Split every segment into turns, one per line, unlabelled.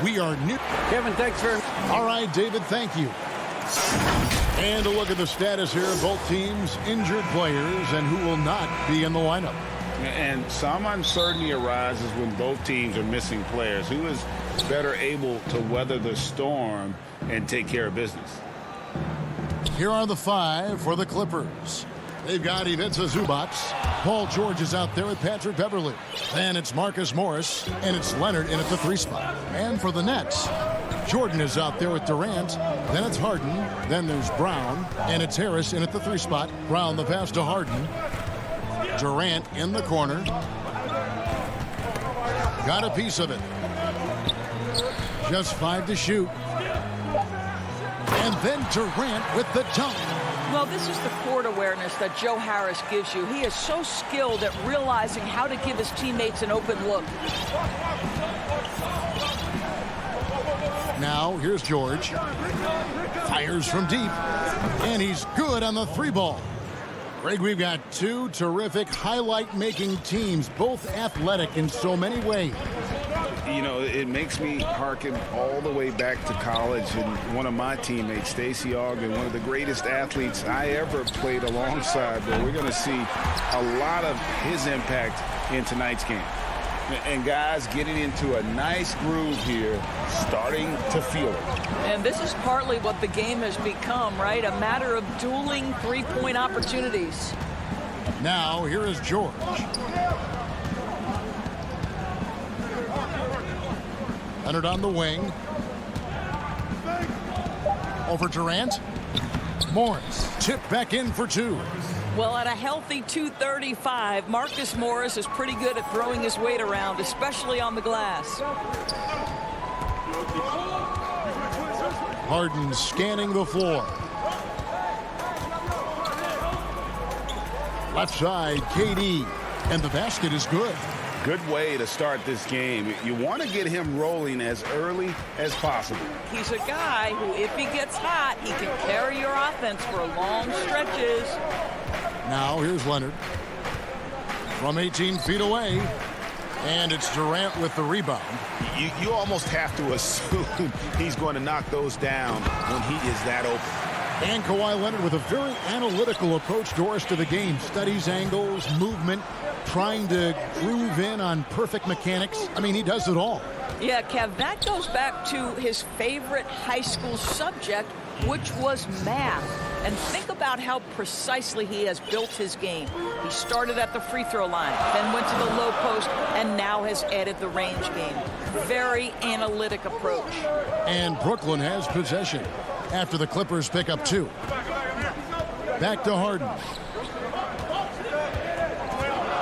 We are new.
Kevin, thanks very much.
All right, David, thank you. And a look at the status here. Both teams injured players and who will not be in the lineup.
And some uncertainty arises when both teams are missing players. Who is better able to weather the storm and take care of business?
Here are the 5 for the Clippers. They've got Ivica Zubac. Paul George is out there with Patrick Beverley. Then it's Marcus Morris, and it's Leonard in at the 3 spot. And for the Nets, Jordan is out there with Durant. Then it's Harden. Then there's Brown, and it's Harris in at the 3 spot. Brown the pass to Harden. Durant in the corner. Got a piece of it. Just 5 to shoot. And then Durant with the dunk.
Well, this is the court awareness that Joe Harris gives you. He is so skilled at realizing how to give his teammates an open look.
Now, here's George. Fires from deep. And he's good on the 3 ball. Greg, we've got 2 terrific highlight-making teams, both athletic in so many ways.
You know, it makes me hearken all the way back to college, and one of my teammates, Stacey Ogden, one of the greatest athletes I ever played alongside. But we're going to see a lot of his impact in tonight's game. And guys getting into a nice groove here, starting to feel it.
And this is partly what the game has become, right? A matter of dueling three-point opportunities.
Now, here is George. Leonard on the wing. Over Durant. Morris tipped back in for 2.
Well, at a healthy 235, Marcus Morris is pretty good at throwing his weight around, especially on the glass.
Harden scanning the floor. Left side, KD. And the basket is good.
Good way to start this game. You want to get him rolling as early as possible.
He's a guy who, if he gets hot, he can carry your offense for long stretches.
Now here's Leonard. From 18 feet away. And it's Durant with the rebound.
You almost have to assume he's going to knock those down when he is that open.
And Kawhi Leonard with a very analytical approach, Doris, to the game. Studies angles, movement, trying to groove in on perfect mechanics. I mean, he does it all.
Yeah, Kev, that goes back to his favorite high school subject, which was math. And think about how precisely he has built his game. He started at the free throw line, then went to the low post, and now has added the range game. Very analytic approach.
And Brooklyn has possession after the Clippers pick up 2. Back to Harden.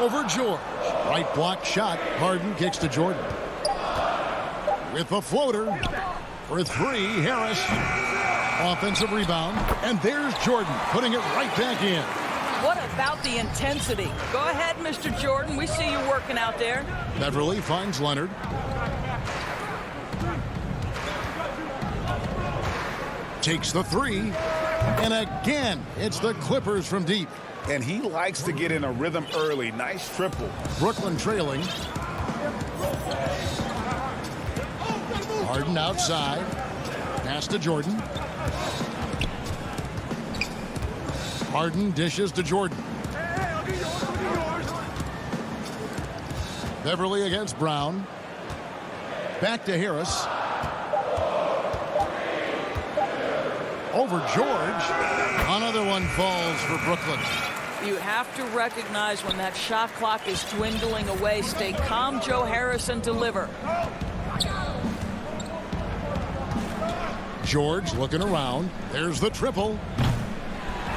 Over George. Right block shot. Harden kicks to Jordan. With the floater. For 3, Harris. Offensive rebound. And there's Jordan putting it right back in.
What about the intensity? Go ahead, Mr. Jordan. We see you working out there.
Beverly finds Leonard. Takes the 3. And again, it's the Clippers from deep.
And he likes to get in a rhythm early. Nice triple.
Brooklyn trailing. Harden outside. Pass to Jordan. Harden dishes to Jordan. Beverly against Brown. Back to Harris. Over George. Another one falls for Brooklyn.
You have to recognize when that shot clock is dwindling away. Stay calm, Joe Harris, and deliver.
George looking around. There's the triple.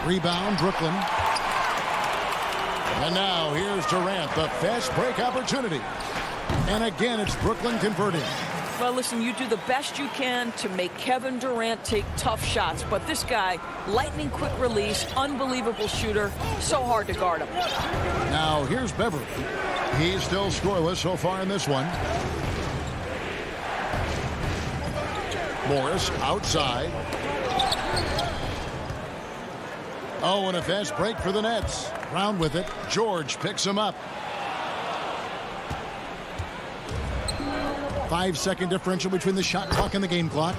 Rebound, Brooklyn. And now here's Durant, the fast break opportunity. And again, it's Brooklyn converting.
Well, listen, you do the best you can to make Kevin Durant take tough shots. But this guy, lightning quick release, unbelievable shooter, so hard to guard him.
Now here's Beverly. He's still scoreless so far in this one. Morris outside. Oh, and a fast break for the Nets. Brown with it. George picks him up. 5-second differential between the shot clock and the game clock.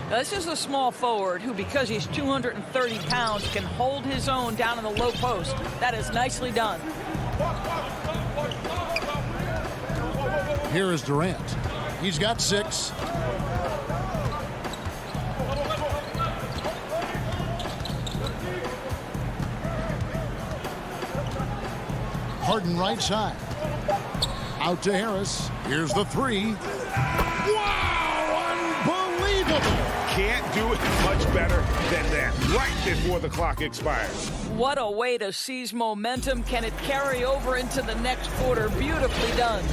This is a small forward who, because he's 230 pounds, can hold his own down in the low post. That is nicely done.
Here is Durant. He's got 6. Harden right side. Out to Harris. Here's the 3. Wow! Unbelievable!
Can't do it much better than that, right before the clock expires.
What a way to seize momentum. Can it carry over into the next quarter? Beautifully done.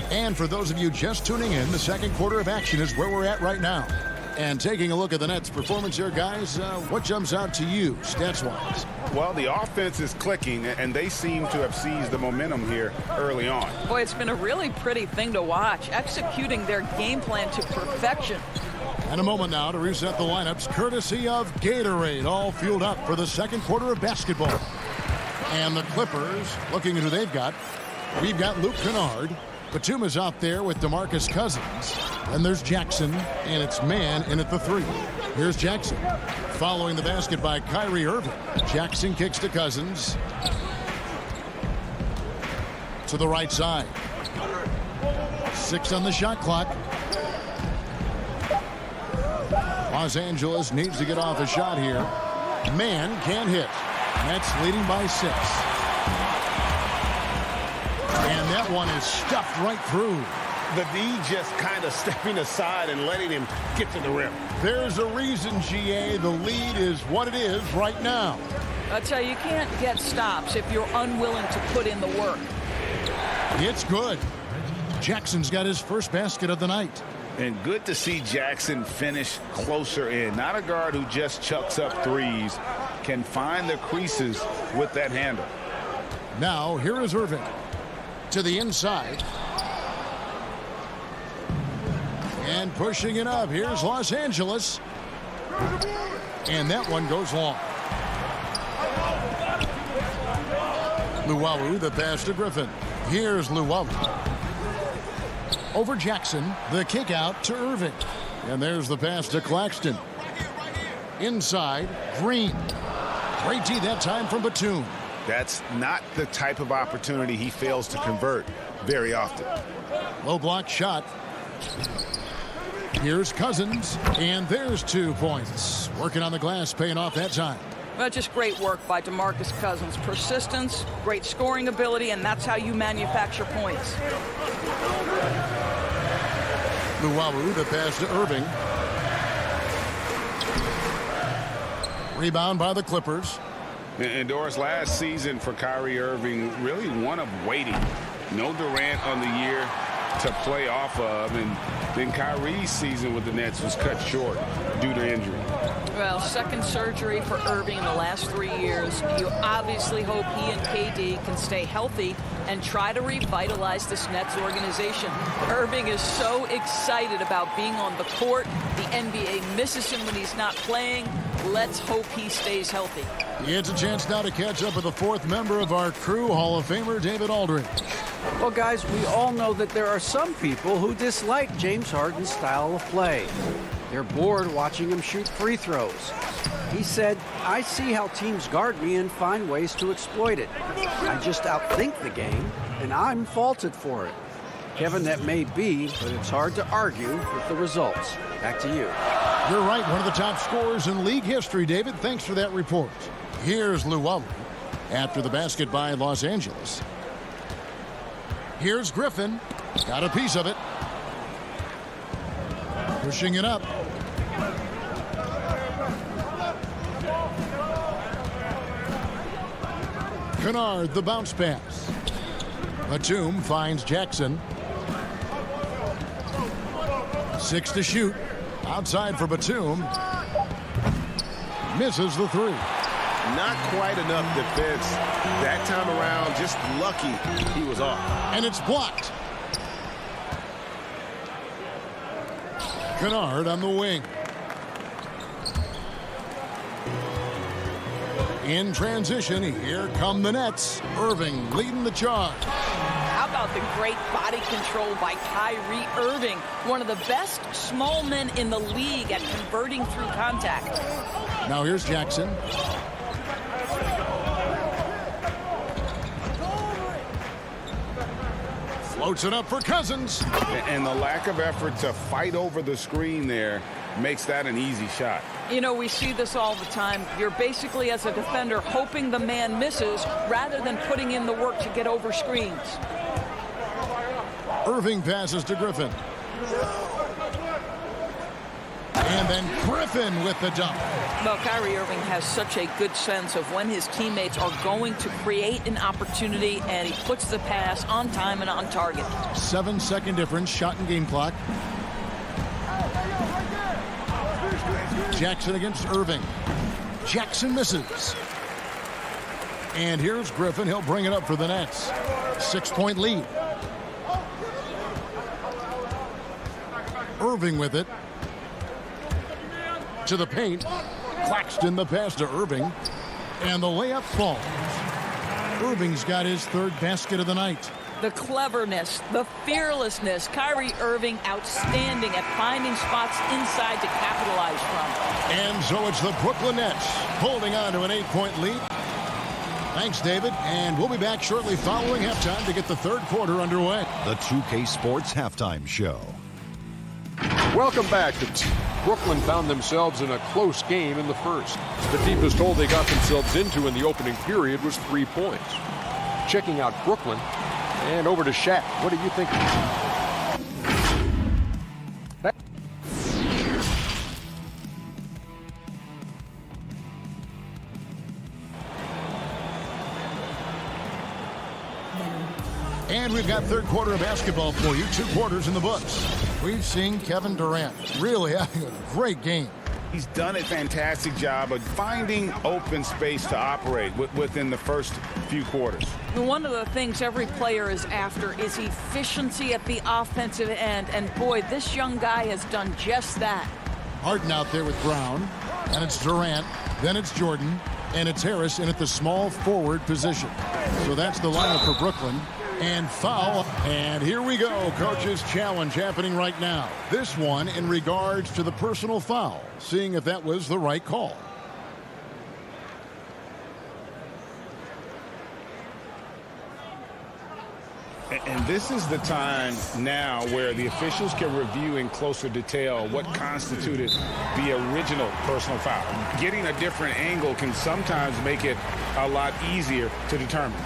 And for those of you just tuning in, the second quarter of action is where we're at right now. And taking a look at the Nets' performance here, guys, what jumps out to you, stats-wise?
Well, the offense is clicking, and they seem to have seized the momentum here early on.
Boy, it's been a really pretty thing to watch, executing their game plan to perfection.
And a moment now to reset the lineups, courtesy of Gatorade, all fueled up for the second quarter of basketball. And the Clippers, looking at who they've got, we've got Luke Kennard. Batum is out there with DeMarcus Cousins. Then there's Jackson, and it's man in at the 3. Here's Jackson. Following the basket by Kyrie Irving. Jackson kicks to Cousins. To the right side. 6 on the shot clock. Los Angeles needs to get off a shot here. Man can't hit. Nets leading by 6. And that one is stuffed right through.
The D just kind of stepping aside and letting him get to the rim.
There's a reason, GA. The lead is what it is right now.
I tell you, you can't get stops if you're unwilling to put in the work.
It's good. Jackson's got his first basket of the night.
And good to see Jackson finish closer in. Not a guard who just chucks up threes. Can find the creases with that handle.
Now, here is Irving. To the inside. And pushing it up. Here's Los Angeles. And that one goes long. Luwawu, the pass to Griffin. Here's Luwawu. Over Jackson. The kick out to Irving. And there's the pass to Claxton. Inside, Green. Great D that time from Batum.
That's not the type of opportunity he fails to convert very often.
Low block shot. Here's Cousins, and there's 2 points. Working on the glass, paying off that time.
Well, just great work by DeMarcus Cousins. Persistence, great scoring ability, and that's how you manufacture points.
Luwawu, the pass to Irving. Rebound by the Clippers.
And Doris, last season for Kyrie Irving, really one of waiting. No Durant on the year to play off of, and then Kyrie's season with the Nets was cut short due to injury.
Well, second surgery for Irving in the last 3 years. You obviously hope he and KD can stay healthy and try to revitalize this Nets organization. Irving is so excited about being on the court. The NBA misses him when he's not playing. Let's hope he stays healthy.
It's a chance now to catch up with the 4th member of our crew, Hall of Famer David Aldridge.
Well, guys, we all know that there are some people who dislike James Harden's style of play. They're bored watching him shoot free throws. He said, "I see how teams guard me and find ways to exploit it. I just outthink the game, and I'm faulted for it." Kevin, that may be, but it's hard to argue with the results. Back to you.
You're right, one of the top scorers in league history, David. Thanks for that report. Here's Luwawu after the basket by Los Angeles. Here's Griffin. Got a piece of it. Pushing it up. Kennard, the bounce pass. Batum finds Jackson. 6 to shoot. Outside for Batum. Misses the 3.
Not quite enough defense that time around. Just lucky he was off.
And it's blocked. Kennard on the wing. In transition, here come the Nets. Irving leading the charge.
How How about the great body control by Kyrie Irving, one of the best small men in the league at converting through contact.
Now here's Jackson. Floats it up for Cousins.
And the lack of effort to fight over the screen there makes that an easy shot.
You know, we see this all the time. You're basically, as a defender, hoping the man misses rather than putting in the work to get over screens.
Irving passes to Griffin. And then Griffin with the dunk.
Well, Kyrie Irving has such a good sense of when his teammates are going to create an opportunity, and he puts the pass on time and on target.
7-second difference, shot and game clock. Jackson against Irving. Jackson misses. And here's Griffin. He'll bring it up for the Nets. 6-point lead. Irving with it. To the paint. Claxton the pass to Irving. And the layup falls. Irving's got his third basket of the night.
The cleverness, the fearlessness. Kyrie Irving outstanding at finding spots inside to capitalize from.
And so it's the Brooklyn Nets holding on to an 8-point lead. Thanks, David. And we'll be back shortly following halftime to get the third quarter underway.
The 2K Sports Halftime Show.
Welcome back. Brooklyn found themselves in a close game in the first. The deepest hole they got themselves into in the opening period was 3 points. Checking out Brooklyn and over to Shaq. What do you think?
And we've got third quarter of basketball for you. 2 quarters in the books. We've seen Kevin Durant really having a great game.
He's done a fantastic job of finding open space to operate within the first few quarters.
One of the things every player is after is efficiency at the offensive end. And boy, this young guy has done just that.
Harden out there with Brown. And it's Durant. Then it's Jordan. And it's Harris in at the small forward position. So that's the lineup for Brooklyn. And foul. And here we go. Coach's challenge happening right now. This one in regards to the personal foul. Seeing if that was the right call.
And this is the time now where the officials can review in closer detail what constituted the original personal foul. Getting a different angle can sometimes make it a lot easier to determine.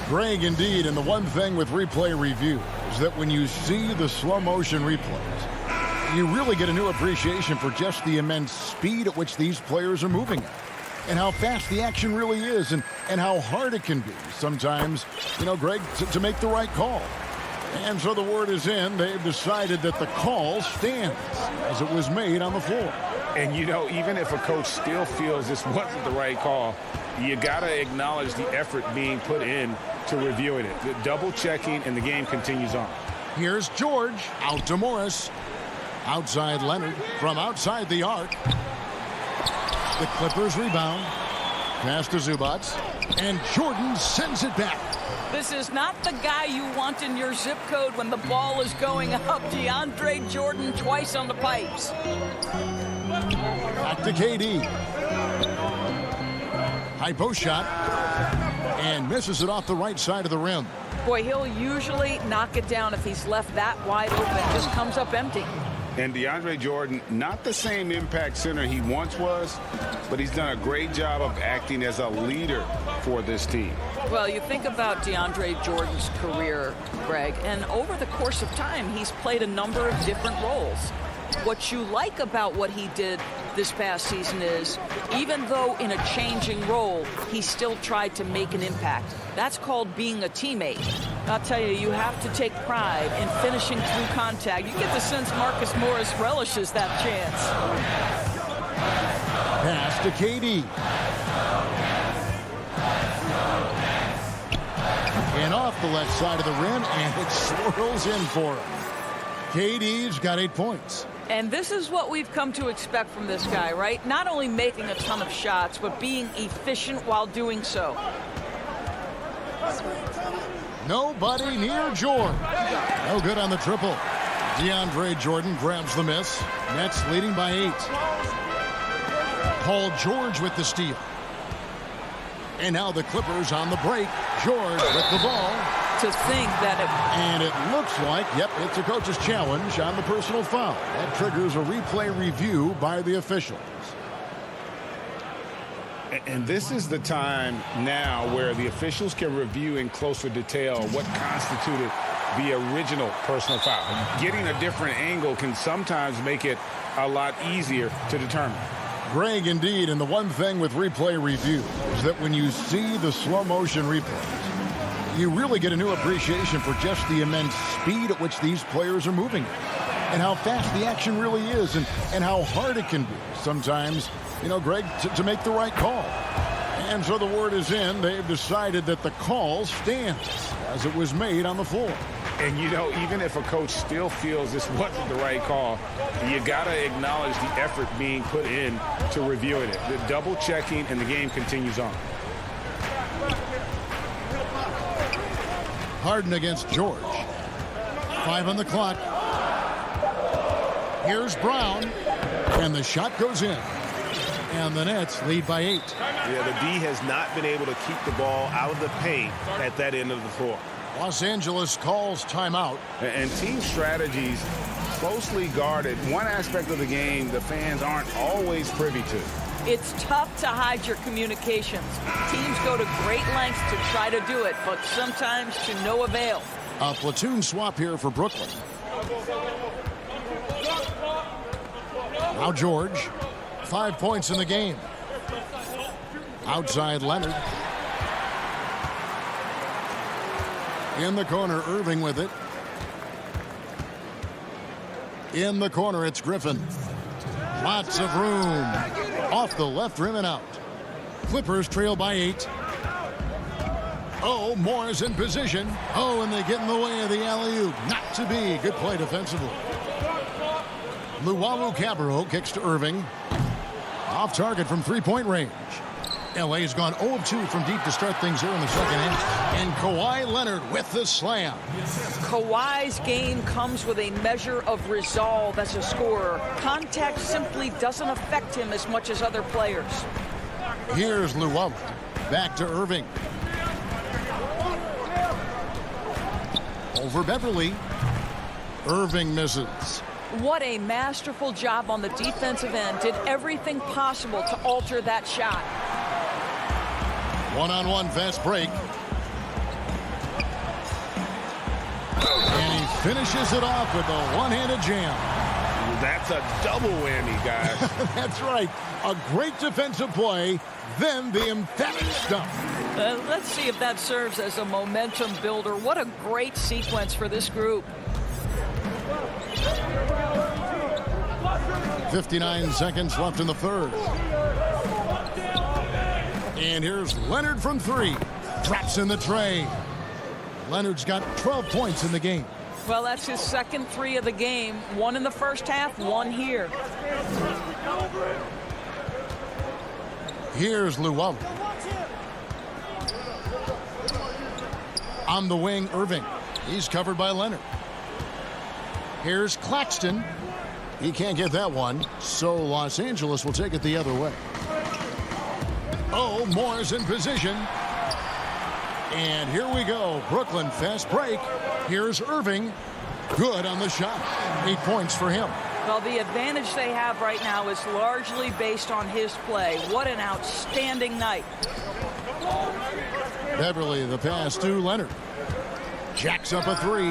Greg, indeed, and the one thing with replay review is that when you see the slow motion replays, you really get a new appreciation for just the immense speed at which these players are moving at. And how fast the action really is, and how hard it can be sometimes, you know, Greg, to make the right call. And so the word is in. They've decided that the call stands as it was made on the floor.
And, you know, even if a coach still feels this wasn't the right call, you got to acknowledge the effort being put in to reviewing it. The double checking, and the game continues on.
Here's George out to Morris. Outside Leonard from outside the arc. The Clippers rebound. Pass to Zubac. And Jordan sends it back.
This is not the guy you want in your zip code when the ball is going up. DeAndre Jordan twice on the pipes.
Back to KD. High post shot. And misses it off the right side of the rim.
Boy, he'll usually knock it down if he's left that wide open. Just comes up empty.
And DeAndre Jordan, not the same impact center he once was, but he's done a great job of acting as a leader for this team.
Well, you think about DeAndre Jordan's career, Greg, and over the course of time, he's played a number of different roles. What you like about what he did this past season is, even though in a changing role, he still tried to make an impact. That's called being a teammate. I'll tell you, you have to take pride in finishing through contact. You get the sense Marcus Morris relishes that chance.
Pass to KD. And off the left side of the rim, and it swirls in for him. KD's got 8 points.
And this is what we've come to expect from this guy, right? Not only making a ton of shots, but being efficient while doing so.
Nobody near George. No good on the triple. DeAndre Jordan grabs the miss. Nets leading by 8. Paul George with the steal. And now the Clippers on the break. George with the ball.
To think that
And it looks like, yep, it's a coach's challenge on the personal foul. That triggers a replay review by the officials.
And this is the time now where the officials can review in closer detail what constituted the original personal foul. Getting a different angle can sometimes make it a lot easier to determine.
Greg, indeed, and the one thing with replay review is that when you see the slow motion replays, you really get a new appreciation for just the immense speed at which these players are moving and how fast the action really is and how hard it can be sometimes, you know, Greg, to make the right call. And so the word is in. They've decided that the call stands as it was made on the floor.
And, you know, even if a coach still feels this wasn't the right call, you got to acknowledge the effort being put in to reviewing it. The double checking, and the game continues on.
Harden against George. 5 on the clock. Here's Brown. And the shot goes in. And the Nets lead by 8.
Yeah, the D has not been able to keep the ball out of the paint at that end of the floor.
Los Angeles calls timeout.
And team strategies closely guarded. One aspect of the game the fans aren't always privy to.
it's tough to hide your communications. Teams go to great lengths to try to do it, but sometimes to no avail.
A platoon swap here for Brooklyn. Now George, 5 points in the game. Outside Leonard. In the corner, Irving with it. In the corner, it's Griffin. Lots of room. Off the left rim and out. Clippers trail by 8. Oh, Morris in position. Oh, and they get in the way of the alley-oop. Not to be. Good play defensively. Luwawu Cabarro kicks to Irving. Off target from three-point range. LA's gone 0 of 2 from deep to start things here in the second half. And Kawhi Leonard with the slam.
Kawhi's game comes with a measure of resolve as a scorer. Contact simply doesn't affect him as much as other players.
Here's Luwawu. Back to Irving. Over Beverly. Irving misses.
What a masterful job on the defensive end. Did everything possible to alter that shot.
One-on-one fast break. And he finishes it off with a one-handed jam.
That's a double whammy, guys.
That's right. A great defensive play, then the emphatic stuff.
Let's see if that serves as a momentum builder. What a great sequence for this group.
59 seconds left in the third. And here's Leonard from 3. Drops in the tray. Leonard's got 12 points in the game.
Well, that's his second 3 of the game. 1 in the first half, 1 here.
Here's Luwawu. On the wing, Irving. He's covered by Leonard. Here's Claxton. He can't get that one, so Los Angeles will take it the other way. Oh, Moore's in position. And here we go. Brooklyn fast break. Here's Irving. Good on the shot. 8 points for him.
Well, the advantage they have right now is largely based on his play. What an outstanding night.
Beverly, the pass to Leonard. Jacks up a 3.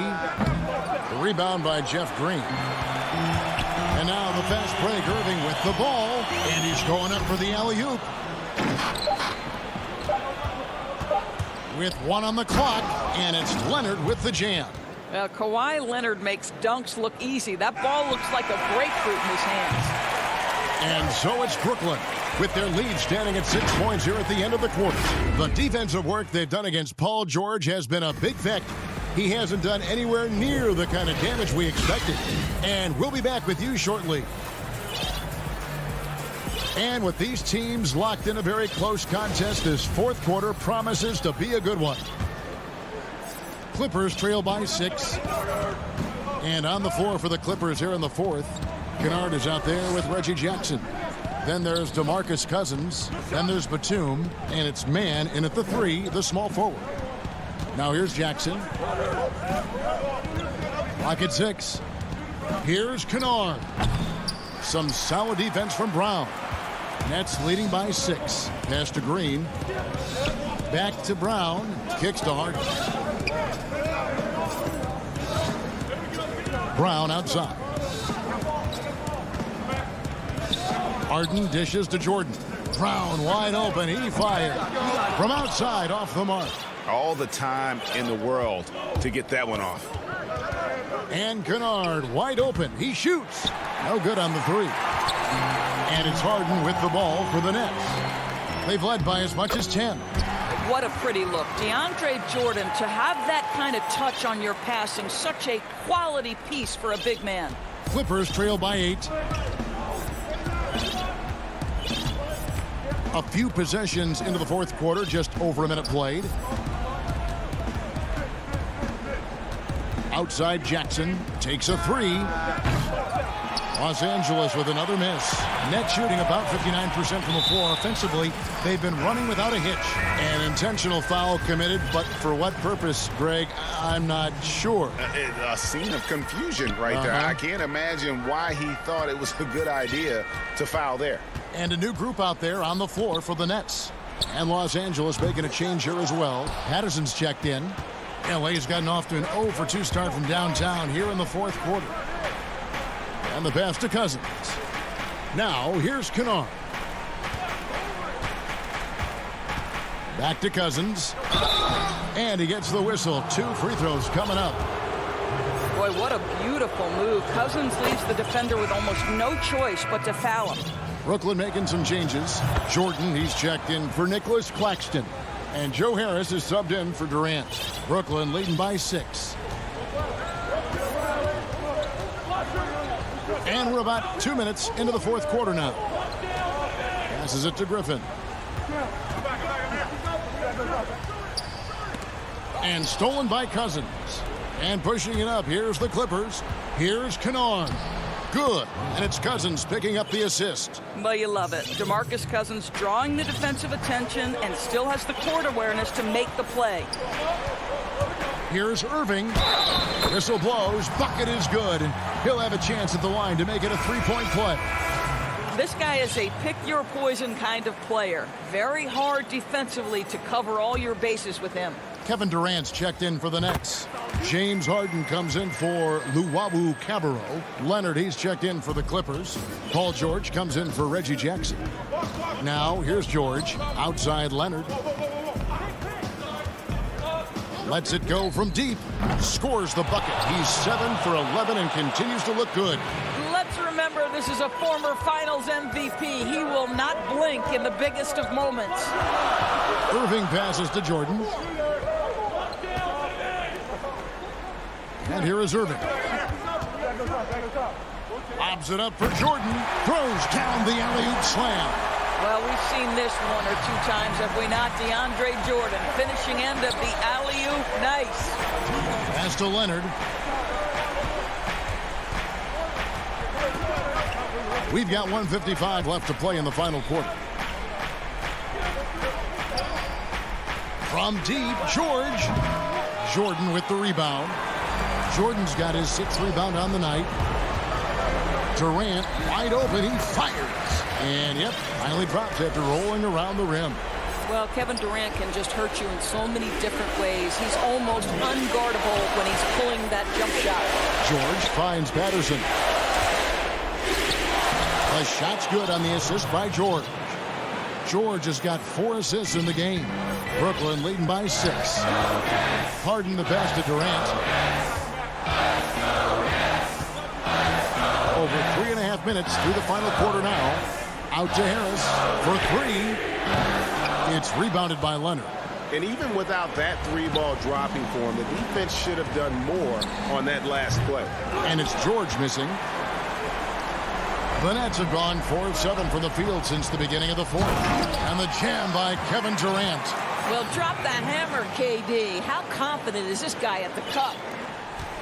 The rebound by Jeff Green. And now the fast break, Irving with the ball. And he's going up for the alley-oop. With 1 on the clock, and it's Leonard with the jam.
Well, Kawhi Leonard makes dunks look easy. That ball looks like a grapefruit in his hands.
And so it's Brooklyn, with their lead standing at 6 points here at the end of the quarter. The defensive work they've done against Paul George has been a big factor. He hasn't done anywhere near the kind of damage we expected. And we'll be back with you shortly. And with these teams locked in a very close contest, this fourth quarter promises to be a good one. Clippers trail by 6. And on the floor for the Clippers here in the fourth, Kennard is out there with Reggie Jackson. Then there's DeMarcus Cousins. Then there's Batum. And it's Mann in at the 3, the small forward. Now here's Jackson. Clock at 6. Here's Kennard. Some solid defense from Brown. Nets leading by 6. Pass to Green. Back to Brown. Kicks to Harden. Brown outside. Harden dishes to Jordan. Brown wide open. He fired. From outside, off the mark.
All the time in the world to get that one off.
And Kennard wide open. He shoots. No good on the 3. And it's Harden with the ball for the Nets. They've led by as much as 10.
What a pretty look. DeAndre Jordan, to have that kind of touch on your passing, such a quality piece for a big man.
Clippers trail by 8. A few possessions into the fourth quarter, just over a minute played. Outside Jackson takes a 3. Los Angeles with another miss. Net shooting about 59% from the floor. Offensively, they've been running without a hitch. An intentional foul committed, but for what purpose, Greg, I'm not sure.
A scene of confusion right there. I can't imagine why he thought it was a good idea to foul there.
And a new group out there on the floor for the Nets. And Los Angeles making a change here as well. Patterson's checked in. LA's gotten off to an 0 for 2 start from downtown here in the fourth quarter. And the pass to Cousins. Now, here's Kennard. Back to Cousins. And he gets the whistle. 2 free throws coming up.
Boy, what a beautiful move. Cousins leaves the defender with almost no choice but to foul him.
Brooklyn making some changes. Jordan, he's checked in for Nicholas Claxton. And Joe Harris is subbed in for Durant. Brooklyn leading by 6. And we're about 2 minutes into the fourth quarter now. Passes it to Griffin. And stolen by Cousins. And pushing it up. Here's the Clippers. Here's Kennard. Good. And it's Cousins picking up the assist.
Well, you love it. DeMarcus Cousins drawing the defensive attention and still has the court awareness to make the play.
Here's Irving. Whistle blows. Bucket is good. And he'll have a chance at the line to make it a 3-point play.
This guy is a pick-your-poison kind of player. Very hard defensively to cover all your bases with him.
Kevin Durant's checked in for the Nets. James Harden comes in for Luwawu Cabarro. Leonard, he's checked in for the Clippers. Paul George comes in for Reggie Jackson. Now, here's George. Outside Leonard. Lets it go from deep. Scores the bucket. He's 7 for 11 and continues to look good.
Let's remember, this is a former Finals MVP. He will not blink in the biggest of moments.
Irving passes to Jordan. And here is Irving. Lobs it up for Jordan. Throws down the alley-oop slam.
Well, we've seen this 1 or 2 times, have we not? DeAndre Jordan, finishing end of the alley-oop. Nice.
Pass to Leonard. We've got 1:55 left to play in the final quarter. From deep, George. Jordan with the rebound. Jordan's got his 6th rebound on the night. Durant wide open. He fires. And, yep, finally drops after rolling around the rim.
Well, Kevin Durant can just hurt you in so many different ways. He's almost unguardable when he's pulling that jump shot.
George finds Patterson. The shot's good on the assist by George. George has got 4 assists in the game. Brooklyn leading by 6. Harden the pass to Durant. Over 3.5 minutes through the final quarter now. Out to Harris for 3. It's rebounded by Leonard.
And even without that 3-ball dropping for him, the defense should have done more on that last play.
And it's George missing. The Nets have gone 4 of 7 from the field since the beginning of the fourth. And the jam by Kevin Durant.
Well, drop the hammer, KD. How confident is this guy at the cup?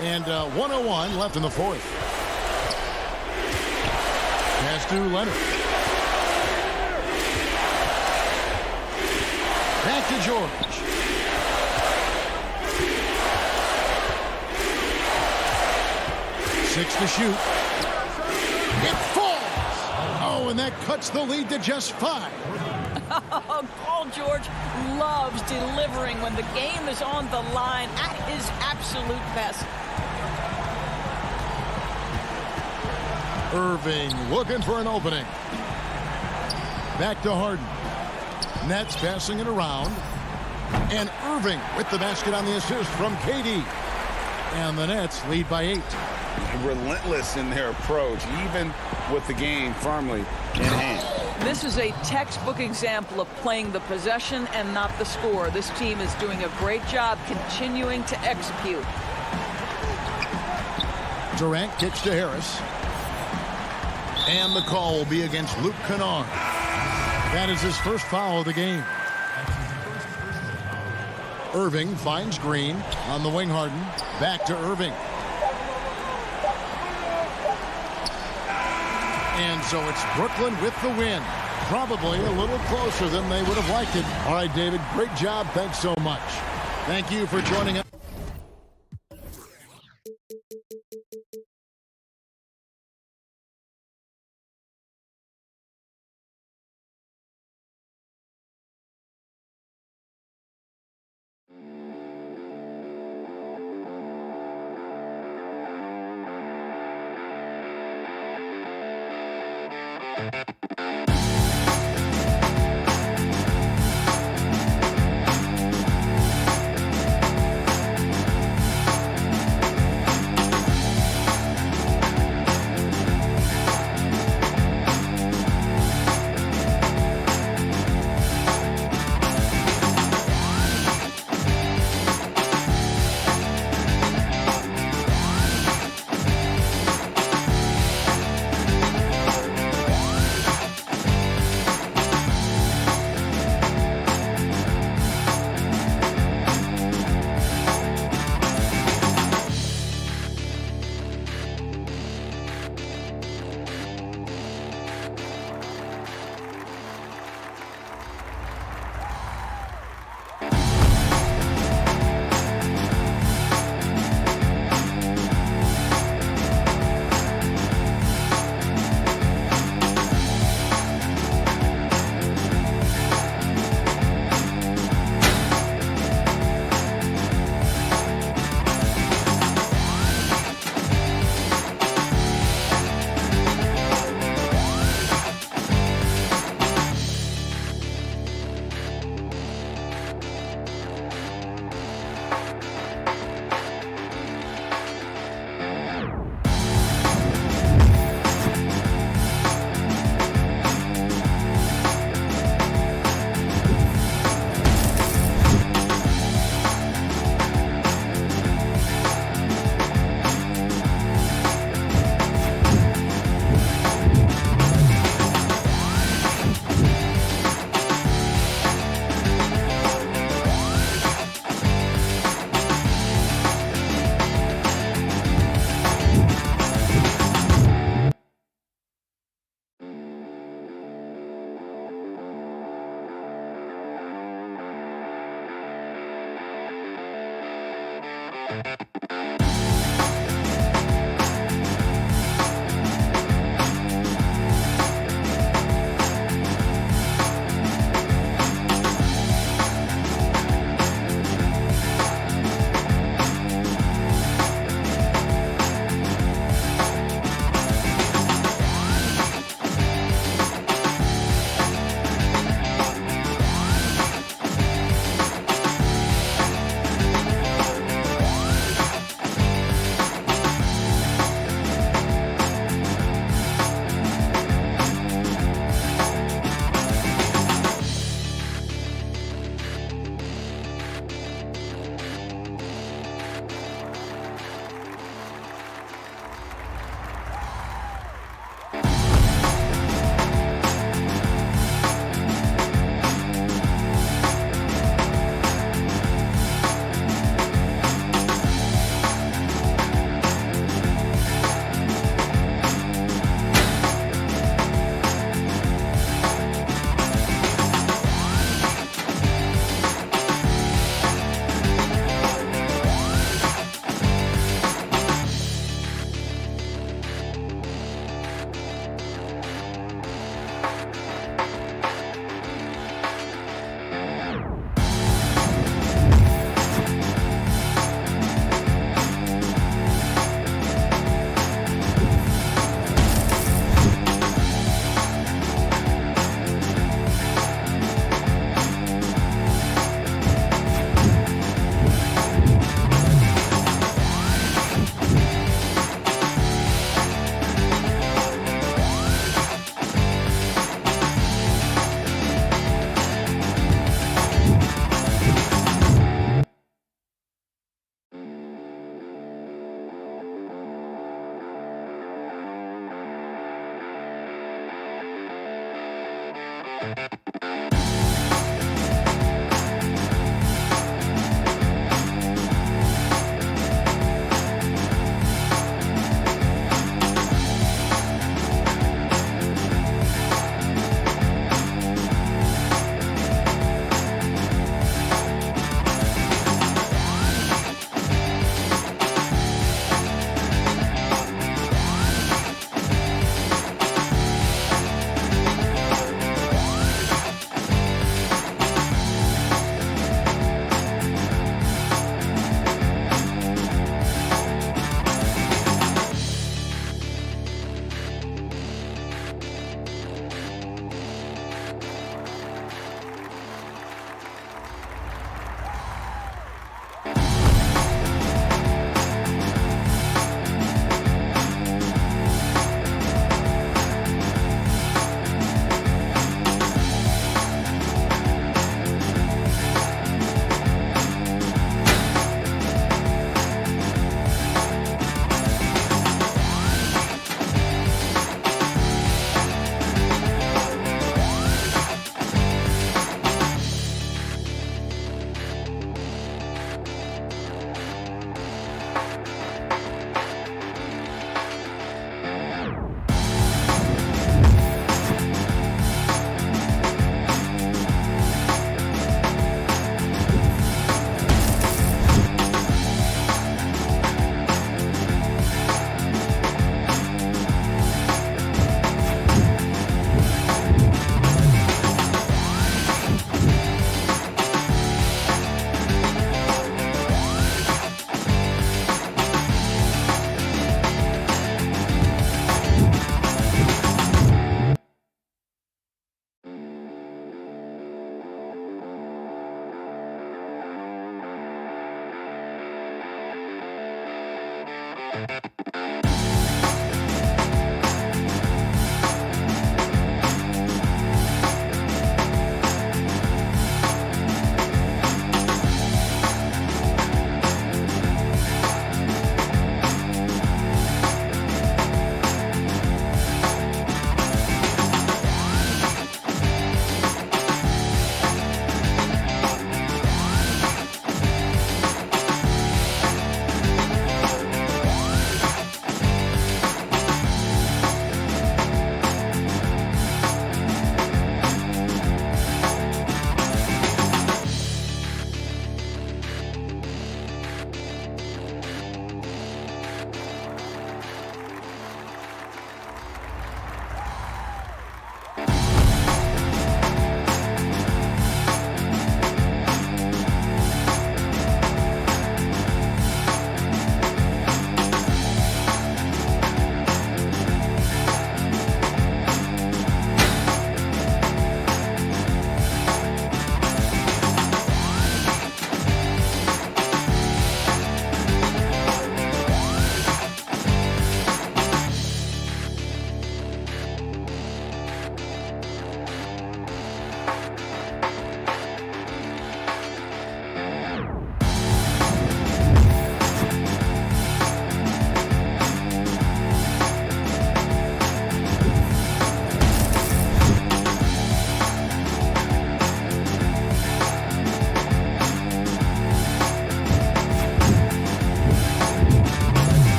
And 1:01 left in the fourth. Pass to Leonard. Back to George. Six to shoot. It falls. Oh, and that cuts the lead to just 5.
Paul George loves delivering when the game is on the line at his absolute best.
Irving looking for an opening. Back to Harden. Nets passing it around. And Irving with the basket on the assist from KD. And the Nets lead by 8.
Relentless in their approach, even with the game firmly in hand.
This is a textbook example of playing the possession and not the score. This team is doing a great job continuing to execute.
Durant kicks to Harris. And the call will be against Luke Kennard. That is his first foul of the game. Irving finds Green on the wing. Harden. Back to Irving. And so it's Brooklyn with the win. Probably a little closer than they would have liked it. All right, David, great job. Thanks so much. Thank you for joining us.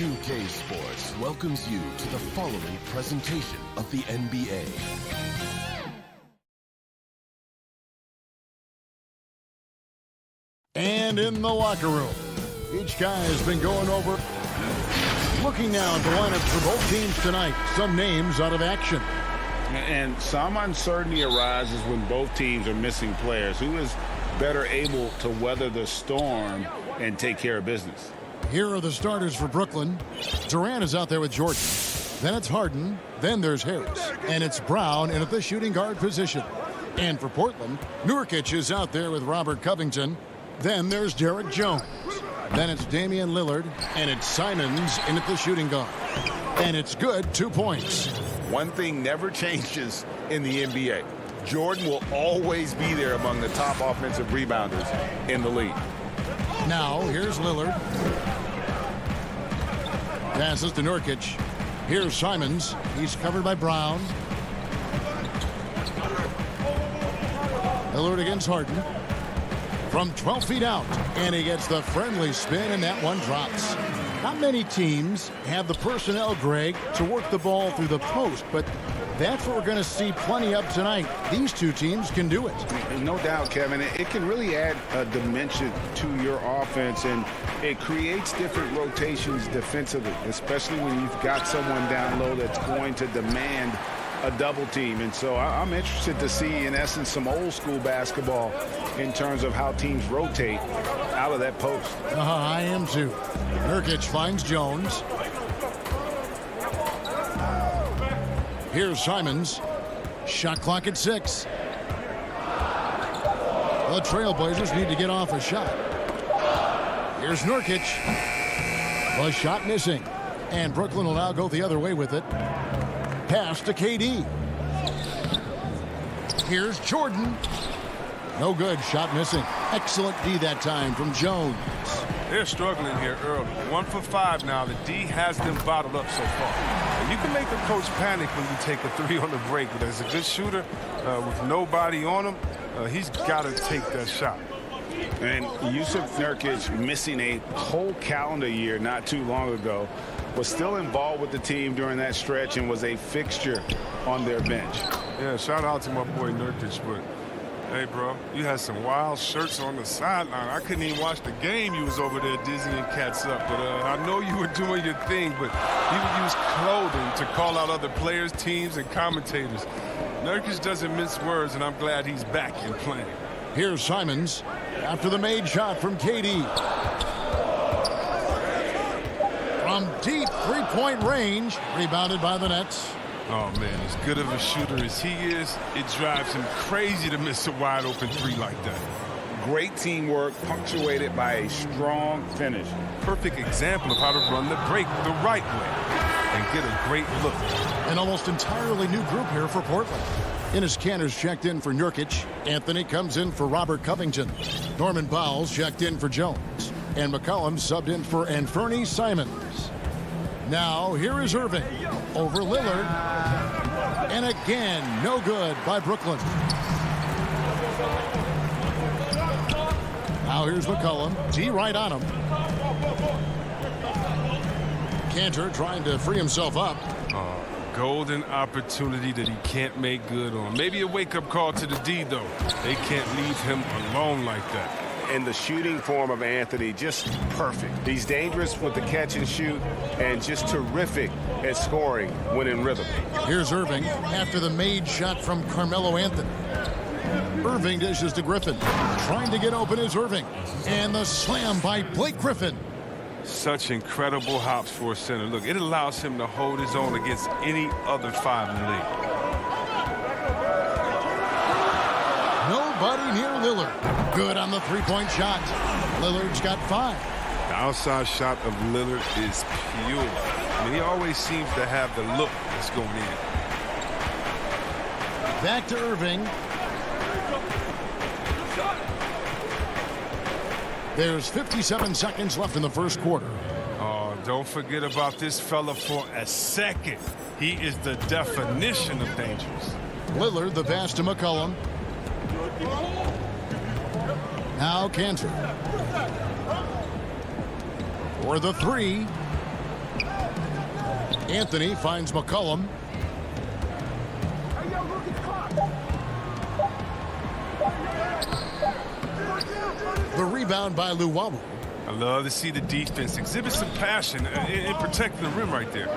2K Sports welcomes you to the following presentation of the NBA.
And in the locker room, each guy has been going over, looking now at the lineups for both teams tonight. Some names out of action.
And some uncertainty arises when both teams are missing players. Who is better able to weather the storm and take care of business?
Here are the starters for Brooklyn. Durant is out there with Jordan. Then it's Harden. Then there's Harris. And it's Brown in at the shooting guard position. And for Portland, Nurkic is out there with Robert Covington. Then there's Derek Jones. Then it's Damian Lillard. And it's Simons in at the shooting guard. And it's good, 2 points.
One thing never changes in the NBA. Jordan will always be there among the top offensive rebounders in the league.
Now, here's Lillard. Passes to Nurkic. Here's Simons. He's covered by Brown. Lillard against Harden. From 12 feet out. And he gets the friendly spin, and that one drops. Not many teams have the personnel, Greg, to work the ball through the post, but that's what we're going to see plenty of tonight. These two teams can do it.
No doubt, Kevin. It can really add a dimension to your offense, and it creates different rotations defensively, especially when you've got someone down low that's going to demand a double team. And so I'm interested to see, in essence, some old school basketball in terms of how teams rotate out of that post.
I am too. Nurkic finds Jones. Here's Simons. Shot clock at 6. The Trailblazers need to get off a shot. Here's Nurkic. The shot missing. And Brooklyn will now go the other way with it. Pass to KD. Here's Jordan. No good. Shot missing. Excellent D that time from Jones.
They're struggling here early. 1 for 5 now. The D has them bottled up so far. And you can make a coach panic when you take a 3 on the break, but as a good shooter with nobody on him, he's got to take that shot.
And Yusuf Nurkic, missing a whole calendar year not too long ago, was still involved with the team during that stretch and was a fixture on their bench.
Yeah, shout out to my boy Nurkic, but hey, bro, you had some wild shirts on the sideline. I couldn't even watch the game. You was over there dizzying cats up. But I know you were doing your thing, but he would use clothing to call out other players, teams, and commentators. Nurkic doesn't mince words, and I'm glad he's back and playing.
Here's Simons after the made shot from KD. From deep three-point range, rebounded by the Nets.
Oh, man, as good of a shooter as he is, it drives him crazy to miss a wide-open 3 like that.
Great teamwork, punctuated by a strong finish.
Perfect example of how to run the break the right way and get a great look.
An almost entirely new group here for Portland. Enes Kanter's checked in for Nurkic. Anthony comes in for Robert Covington. Norman Powell's checked in for Jones. And McCollum subbed in for Anthony Simons. Now, here is Irving over Lillard. And again, no good by Brooklyn. Now here's McCollum. D right on him. Kanter trying to free himself up.
Golden opportunity that he can't make good on. Maybe a wake-up call to the D, though. They can't leave him alone like that.
And the shooting form of Anthony, just perfect. He's dangerous with the catch and shoot and just terrific at scoring when in rhythm.
Here's Irving after the made shot from Carmelo Anthony. Irving dishes to Griffin. Trying to get open is Irving. And the slam by Blake Griffin.
Such incredible hops for a center. Look, it allows him to hold his own against any other 5 in the league.
Nobody near Lillard. Good on the three-point shot. Lillard's got 5.
The outside shot of Lillard is pure. I mean, he always seems to have the look that's going in.
Back to Irving. There's 57 seconds left in the first quarter.
Oh, don't forget about this fella for a second. He is the definition of dangerous.
Lillard, the pass to McCollum. Now Kanter. For the 3. Anthony finds McCollum. The rebound by Luwawu.
I love to see the defense exhibit some passion in protecting the rim right there.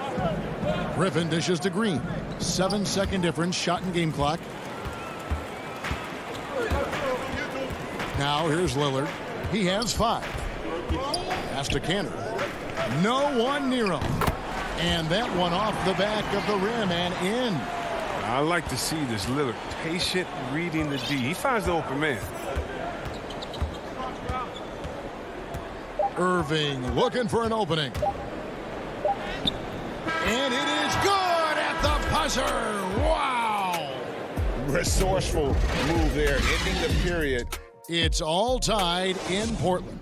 Griffin dishes to Green. 7-second difference, shot and game clock. Now here's Lillard. He has 5. Pass to Kanter. No one near him. And that one off the back of the rim and in.
I like to see this Lillard patient reading the D. He finds the open man.
Irving looking for an opening. And it is good at the buzzer. Wow.
Resourceful move there, ending the period.
It's all tied in Portland.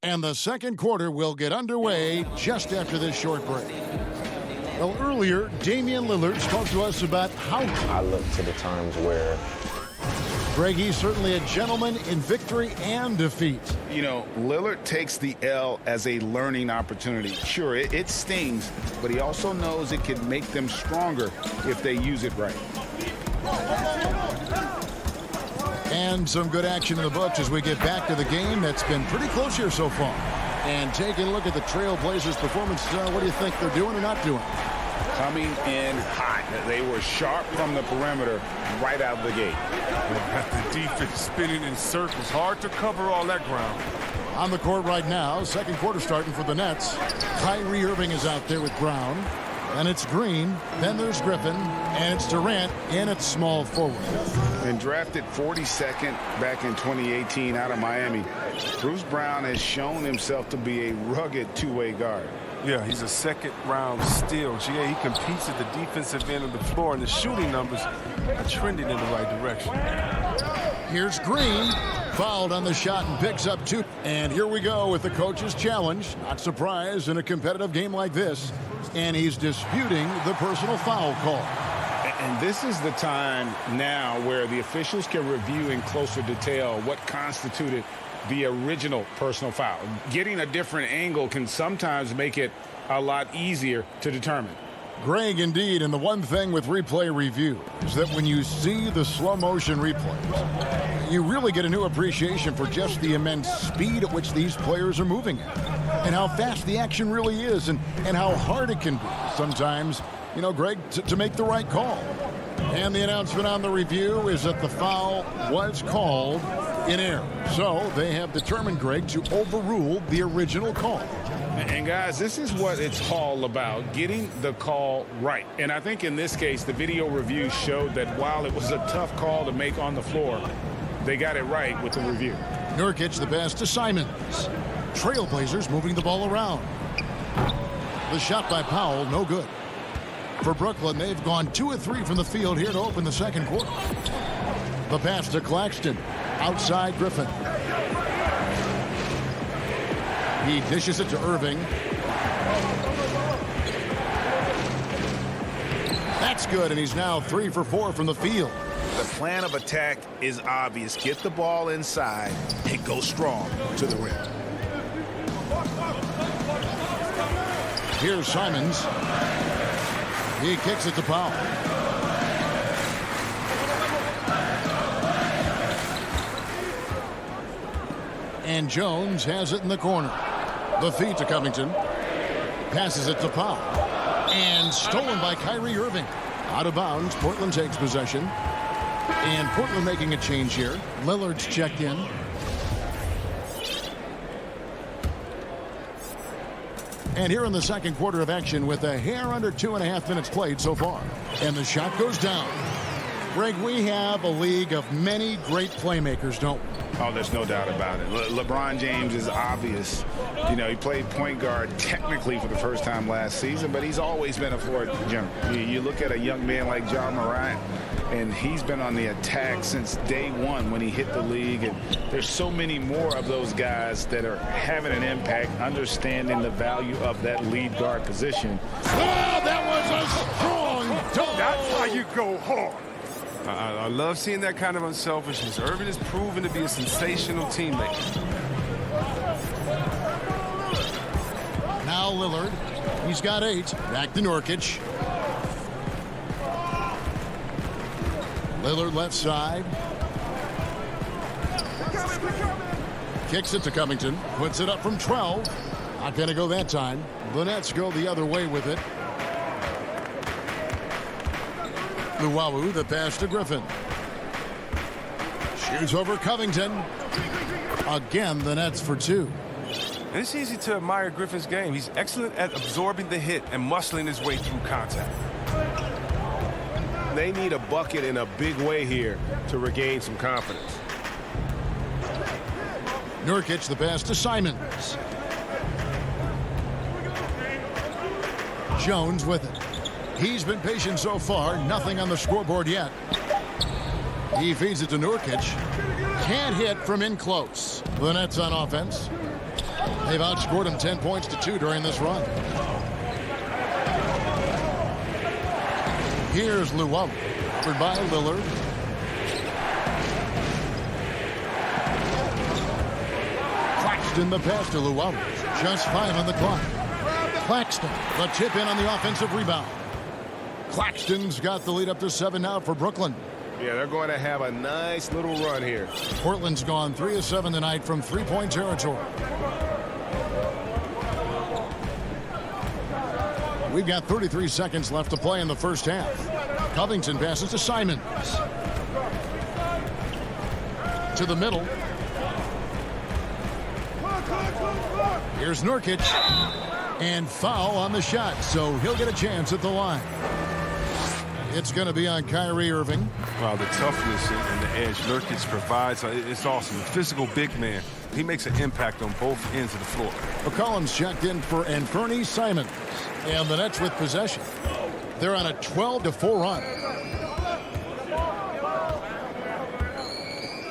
And the second quarter will get underway just after this short break. Well, earlier, Damian Lillard spoke to us about how
I look to the times where
Greg, he's certainly a gentleman in victory and defeat.
You know, Lillard takes the L as a learning opportunity. Sure, it stings, but he also knows it can make them stronger if they use it right.
And some good action in the books as we get back to the game that's been pretty close here so far. And taking a look at the Trailblazers' performance, what do you think they're doing or not doing?
Coming in hot. They were sharp from the perimeter right out of the gate.
Got the defense spinning in circles. Hard to cover all that ground.
On the court right now, second quarter starting for the Nets. Kyrie Irving is out there with Brown. And it's Green, then there's Griffin, and it's Durant in at small forward.
And drafted 42nd back in 2018 out of Miami, Bruce Brown has shown himself to be a rugged two-way guard.
Yeah, he's a second-round steal. Yeah, he competes at the defensive end of the floor, and the shooting numbers are trending in the right direction.
Here's Green, fouled on the shot and picks up two. And here we go with the coach's challenge. Not surprised in a competitive game like this. And he's disputing the personal foul call.
And this is the time now where the officials can review in closer detail what constituted the original personal foul. Getting a different angle can sometimes make it a lot easier to determine.
Greg, indeed, and the one thing with replay review is that when you see the slow motion replays, you really get a new appreciation for just the immense speed at which these players are moving at, and how fast the action really is, and how hard it can be sometimes, you know, Greg, to make the right call. And the announcement on the review is that the foul was called in error. So they have determined, Greg, to overrule the original call.
And guys, this is what it's all about, getting the call right. And I think in this case, the video review showed that while it was a tough call to make on the floor, they got it right with the review.
Nurkic the pass to Simons. Trailblazers moving the ball around. The shot by Powell, no good. For Brooklyn, they've gone 2 of 3 from the field here to open the second quarter. The pass to Claxton. Outside Griffin. He dishes it to Irving. That's good, and he's now 3 for 4 from the field.
The plan of attack is obvious. Get the ball inside and go strong to the rim.
Here's Simons. He kicks it to Powell. And Jones has it in the corner. The feed to Covington. Passes it to Powell. And stolen by Kyrie Irving. Out of bounds. Portland takes possession. And Portland making a change here. Lillard's checked in. And here in the second quarter of action with a hair under 2.5 minutes played so far. And the shot goes down. Greg, we have a league of many great playmakers, don't we?
Oh, there's no doubt about it. LeBron James is obvious. You know, he played point guard technically for the first time last season, but he's always been a floor general. You look at a young man like Ja Morant, and he's been on the attack since day one when he hit the league. And there's so many more of those guys that are having an impact, understanding the value of that lead guard position.
Oh, that was a strong dunk.
That's how you go hard. I love seeing that kind of unselfishness. Irving has proven to be a sensational teammate.
Now Lillard. He's got 8. Back to Nurkic. Lillard left side. Kicks it to Covington. Puts it up from 12. Not going to go that time. The Nets go the other way with it. Luwawu, the pass to Griffin. Shoots over Covington. Again, the Nets for 2.
And it's easy to admire Griffin's game. He's excellent at absorbing the hit and muscling his way through contact.
They need a bucket in a big way here to regain some confidence.
Nurkic the pass to Simons. Jones with it. He's been patient so far. Nothing on the scoreboard yet. He feeds it to Nurkic. Can't hit from in close. The Nets on offense. They've outscored him 10 points to 2 during this run. Here's Luau. Covered by Lillard. Claxton the pass to Luau. Just 5 on the clock. Claxton, the tip in on the offensive rebound. Claxton's got the lead up to 7 now for Brooklyn.
Yeah, they're going to have a nice little run here.
Portland's gone 3 of 7 tonight from three-point territory. We've got 33 seconds left to play in the first half. Covington passes to Simons. To the middle. Here's Nurkic. And foul on the shot, so he'll get a chance at the line. It's going to be on Kyrie Irving.
Wow, the toughness and the edge Nurkic provides, it's awesome. A physical big man. He makes an impact on both ends of the floor.
McCollum's checked in for Anthony Simons. And the Nets with possession. They're on a 12-4 run.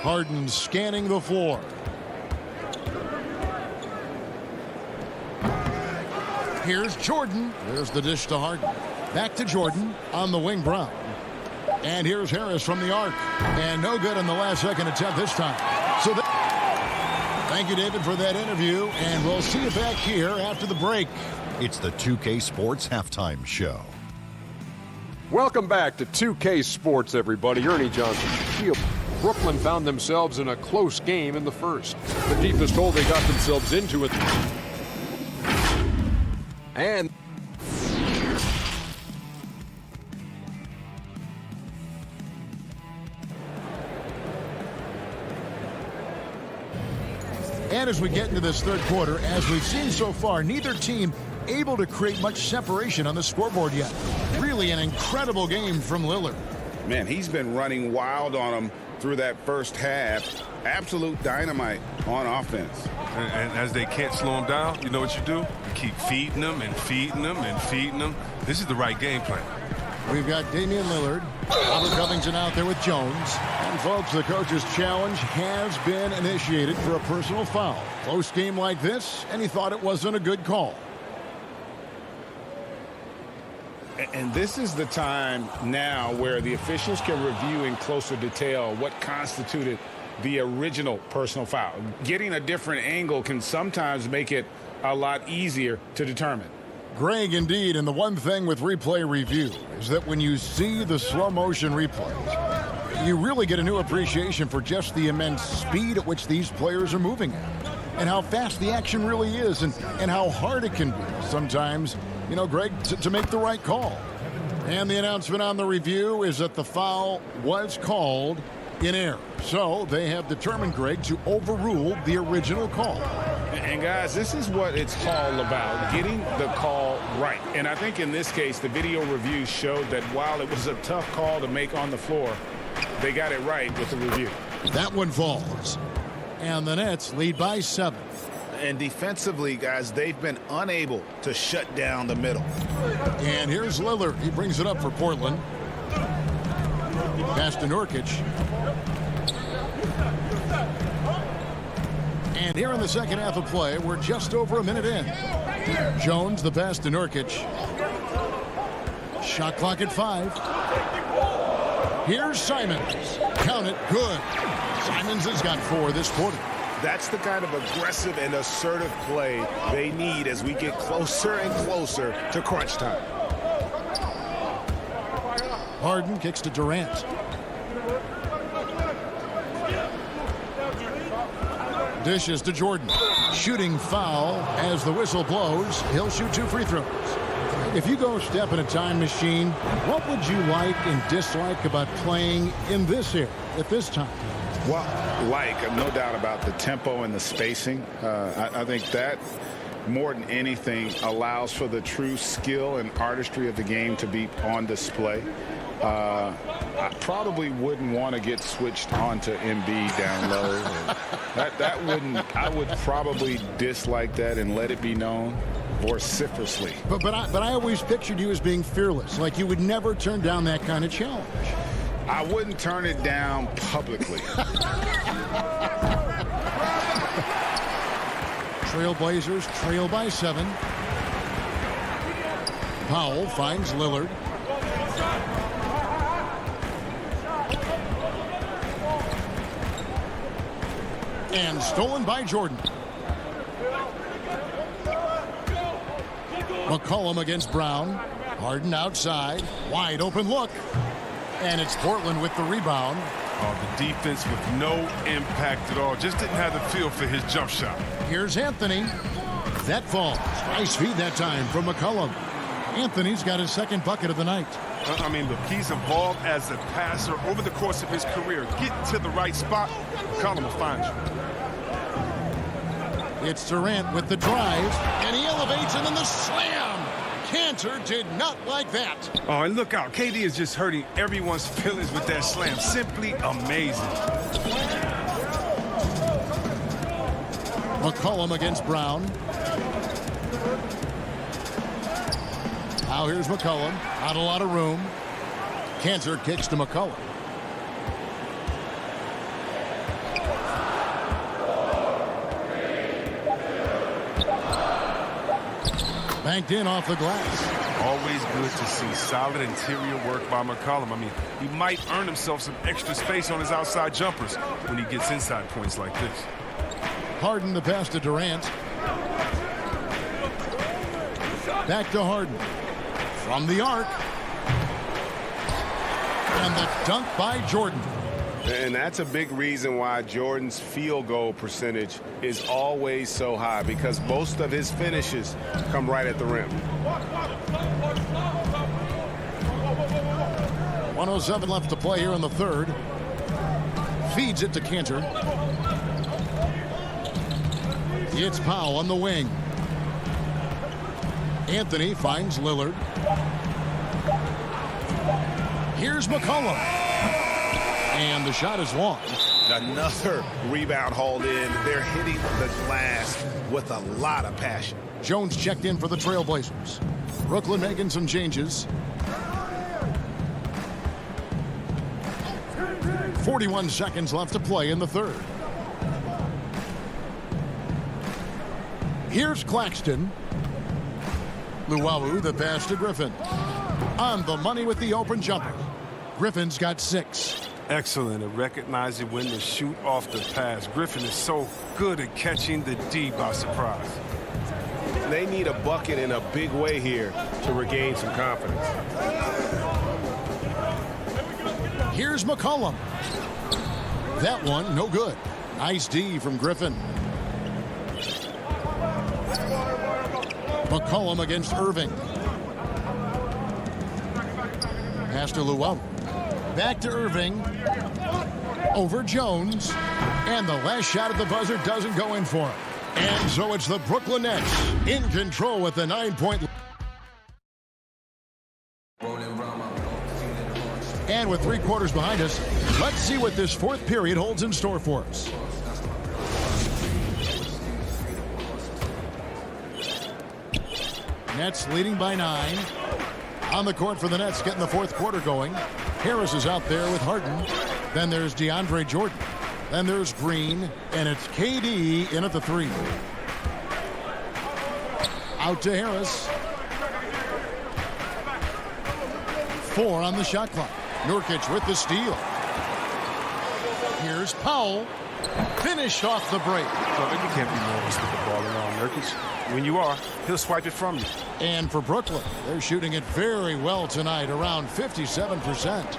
Harden scanning the floor. Here's Jordan. There's the dish to Harden. Back to Jordan on the wing, Brown. And here's Harris from the arc. And no good on the last second attempt this time. So thank you, David, for that interview. And we'll see you back here after the break.
It's the 2K Sports Halftime Show.
Welcome back to 2K Sports, everybody. Ernie Johnson. Brooklyn found themselves in a close game in the first. The deepest hole they got themselves into it. And
as we get into this third quarter, as we've seen so far, neither team able to create much separation on the scoreboard yet. Really an incredible game from Lillard.
Man, he's been running wild on them through that first half. Absolute dynamite on offense.
And as they can't slow him down, you know what you do? You keep feeding them and feeding them and feeding them. This is the right game plan.
We've got Damian Lillard, Robert Covington out there with Jones. And folks, the coach's challenge has been initiated for a personal foul. Close game like this, and he thought it wasn't a good call.
And this is the time now where the officials can review in closer detail what constituted the original personal foul. Getting a different angle can sometimes make it a lot easier to determine.
Greg, indeed, and the one thing with replay review is that when you see the slow motion replays, you really get a new appreciation for just the immense speed at which these players are moving at, and how fast the action really is, and how hard it can be sometimes, you know, Greg, to make the right call. And the announcement on the review is that the foul was called in error. So they have determined, Greg, to overrule the original call.
And guys, this is what it's all about, getting the call right. And I think in this case, the video review showed that while it was a tough call to make on the floor, they got it right with the review.
That one falls. And the Nets lead by 7.
And defensively, guys, they've been unable to shut down the middle.
And here's Lillard. He brings it up for Portland. Pass to Nurkic. And here in the second half of play, we're just over a minute in. Jones, the pass to Nurkic. Shot clock at 5. Here's Simons. Count it. Good. Simons has got 4 this quarter.
That's the kind of aggressive and assertive play they need as we get closer and closer to crunch time.
Harden kicks to Durant. Dishes to Jordan. Shooting foul as the whistle blows. He'll shoot 2 free throws. If you go step in a time machine, what would you like and dislike about playing in this era at this time?
Well, no doubt about the tempo and the spacing. I think that, more than anything, allows for the true skill and artistry of the game to be on display. I probably wouldn't want to get switched onto Embiid down low. that wouldn't. I would probably dislike that and let it be known vociferously.
But I always pictured you as being fearless, like you would never turn down that kind of challenge.
I wouldn't turn it down publicly.
Trailblazers trail by 7. Powell finds Lillard. And stolen by Jordan. McCollum against Brown. Harden outside. Wide open look. And it's Portland with the rebound.
Oh, the defense with no impact at all. Just didn't have the feel for his jump shot.
Here's Anthony. That falls. Nice feed that time from McCollum. Anthony's got his second bucket of the night.
I mean, look, he's evolved as a passer over the course of his career. Get to the right spot, McCollum will find you.
It's Durant with the drive, and he elevates, and then the slam. Cantor did not like that.
Oh, and look out. KD is just hurting everyone's feelings with that slam. Simply amazing.
McCollum against Brown. Now here's McCollum. Not a lot of room. Cantor kicks to McCollum. Banked in off the glass.
Always good to see solid interior work by McCollum. I mean, he might earn himself some extra space on his outside jumpers when he gets inside points like this.
Harden the pass to Durant. Back to Harden. From the arc. And the dunk by Jordan.
And that's a big reason why Jordan's field goal percentage is always so high, because most of his finishes come right at the rim.
1:07 left to play here in the third. Feeds it to Cantor. It's Powell on the wing. Anthony finds Lillard. Here's McCollum. And the shot is long.
Another rebound hauled in. They're hitting the glass with a lot of passion.
Jones checked in for the Trailblazers. Brooklyn making some changes. 41 seconds left to play in the third. Here's Claxton. Luwawu, the pass to Griffin. On the money with the open jumper. Griffin's got 6.
Excellent at recognizing when to shoot off the pass. Griffin is so good at catching the D by surprise.
They need a bucket in a big way here to regain some confidence.
Here's McCollum. That one, no good. Nice D from Griffin. McCollum against Irving. Pass to Luwawu. Back to Irving. Over Jones. And the last shot at the buzzer doesn't go in for him. And so it's the Brooklyn Nets in control with the 9-point. And with 3 quarters behind us, let's see what this fourth period holds in store for us. Nets leading by 9. On the court for the Nets, getting the fourth quarter going. Harris is out there with Harden. Then there's DeAndre Jordan. Then there's Green. And it's KD in at the 3. Out to Harris. 4 on the shot clock. Nurkic with the steal. Here's Powell. Finished off the break.
So you can't be nervous with the ball around Nurkic. When you are, he'll swipe it from you.
And for Brooklyn, they're shooting it very well tonight, around 57%.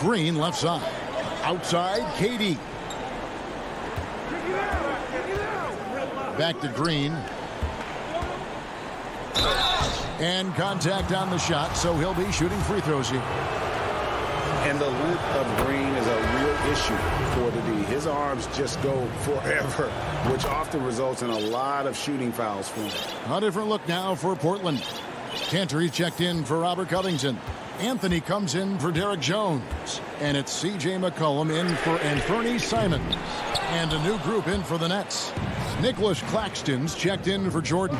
Green left side. Outside, KD. Back to Green. And contact on the shot, so he'll be shooting free throws here.
And the length of green is a real issue for the D. His arms just go forever, which often results in a lot of shooting fouls for him.
A different look now for Portland. Cantor checked in for Robert Covington. Anthony comes in for Derek Jones. And it's C.J. McCollum in for Anthony Simons. And a new group in for the Nets. Nicholas Claxton's checked in for Jordan.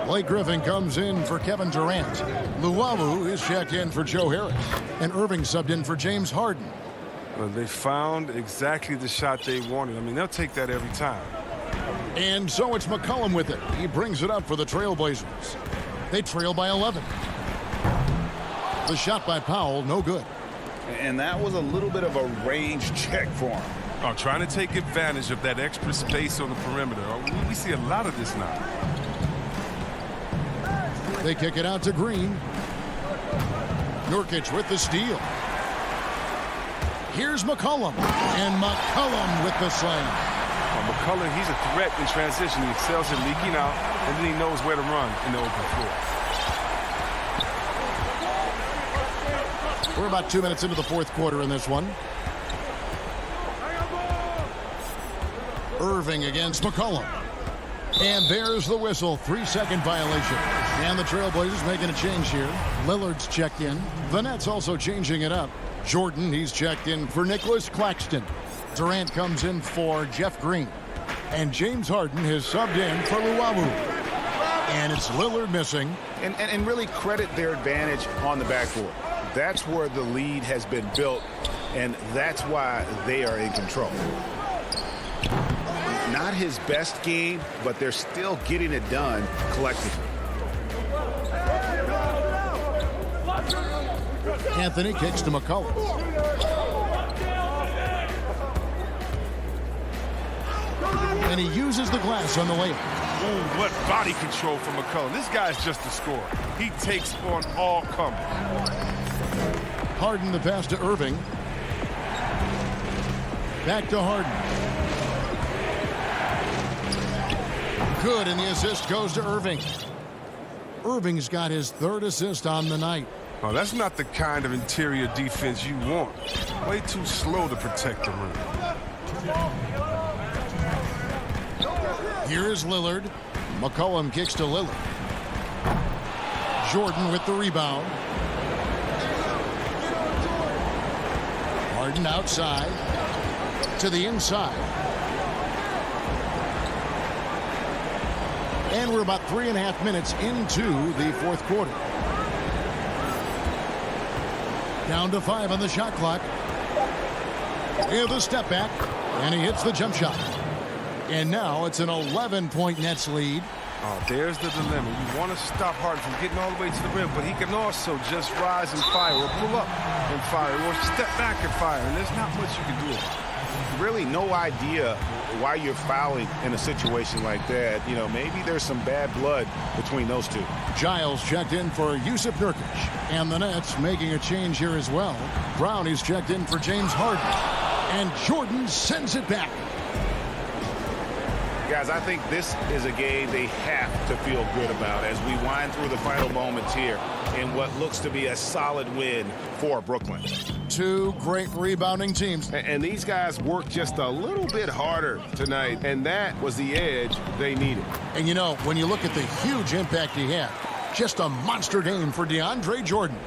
Blake Griffin comes in for Kevin Durant. Luwawu is checked in for Joe Harris. And Irving subbed in for James Harden.
Well, they found exactly the shot they wanted. I mean, they'll take that every time.
And so it's McCollum with it. He brings it up for the Trailblazers. They trail by 11. The shot by Powell, no good.
And that was a little bit of a range check for him.
Oh, trying to take advantage of that extra space on the perimeter. We see a lot of this now.
They kick it out to Green. Nurkic with the steal. Here's McCollum. And McCollum with the slam.
McCollum, he's a threat in transition. He excels at leaking out, and then he knows where to run in the open floor.
We're about 2 minutes into the fourth quarter in this one. Irving against McCollum. And there's the whistle. 3-second violation. And the Trailblazers making a change here. Lillard's checked in. The Nets also changing it up. Jordan, he's checked in for Nicholas Claxton. Durant comes in for Jeff Green. And James Harden has subbed in for Luwawu. And it's Lillard missing.
And really credit their advantage on the backboard. That's where the lead has been built, and that's why they are in control. Not his best game, but they're still getting it done collectively.
Anthony kicks to McCollum. And he uses the glass on the layup.
Oh, what body control from McCollum. This guy's just a scorer. He takes on all comers.
Harden the pass to Irving. Back to Harden. Good, and the assist goes to Irving. Irving's got his third assist on the night.
Oh, that's not the kind of interior defense you want. Way too slow to protect the rim.
Here is Lillard. McCollum kicks to Lillard. Jordan with the rebound. Harden outside to the inside. And we're about 3.5 minutes into the fourth quarter. Down to 5 on the shot clock. With a step back, and he hits the jump shot. And now it's an 11-point Nets lead.
Oh, there's the dilemma. You want to stop Harden from getting all the way to the rim, but he can also just rise and fire, or pull up and fire, or step back and fire, and there's not much you can do about it.
Really no idea why you're fouling in a situation like that. You know, maybe there's some bad blood between those two.
Giles checked in for Yusuf Nurkic. And the Nets making a change here as well. Brown is checked in for James Harden. And Jordan sends it back.
Guys, I think this is a game they have to feel good about as we wind through the final moments here in what looks to be a solid win for Brooklyn.
Two great rebounding teams.
And these guys worked just a little bit harder tonight, and that was the edge they needed.
And you know, when you look at the huge impact he had, just a monster game for DeAndre Jordan.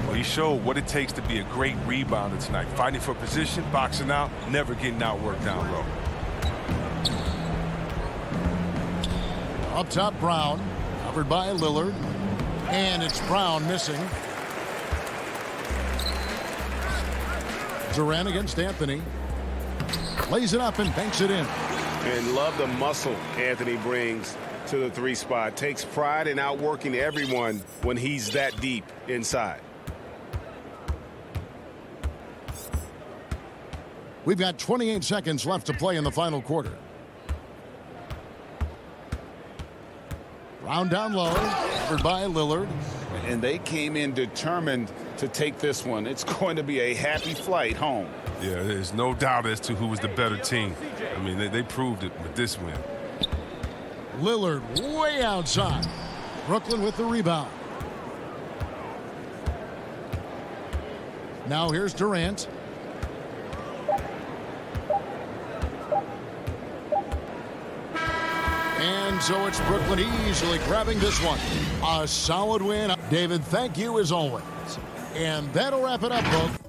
Well, he showed what it takes to be a great rebounder tonight. Fighting for position, boxing out, never getting outworked down low.
Up top, Brown, covered by Lillard. And it's Brown missing. Durant against Anthony. Lays it up and banks it in.
And love the muscle Anthony brings to the three spot. Takes pride in outworking everyone when he's that deep inside.
We've got 28 seconds left to play in the final quarter. Brown down low, covered by Lillard.
And they came in determined to take this one. It's going to be a happy flight home.
Yeah, there's no doubt as to who was the better team. I mean, they proved it with this win.
Lillard way outside. Brooklyn with the rebound. Now here's Durant. And so it's Brooklyn easily grabbing this one. A solid win. David, thank you as always. And that'll wrap it up, folks.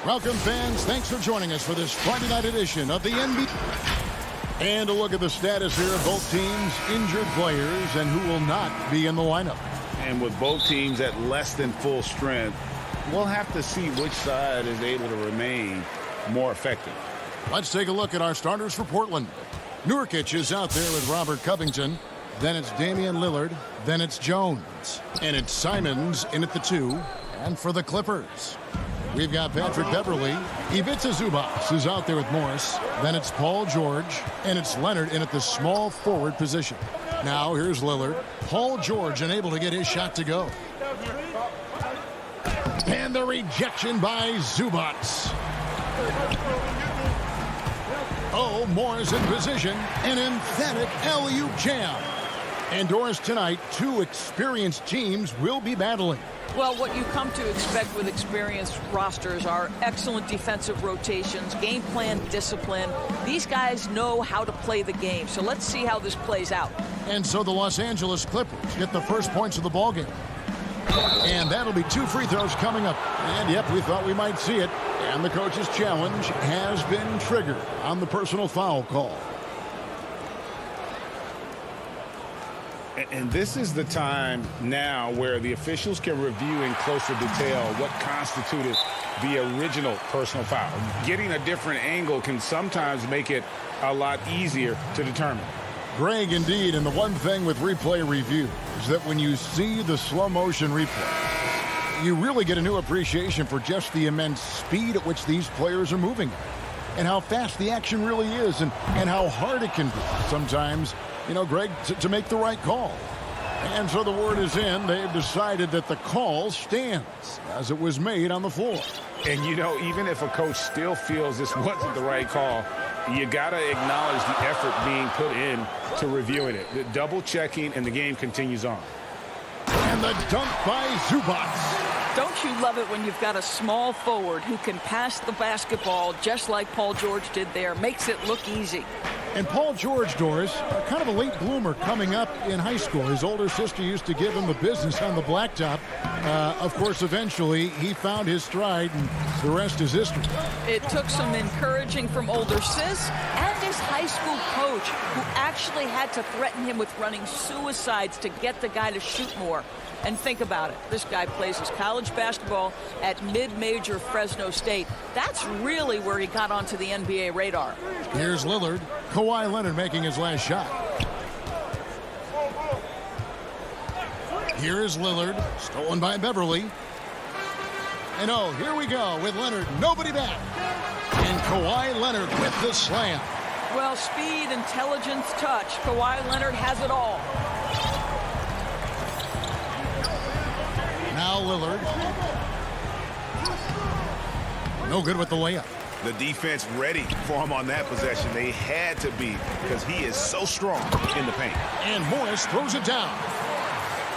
Welcome, fans. Thanks for joining us for this Friday night edition of the NBA. And a look at the status here of both teams' injured players and who will not be in the lineup.
And with both teams at less than full strength, we'll have to see which side is able to remain more effective.
Let's take a look at our starters for Portland. Nurkic is out there with Robert Covington. Then it's Damian Lillard. Then it's Jones. And it's Simons in at the 2. And for the Clippers, we've got Patrick Beverley. Ivica Zubac is out there with Morris. Then it's Paul George. And it's Leonard in at the small forward position. Now here's Lillard. Paul George unable to get his shot to go. And the rejection by Zubats. Oh, Morris in position. An emphatic alley-oop jam. And Doris, tonight, two experienced teams will be battling.
Well, what you come to expect with experienced rosters are excellent defensive rotations, game plan discipline. These guys know how to play the game, so let's see how this plays out.
And so the Los Angeles Clippers get the first points of the ballgame. And that'll be 2 free throws coming up. And, yep, we thought we might see it. And the coach's challenge has been triggered on the personal foul call.
And this is the time now where the officials can review in closer detail what constituted the original personal foul. Getting a different angle can sometimes make it a lot easier to determine.
Greg, indeed, and the one thing with replay review is that when you see the slow motion replay, you really get a new appreciation for just the immense speed at which these players are moving and how fast the action really is and how hard it can be sometimes, you know, Greg, to make the right call. And so the word is in. They've decided that the call stands as it was made on the floor.
And, you know, even if a coach still feels this wasn't the right call, you got to acknowledge the effort being put in to reviewing it. The double checking, and the game continues on.
And the dunk by Zubats.
Don't you love it when you've got a small forward who can pass the basketball just like Paul George did there? Makes it look easy.
And Paul George, Doris, kind of a late bloomer coming up in high school. His older sister used to give him the business on the blacktop. Of course, eventually, he found his stride, and the rest is history.
It took some encouraging from older sis and his high school coach, who actually had to threaten him with running suicides to get the guy to shoot more. And think about it. This guy plays his college basketball at mid-major Fresno State. That's really where he got onto the NBA radar.
Here's Lillard. Kawhi Leonard making his last shot. Here is Lillard. Stolen by Beverly. And oh, here we go with Leonard. Nobody back. And Kawhi Leonard with the slam.
Well, speed, intelligence, touch. Kawhi Leonard has it all.
Now Lillard. No good with the layup.
The defense ready for him on that possession. They had to be, because he is so strong in the paint.
And Morris throws it down.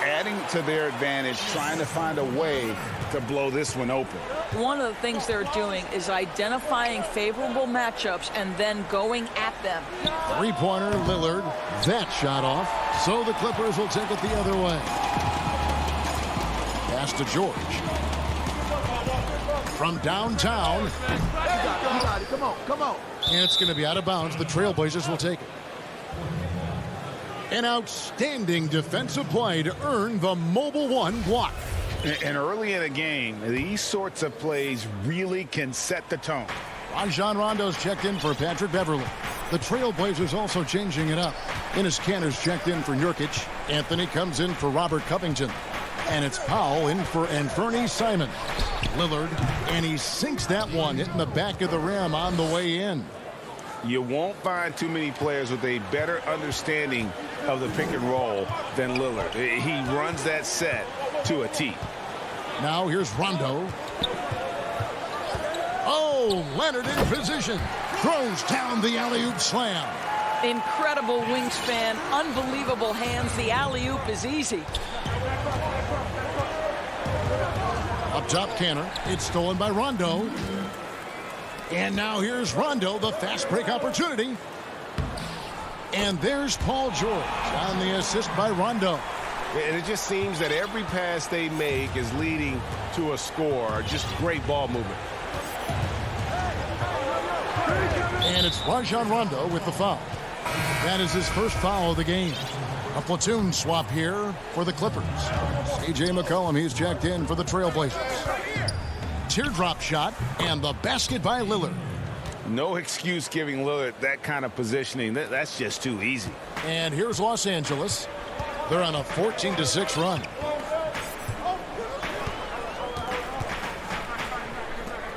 Adding to their advantage, trying to find a way to blow this one open.
One of the things they're doing is identifying favorable matchups and then going at them.
Three-pointer, Lillard. That shot off. So the Clippers will take it the other way. Pass to George. From downtown.
You got it. Come on.
And it's going to be out of bounds. The Trailblazers will take it. An outstanding defensive play to earn the Mobile One block.
And early in a game, these sorts of plays really can set the tone.
Rajon Rondo's checked in for Patrick Beverly. The Trailblazers also changing it up. Enes Kanter's checked in for Nurkic. Anthony comes in for Robert Covington. And it's Powell in for Anthony Simon. Lillard, and he sinks that one, hitting the back of the rim on the way in.
You won't find too many players with a better understanding of the pick and roll than Lillard. He runs that set to a T.
Now here's Rondo. Oh, Leonard in position. Throws down the alley-oop slam.
Incredible wingspan, unbelievable hands. The alley-oop is easy.
Up top, Kanter. It's stolen by Rondo. And now here's Rondo, the fast break opportunity. And there's Paul George on the assist by Rondo.
And it just seems that every pass they make is leading to a score. Just great ball movement.
And it's Rajon Rondo with the foul. That is his first foul of the game. A platoon swap here for the Clippers. C.J. McCollum, he's checked in for the Trailblazers. Teardrop shot, and the basket by Lillard.
No excuse giving Lillard that kind of positioning. That's just too easy.
And here's Los Angeles. They're on a 14-6 run.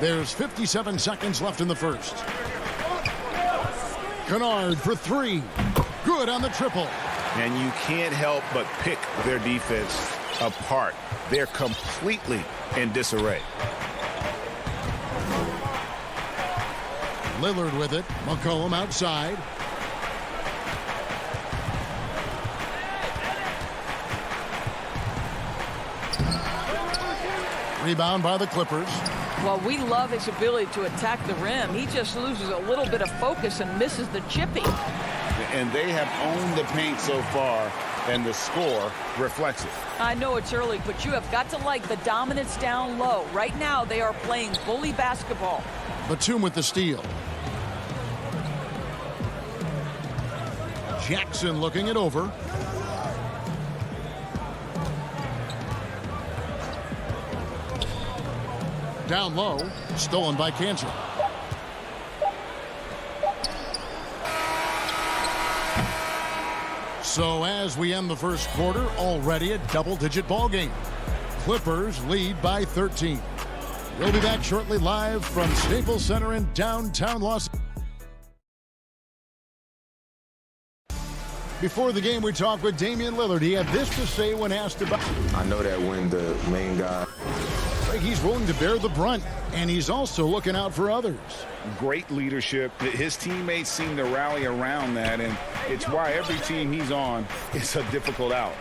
There's 57 seconds left in the first. Kennard for three. Good on the triple.
And you can't help but pick their defense apart. They're completely in disarray.
Lillard with it. McCollum outside. Rebound by the Clippers.
Well, we love his ability to attack the rim. He just loses a little bit of focus and misses the chipping.
And they have owned the paint so far, and the score reflects it.
I know it's early, but you have got to like the dominance down low. Right now, they are playing bully basketball.
Batum with the steal. Jackson looking it over. Down low, stolen by Kansas. So as we end the first quarter, already a double-digit ball game. Clippers lead by 13. We'll be back shortly live from Staples Center in downtown Los Angeles. Before the game, we talked with Damian Lillard. He had this to say when asked about...
I know that when the main guy...
He's willing to bear the brunt, and he's also looking out for others.
Great leadership. His teammates seem to rally around that, and it's why every team he's on is a difficult out.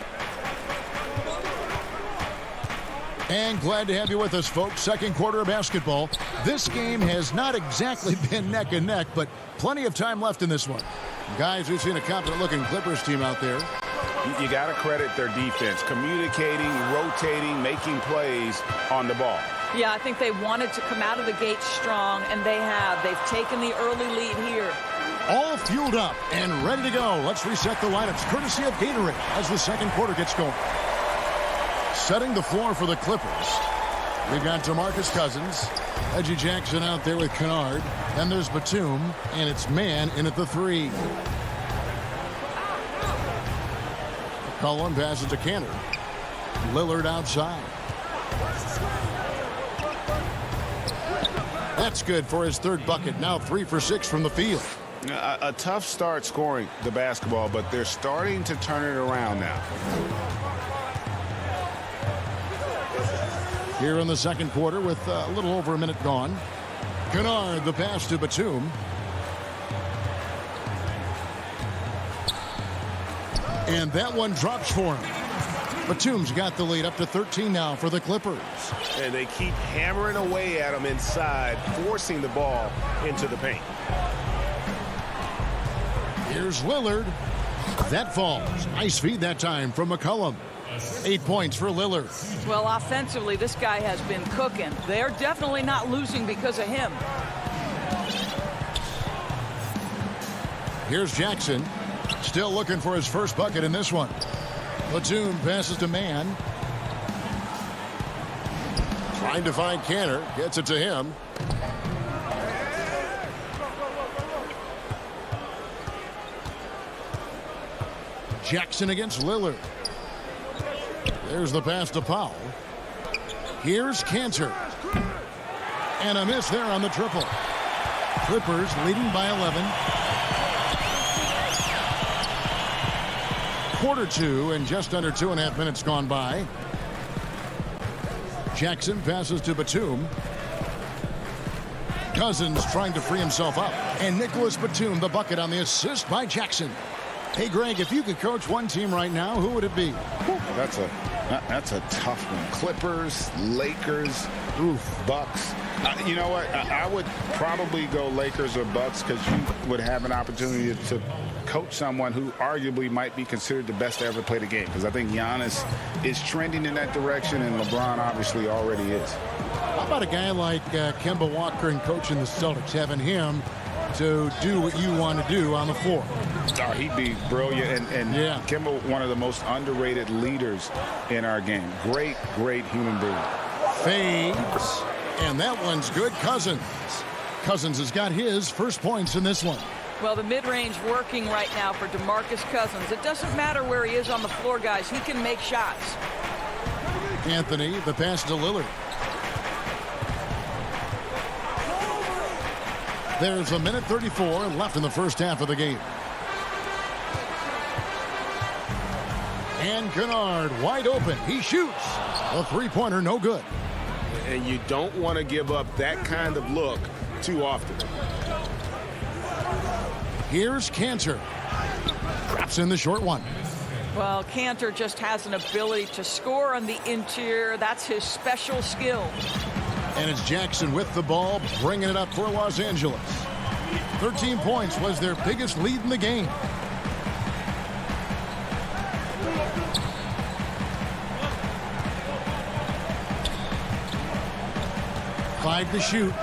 And glad to have you with us, folks. Second quarter of basketball. This game has not exactly been neck and neck, but plenty of time left in this one. Guys, we've seen a confident-looking Clippers team out there.
You got to credit their defense, communicating, rotating, making plays on the ball.
Yeah, I think they wanted to come out of the gate strong, and they have. They've taken the early lead here.
All fueled up and ready to go. Let's reset the lineups, courtesy of Gatorade, as the second quarter gets going. Setting the floor for the Clippers. We've got DeMarcus Cousins, Reggie Jackson out there with Kennard. Then there's Batum, and it's Man in at the 3. McCollum passes to Cantor. Lillard outside. That's good for his third bucket. Now 3 for 6 from the field.
A tough start scoring the basketball, but they're starting to turn it around now.
Here in the second quarter with a little over a minute gone. Kennard, the pass to Batum. And that one drops for him. Batum's got the lead up to 13 now for the Clippers.
And they keep hammering away at him inside, forcing the ball into the paint.
Here's Lillard. That falls. Nice feed that time from McCollum. 8 points for Lillard.
Well, offensively, this guy has been cooking. They're definitely not losing because of him.
Here's Jackson. Still looking for his first bucket in this one. Batum passes to Man. Trying to find Cantor. Gets it to him. Jackson against Lillard. There's the pass to Powell. Here's Cantor. And a miss there on the triple. Clippers leading by 11. Quarter 2 and just under 2.5 minutes gone by. Jackson passes to Batum. Cousins trying to free himself up. And Nicholas Batum, the bucket on the assist by Jackson. Hey, Greg, if you could coach one team right now, who would it be?
That's a tough one. Clippers, Lakers, Bucks. You know what? I would probably go Lakers or Bucks because you would have an opportunity to coach someone who arguably might be considered the best to ever play the game, because I think Giannis is trending in that direction and LeBron obviously already is.
How about a guy like Kemba Walker and coaching the Celtics, having him to do what you want to do on the floor?
Oh, he'd be brilliant, and
yeah.
Kemba, one of the most underrated leaders in our game. Great human being.
Fades, and that one's good. Cousins has got his first points in this one.
Well, the mid-range working right now for DeMarcus Cousins. It doesn't matter where he is on the floor, guys. He can make shots.
Anthony, the pass to Lillard. There's a minute 34 left in the first half of the game. And Kennard wide open. He shoots. A three-pointer, no good.
And you don't want to give up that kind of look too often.
Here's Cantor. Drops in the short one.
Well, Cantor just has an ability to score on the interior. That's his special skill.
And it's Jackson with the ball, bringing it up for Los Angeles. 13 points was their biggest lead in the game. Five to shoot.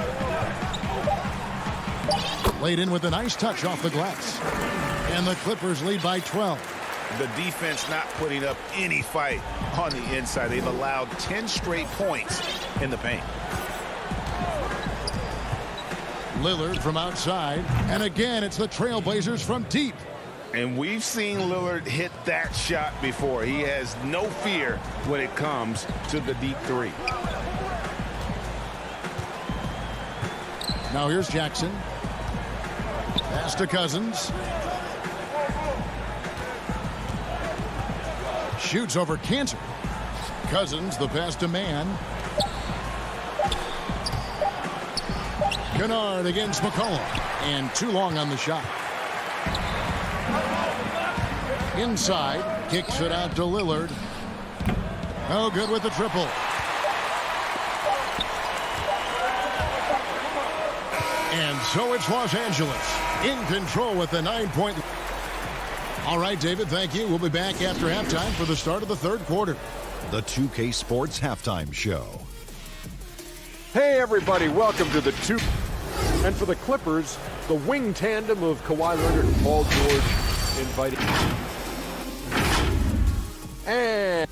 Laid in with a nice touch off the glass. And the Clippers lead by 12.
The defense not putting up any fight on the inside. They've allowed 10 straight points in the paint.
Lillard from outside. And again, it's the Trailblazers from deep.
And we've seen Lillard hit that shot before. He has no fear when it comes to the deep three.
Now here's Jackson. Pass to Cousins. Shoots over Cantor. Cousins, the pass to Mann. Kennard against McCollum. And too long on the shot. Inside, kicks it out to Lillard. No good with the triple. And so it's Los Angeles in control with the 9-point. All right, David, thank you. We'll be back after halftime for the start of the third quarter.
The 2K Sports Halftime Show.
Hey, everybody, welcome to the two. And for the Clippers, the wing tandem of Kawhi Leonard and Paul George inviting. And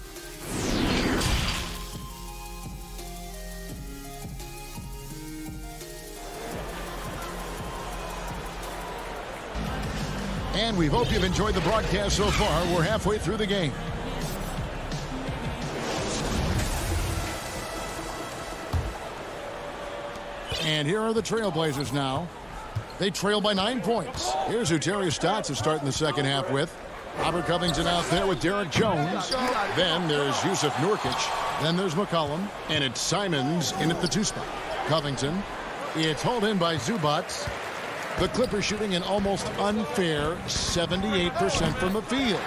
And we hope you've enjoyed the broadcast so far. We're halfway through the game. And here are the Trailblazers now. They trail by 9 points. Here's who Terry Stotts is starting the second half with. Robert Covington out there with Derek Jones. Then there's Yusuf Nurkic. Then there's McCollum. And it's Simons in at the 2 spot. Covington. It's hauled in by Zubats. The Clippers shooting an almost unfair 78% from the field.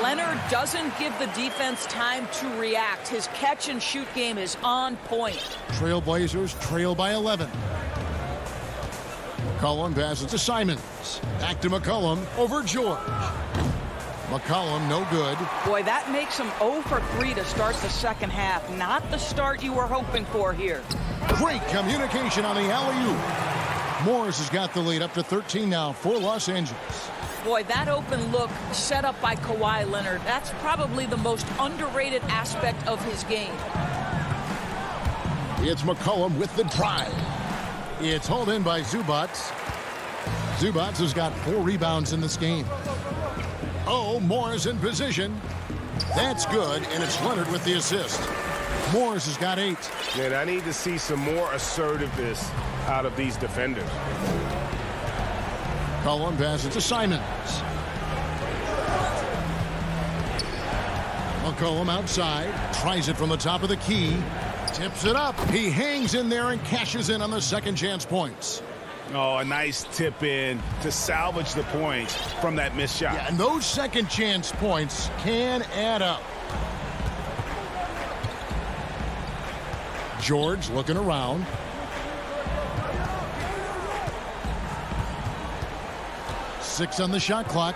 Leonard doesn't give the defense time to react. His catch-and-shoot game is on point.
Trailblazers trail by 11. McCollum passes to Simons. Back to McCollum over George. McCollum no good.
Boy, that makes him 0 for 3 to start the second half. Not the start you were hoping for here.
Great communication on the alley-oop. Morris has got the lead up to 13 now for Los Angeles.
Boy, that open look set up by Kawhi Leonard, that's probably the most underrated aspect of his game.
It's McCollum with the drive. It's hauled in by Zubats. Zubats has got 4 rebounds in this game. Oh, Morris in position. That's good, and it's Leonard with the assist. Morris has got 8.
Man, I need to see some more assertiveness out of these defenders.
McCollum passes to Simons. McCollum outside. Tries it from the top of the key. Tips it up. He hangs in there and cashes in on the second chance points.
Oh, a nice tip in to salvage the points from that missed shot.
Yeah, and those second chance points can add up. George looking around. Six on the shot clock.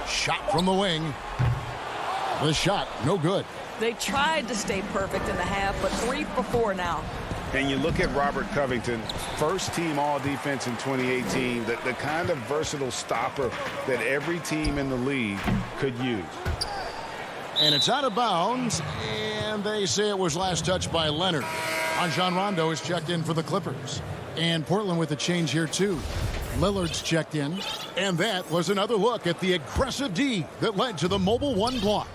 Shot from the wing. The shot, no good.
They tried to stay perfect in the half, but 3 for 4 now.
And you look at Robert Covington, first team all-defense in 2018, the kind of versatile stopper that every team in the league could use.
And it's out of bounds, and they say it was last touched by Leonard. Rajon Rondo is checked in for the Clippers. And Portland with a change here, too. Lillard's checked in. And that was another look at the aggressive D that led to the mobile 1 block.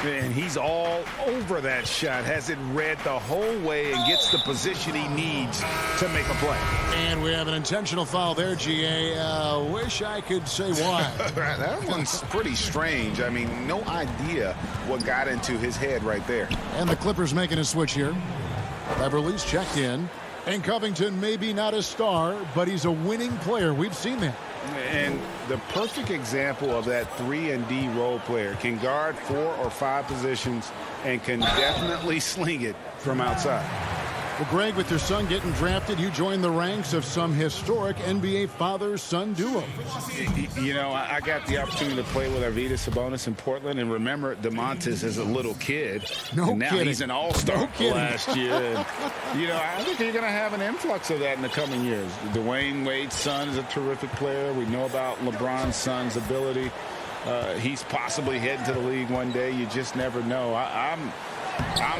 And he's all over that shot, has it read the whole way, and gets the position he needs to make a play.
And we have an intentional foul there, GA. Wish I could say why.
That one's pretty strange. I mean, no idea what got into his head right there.
And the Clippers making a switch here. Beverly's checked in. And Covington maybe not a star, but he's a winning player. We've seen that.
And the perfect example of that 3-and-D role player can guard 4 or 5 positions and can definitely sling it from outside.
Well, Greg, with your son getting drafted, you joined the ranks of some historic NBA father-son duos.
You know, I got the opportunity to play with Arvydas Sabonis in Portland, and remember DeMontis as a little kid.
No
and now
kidding.
He's an all-star
No
last year. And, you know, I think you're going to have an influx of that in the coming years. Dwayne Wade's son is a terrific player. We know about LeBron's son's ability. He's possibly heading to the league one day. You just never know. I'm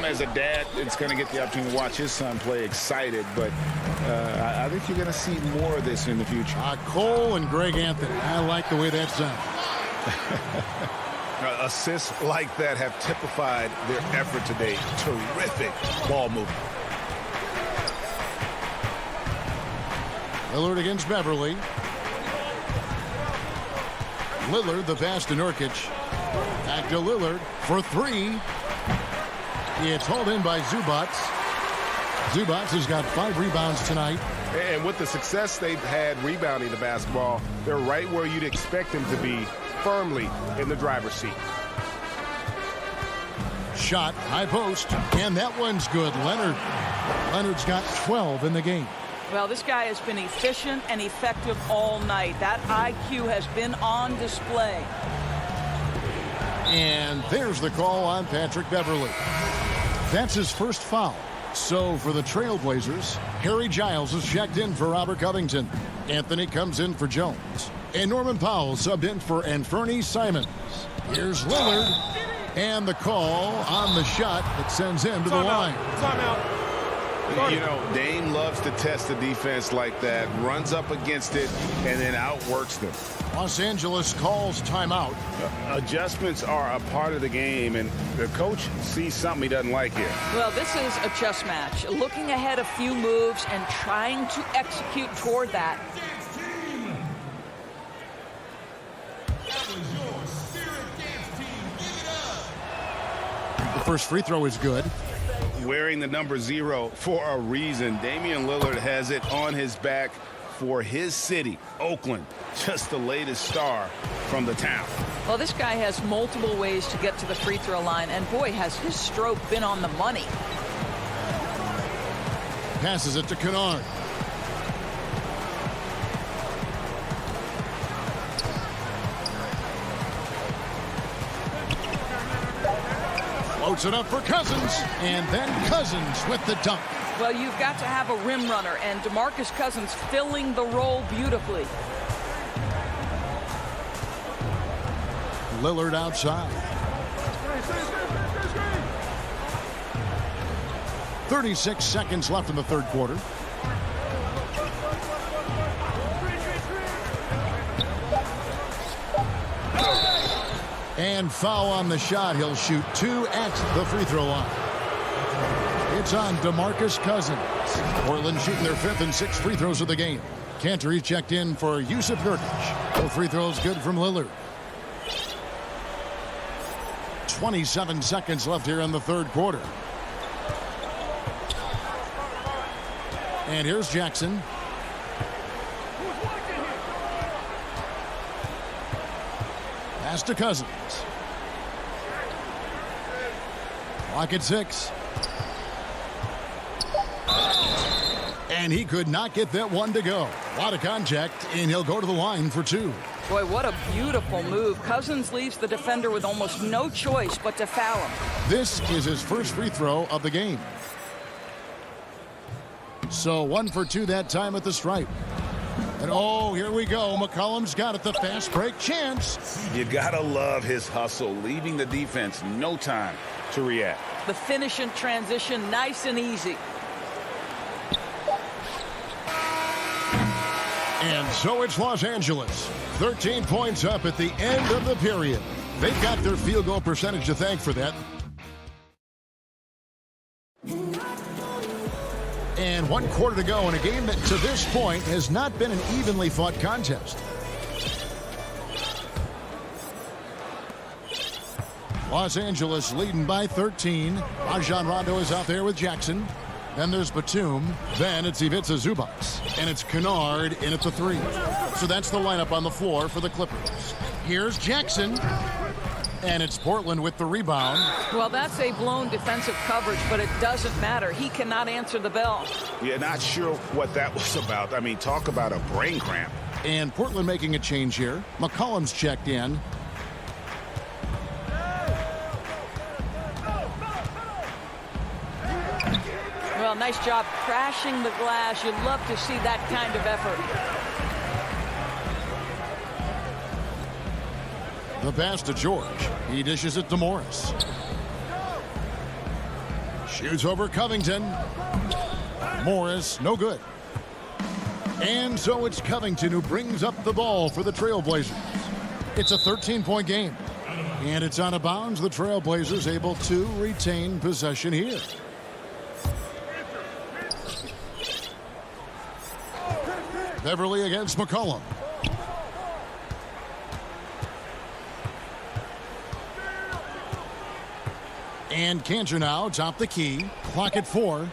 as a dad, it's going to get the opportunity to watch his son play excited, but I think you're going to see more of this in the future.
Cole and Greg Anthony. I like the way that sounds.
Assists like that have typified their effort today. Terrific ball movement.
Lillard against Beverly. Lillard, the pass to Nurkic. Back to Lillard for 3. It's hauled in by Zubac. Zubac has got 5 rebounds tonight.
And with the success they've had rebounding the basketball, they're right where you'd expect them to be, firmly in the driver's seat.
Shot, high post, and that one's good. Leonard's got 12 in the game.
Well, this guy has been efficient and effective all night. That IQ has been on display.
And there's the call on Patrick Beverly. That's his first foul. So for the Trailblazers, Harry Giles is checked in for Robert Covington. Anthony comes in for Jones. And Norman Powell subbed in for Anferny Simons. Here's Lillard. And the call on the shot that sends him to the line.
You know, Dame loves to test the defense like that, runs up against it, and then outworks them.
Los Angeles calls timeout.
Adjustments are a part of the game, and the coach sees something he doesn't like here.
Well, this is a chess match. Looking ahead a few moves and trying to execute toward that.
The first free throw is good.
Wearing the number 0 for a reason. Damian Lillard has it on his back for his city, Oakland. Just the latest star from the town.
Well, this guy has multiple ways to get to the free throw line, and boy, has his stroke been on the money.
Passes it to Kennard. Floats it up for Cousins, and then Cousins with the dunk.
Well, you've got to have a rim runner, and DeMarcus Cousins filling the role beautifully.
Lillard outside. 36 seconds left in the third quarter. And foul on the shot. He'll shoot 2 at the free throw line. It's on DeMarcus Cousins. Portland shooting their 5th and 6th free throws of the game. Cantor checked in for Yusuf Nurkic. Both free throws good from Lillard. 27 seconds left here in the third quarter. And here's Jackson. Pass to Cousins. Clock at 6. And he could not get that one to go. A lot of contact, and he'll go to the line for 2.
Boy, what a beautiful move. Cousins leaves the defender with almost no choice but to foul him.
This is his first free throw of the game. So 1 for 2 that time at the stripe. And oh, here we go. McCollum's got it. The fast break chance.
You gotta love his hustle, leaving the defense no time to react.
The finish in transition, nice and easy.
And so it's Los Angeles. 13 points up at the end of the period. They've got their field goal percentage to thank for that. And 1 quarter to go in a game that to this point has not been an evenly fought contest. Los Angeles leading by 13. Rajon Rondo is out there with Jackson. Then there's Batum. Then it's Ivica Zubac. And it's Kennard in at the 3. So that's the lineup on the floor for the Clippers. Here's Jackson. And it's Portland with the rebound.
Well, that's a blown defensive coverage, but it doesn't matter. He cannot answer the bell.
Yeah, not sure what that was about. I mean, talk about a brain cramp.
And Portland making a change here. McCollum's checked in.
Well, nice job crashing the glass. You'd love to see that kind of effort.
The pass to George. He dishes it to Morris. Shoots over Covington. Morris, no good. And so it's Covington who brings up the ball for the Trailblazers. It's a 13-point game. And it's out of bounds. The Trailblazers able to retain possession here. Beverly against McCollum. And Cantor now top the key. Clock at 4.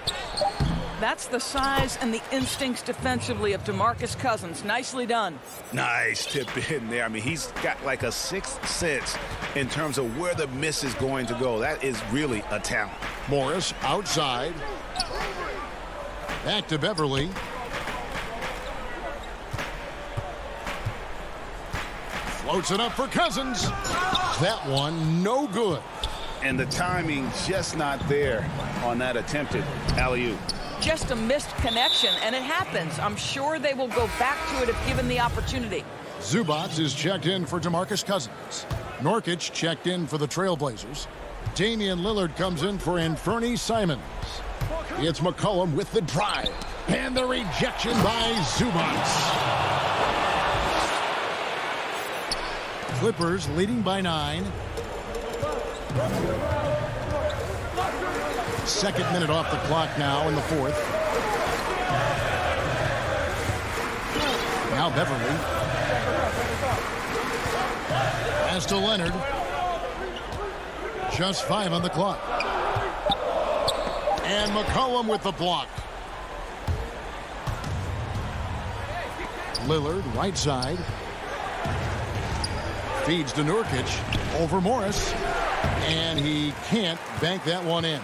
That's the size and the instincts defensively of DeMarcus Cousins. Nicely done.
Nice tip in there. I mean, he's got like a sixth sense in terms of where the miss is going to go. That is really a talent.
Morris outside. Back to Beverly. Floats it up for Cousins. That one no good.
And the timing just not there on that attempted alley-oop.
Just a missed connection, and it happens. I'm sure they will go back to it if given the opportunity.
Zubac is checked in for DeMarcus Cousins. Nurkic checked in for the Trailblazers. Damian Lillard comes in for Anthony Simons. It's McCollum with the drive. And the rejection by Zubac. Clippers leading by 9. Second minute off the clock now in the 4th. Now Beverly. Pass to Leonard. Just 5 on the clock. And McCollum with the block. Lillard, right side. Feeds to Nurkic. Over Morris. And he can't bank that one in.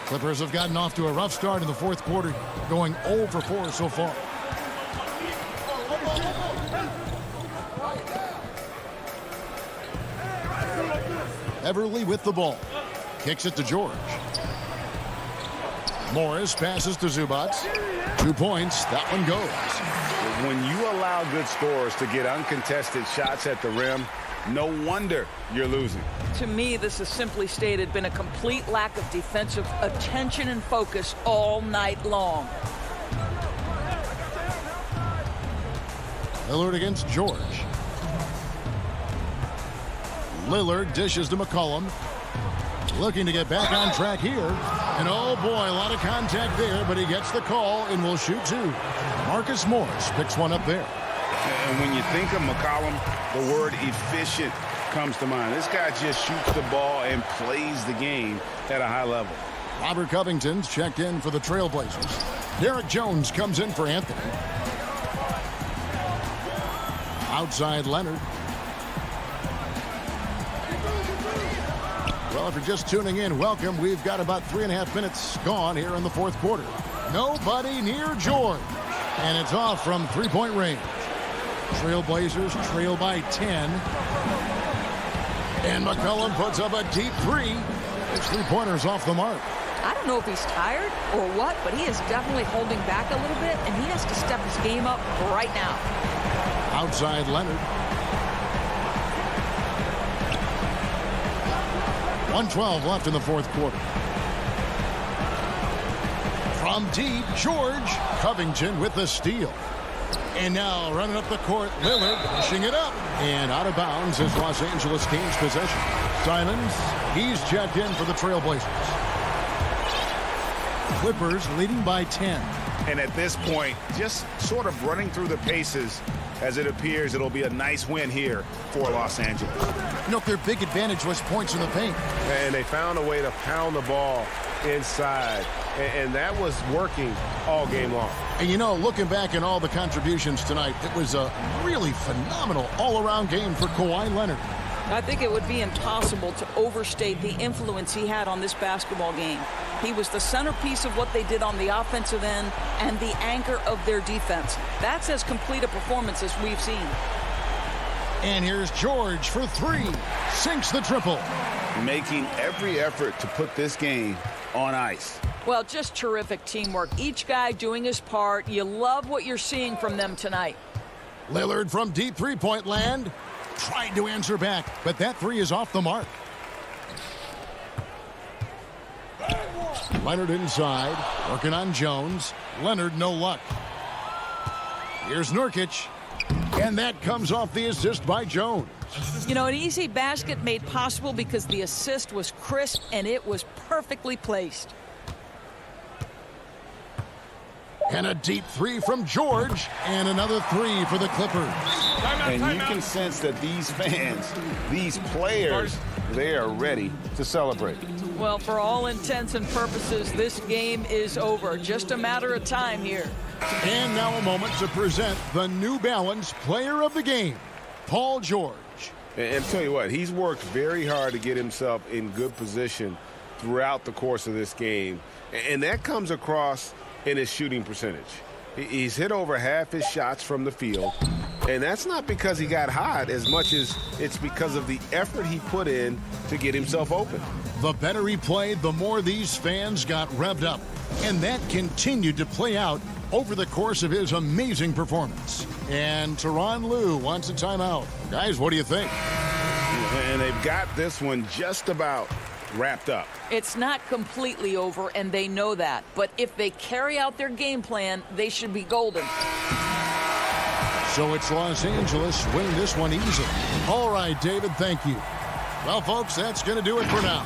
Clippers have gotten off to a rough start in the 4th quarter, going 0 for 4 so far. Beverly with the ball. Kicks it to George. Morris passes to Zubac. 2 points. That one goes.
When you allow good scorers to get uncontested shots at the rim, no wonder you're losing.
To me, this has simply stated been a complete lack of defensive attention and focus all night long.
Lillard against George. Lillard dishes to McCollum. Looking to get back on track here. And oh boy, a lot of contact there, but he gets the call and will shoot 2. Marcus Morris picks one up there.
And when you think of McCollum, the word efficient comes to mind. This guy just shoots the ball and plays the game at a high level.
Robert Covington's checked in for the Trailblazers. Derek Jones comes in for Anthony. Outside Leonard. Well, if you're just tuning in, welcome. We've got about 3.5 minutes gone here in the 4th quarter. Nobody near George. And it's off from 3-point range. Trailblazers trail by 10. And McCollum puts up a deep 3. His 3-pointer's off the mark.
I don't know if he's tired or what, but he is definitely holding back a little bit, and he has to step his game up right now.
Outside Leonard. 1:12 left in the 4th quarter. From deep, George. Covington with the steal. And now running up the court, Lillard pushing it up. And out of bounds is Los Angeles Kings possession. Simons, he's checked in for the Trailblazers. Clippers leading by 10.
And at this point, just sort of running through the paces as it appears it'll be a nice win here for Los Angeles.
You know, their big advantage was points in the paint.
And they found a way to pound the ball inside. And that was working all game long.
And you know, looking back at all the contributions tonight, it was a really phenomenal all-around game for Kawhi Leonard.
I think it would be impossible to overstate the influence he had on this basketball game. He was the centerpiece of what they did on the offensive end and the anchor of their defense. That's as complete a performance as we've seen.
And here's George for three. Sinks the triple.
Making every effort to put this game on ice.
Well, just terrific teamwork. Each guy doing his part. You love what you're seeing from them tonight.
Lillard from deep three-point land. Tried to answer back, but that three is off the mark. Leonard inside, working on Jones. Leonard, no luck. Here's Nurkic, and that comes off the assist by Jones.
You know, an easy basket made possible because the assist was crisp and it was perfectly placed.
And a deep three from George, and another three for the Clippers.
And you can sense that these fans, these players, they are ready to celebrate.
Well, for all intents and purposes, this game is over. Just a matter of time here.
And now a moment to present the New Balance Player of the Game, Paul George.
And tell you what, he's worked very hard to get himself in good position throughout the course of this game. And that comes across in his shooting percentage. He's hit over half his shots from the field. And that's not because he got hot as much as it's because of the effort he put in to get himself open.
The better he played, the more these fans got revved up. And that continued to play out over the course of his amazing performance. And Tyronn Lue wants a timeout. Guys, what do you think?
And they've got this one just about wrapped up.
It's not completely over, and they know that. But if they carry out their game plan, they should be golden.
So it's Los Angeles winning this one easily. All right, David, thank you. Well, folks, that's going to do it for now.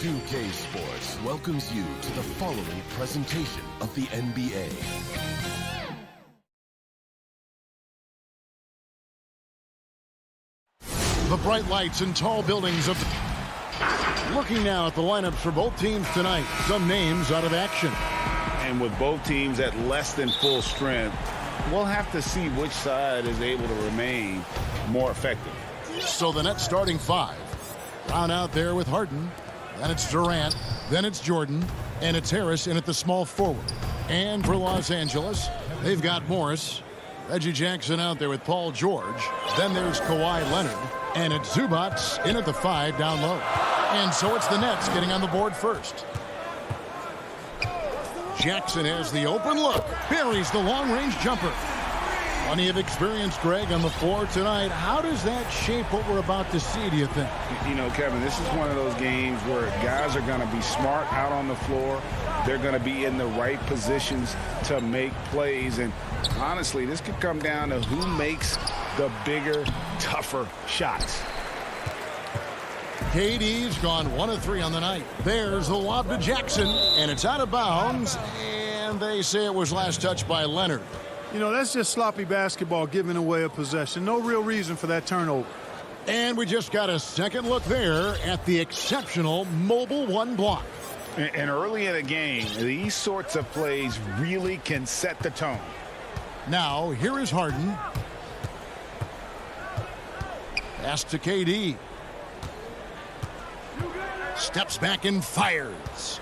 2K Sports welcomes you to the following presentation of the NBA.
The bright lights and tall buildings of... Looking now at the lineups for both teams tonight. Some names out of action.
And with both teams at less than full strength, we'll have to see which side is able to remain more effective.
So the Nets starting five. Brown out there with Harden. Then it's Durant. Then it's Jordan. And it's Harris in at the small forward. And for Los Angeles, they've got Morris. Reggie Jackson out there with Paul George. Then there's Kawhi Leonard. And it's Zubats in at the 5 down low. And so it's the Nets getting on the board first. Jackson has the open look. Buries the long-range jumper. Plenty of experience, Greg, on the floor tonight. How does that shape what we're about to see, do you think?
You know, Kevin, this is one of those games where guys are going to be smart out on the floor. They're going to be in the right positions to make plays. And honestly, this could come down to who makes the bigger, tougher shots.
KD's gone 1 of 3 on the night. There's the lob to Jackson, and it's out of bounds. And they say it was last touched by Leonard.
You know, that's just sloppy basketball, giving away a possession. No real reason for that turnover.
And we just got a second look there at the exceptional mobile 1 block.
And early in a game, these sorts of plays really can set the tone.
Now, here is Harden. Pass to KD. Steps back and fires.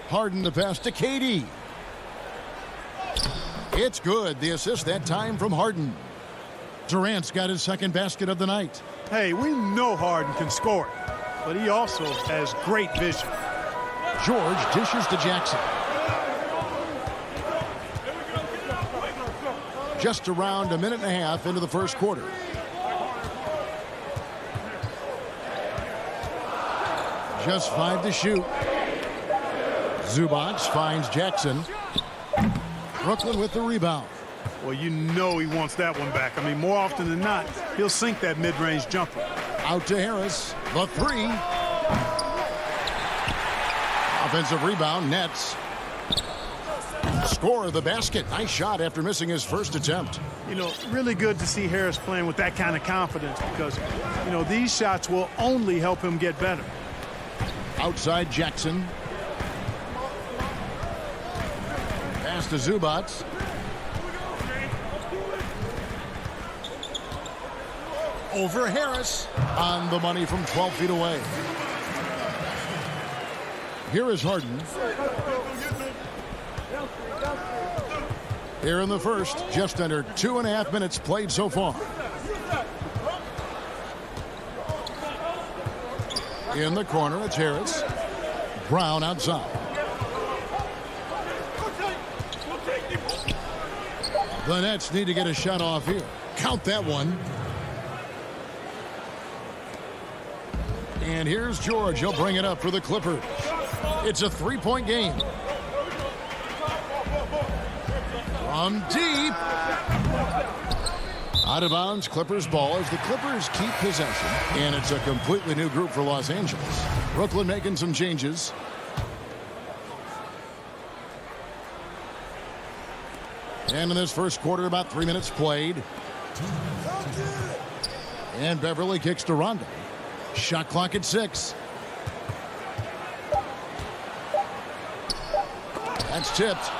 Harden to pass to KD. It's good. The assist that time from Harden. Durant's got his second basket of the night.
Hey, we know Harden can score, but he also has great vision.
George dishes to Jackson. Just around a minute and a half into the first quarter. Just 5 to shoot. Zubac finds Jackson. Brooklyn with the rebound.
Well, you know he wants that one back. I mean, more often than not, he'll sink that mid-range jumper.
Out to Harris. The three. Offensive rebound, Nets. Score the basket. Nice shot after missing his first attempt.
You know, really good to see Harris playing with that kind of confidence because, you know, these shots will only help him get better.
Outside Jackson. Pass to Zubac. Over Harris. On the money from 12 feet away. Here is Harden. Here in the first, just under 2.5 minutes played so far. In the corner, it's Harris. Brown outside. The Nets need to get a shot off here. Count that one. And here's George. He'll bring it up for the Clippers. It's a three-point game. From deep. Out of bounds, Clippers ball as the Clippers keep possession. And it's a completely new group for Los Angeles. Brooklyn making some changes. And in this first quarter, about 3 minutes played. And Beverly kicks to Rondo. Shot clock at 6. That's tipped.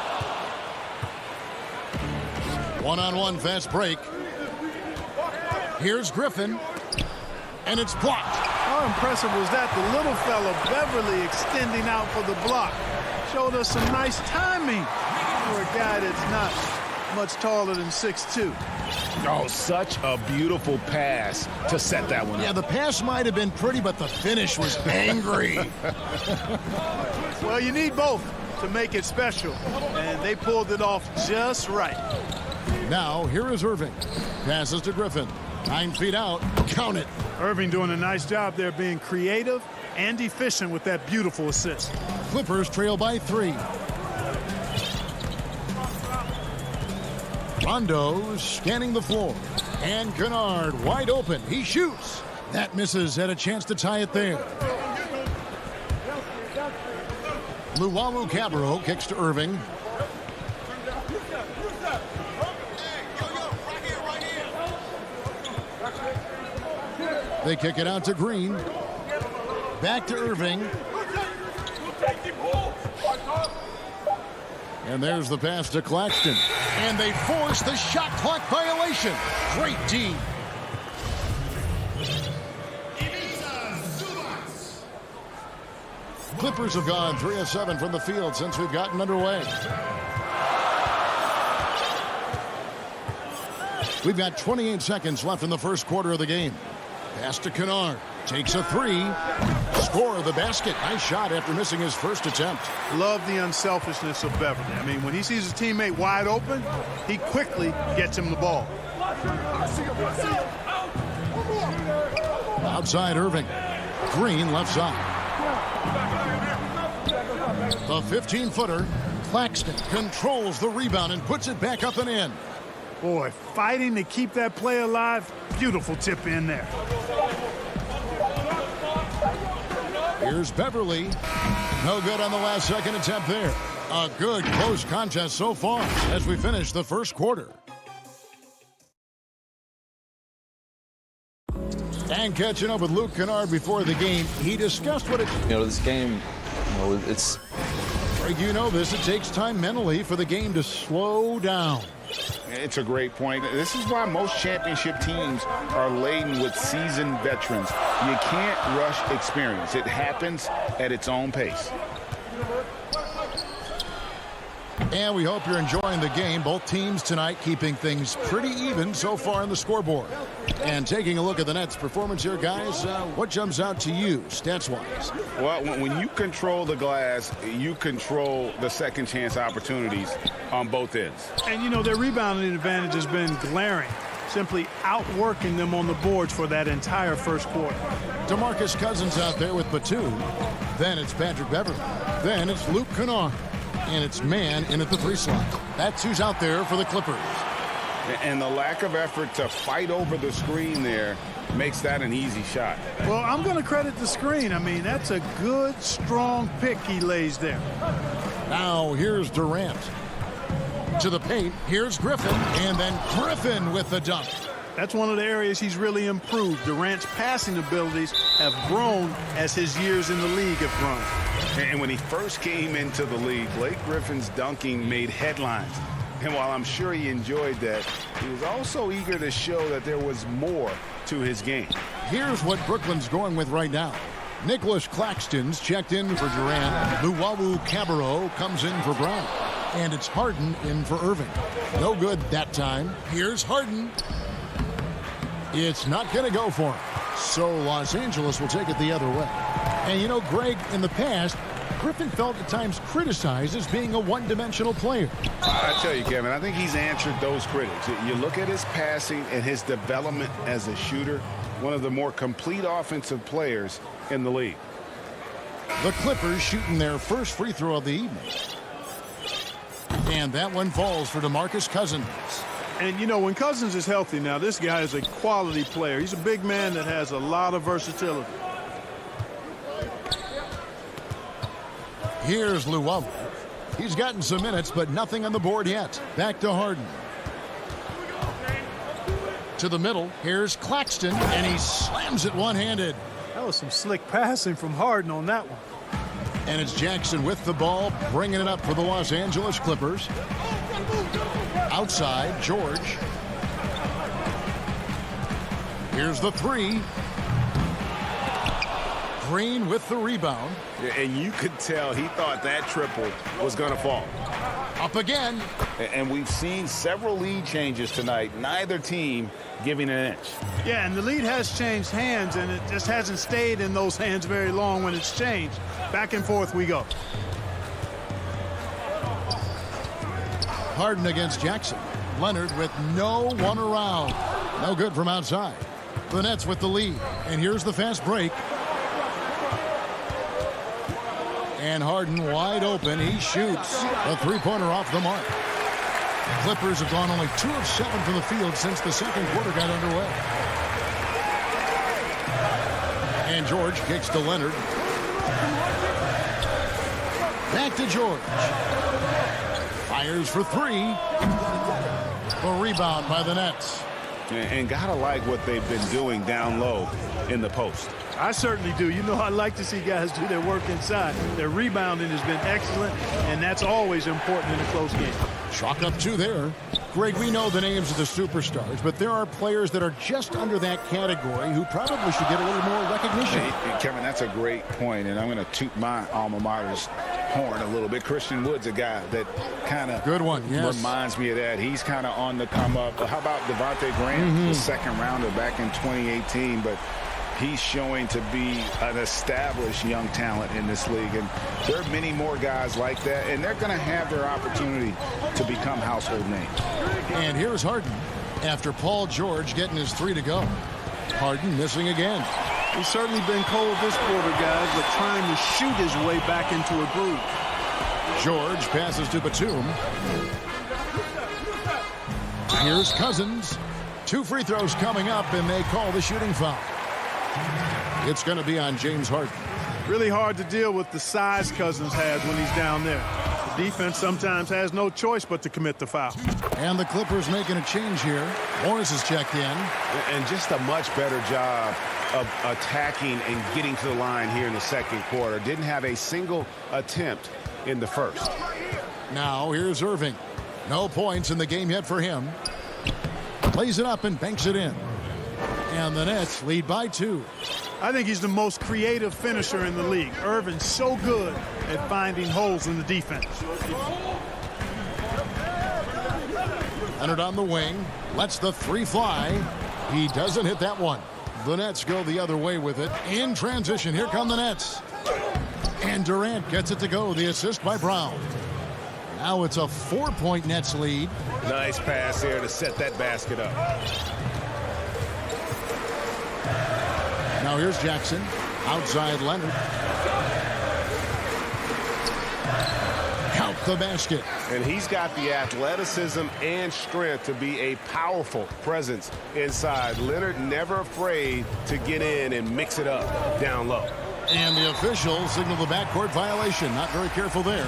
One-on-one fast break. Here's Griffin. And it's blocked.
How impressive was that? The little fella, Beverly, extending out for the block. Showed us some nice timing for a guy that's not much taller than 6'2".
Oh, such a beautiful pass to set that one up.
Yeah, the pass might have been pretty, but the finish was angry.
Well, you need both to make it special, and they pulled it off just right.
Now, here is Irving. Passes to Griffin. 9 feet out. Count it.
Irving doing a nice job there being creative and efficient with that beautiful assist.
Clippers trail by 3. Rondo scanning the floor. And Kennard wide open. He shoots. That misses. Had a chance to tie it there. Luwawu Cabarro kicks to Irving. They kick it out to Green. Back to Irving. And there's the pass to Claxton. And they force the shot clock violation. Great D. Clippers have gone 3 of 7 from the field since we've gotten underway. We've got 28 seconds left in the first quarter of the game. Pass to Kennard. Takes a 3. Score the basket. Nice shot after missing his first attempt.
Love the unselfishness of Beverly. I mean, when he sees his teammate wide open, he quickly gets him the ball.
Outside Irving. Green left side. The 15-footer. Claxton controls the rebound and puts it back up and in.
Boy, fighting to keep that play alive. Beautiful tip in there.
Here's Beverly. No good on the last second attempt there. A good close contest so far as we finish the first quarter. And catching up with Luke Kennard before the game, he discussed what it...
this game, it's...
Greg, you know this. It takes time mentally for the game to slow down.
It's a great point. This is why most championship teams are laden with seasoned veterans. You can't rush experience. It happens at its own pace.
And we hope you're enjoying the game. Both teams tonight keeping things pretty even so far on the scoreboard. And taking a look at the Nets' performance here, guys, what jumps out to you stats-wise?
Well, when you control the glass, you control the second chance opportunities on both ends.
And, you know, their rebounding advantage has been glaring, simply outworking them on the boards for that entire first quarter.
DeMarcus Cousins out there with Batum. Then it's Patrick Beverley. Then it's Luke Kennard. And it's man in at the 3 slot. That's who's out there for the Clippers.
And the lack of effort to fight over the screen there makes that an easy shot.
Well, I'm going to credit the screen. I mean, that's a good, strong pick he lays there.
Now here's Durant. To the paint. Here's Griffin. And then Griffin with the dunk.
That's one of the areas he's really improved. Durant's passing abilities have grown as his years in the league have grown.
And when he first came into the league, Blake Griffin's dunking made headlines. And while I'm sure he enjoyed that, he was also eager to show that there was more to his game.
Here's what Brooklyn's going with right now. Nicholas Claxton's checked in for Durant. Luwawu Cabarrot comes in for Brown. And it's Harden in for Irving. No good that time. Here's Harden. It's not going to go for him. So Los Angeles will take it the other way. And you know, Greg, in the past, Griffin felt at times criticized as being a one-dimensional player.
I tell you, Kevin, I think he's answered those critics. You look at his passing and his development as a shooter, one of the more complete offensive players in the league.
The Clippers shooting their first free throw of the evening. And that one falls for DeMarcus Cousins.
And, you know, when Cousins is healthy now, this guy is a quality player. He's a big man that has a lot of versatility.
Here's Luwawu. He's gotten some minutes, but nothing on the board yet. Back to Harden. To the middle. Here's Claxton, and he slams it one-handed.
That was some slick passing from Harden on that one.
And it's Jackson with the ball, bringing it up for the Los Angeles Clippers. Outside, George. Here's the 3. Green with the rebound.
And you could tell he thought that triple was going to fall.
Up again.
And we've seen several lead changes tonight. Neither team giving an inch.
Yeah, and the lead has changed hands, and it just hasn't stayed in those hands very long when it's changed. Back and forth we go.
Harden against Jackson. Leonard with no one around. No good from outside. The Nets with the lead. And here's the fast break. And Harden wide open. He shoots a 3-pointer off the mark. Clippers have gone only 2 of 7 from the field since the second quarter got underway. And George kicks to Leonard. Back to George. Fires for 3. A rebound by the Nets.
And gotta like what they've been doing down low in the post.
I certainly do. You know, I like to see guys do their work inside. Their rebounding has been excellent, and that's always important in a close game.
Chalk up 2 there. Greg, we know the names of the superstars, but there are players that are just under that category who probably should get a little more recognition.
Hey, Kevin, that's a great point, and I'm going to toot my alma mater's horn a little bit. Christian Wood's a guy that kind of reminds me of that. He's kind of on the come up. How about Devontae Graham, the second rounder back in 2018, but he's showing to be an established young talent in this league. And there are many more guys like that, and they're going to have their opportunity to become household names.
And here's Harden after Paul George getting his 3 to go. Harden missing again.
He's certainly been cold this quarter, guys, but trying to shoot his way back into a groove.
George passes to Batum. Here's Cousins. 2 free throws coming up, and they call the shooting foul. It's going to be on James Harden.
Really hard to deal with the size Cousins has when he's down there. The defense sometimes has no choice but to commit the foul.
And the Clippers making a change here. Morris is checked in.
And just a much better job of attacking and getting to the line here in the second quarter. Didn't have a single attempt in the first.
Now here's Irving. No points in the game yet for him. Plays it up and banks it in. And the Nets lead by 2.
I think he's the most creative finisher in the league. Irvin's so good at finding holes in the defense.
Leonard on the wing. Lets the 3 fly. He doesn't hit that one. The Nets go the other way with it. In transition, here come the Nets. And Durant gets it to go. The assist by Brown. Now it's a 4-point Nets lead.
Nice pass there to set that basket up.
Now here's Jackson. Outside Leonard. Count the basket.
And he's got the athleticism and strength to be a powerful presence inside. Leonard never afraid to get in and mix it up down low.
And the officials signal the backcourt violation. Not very careful there.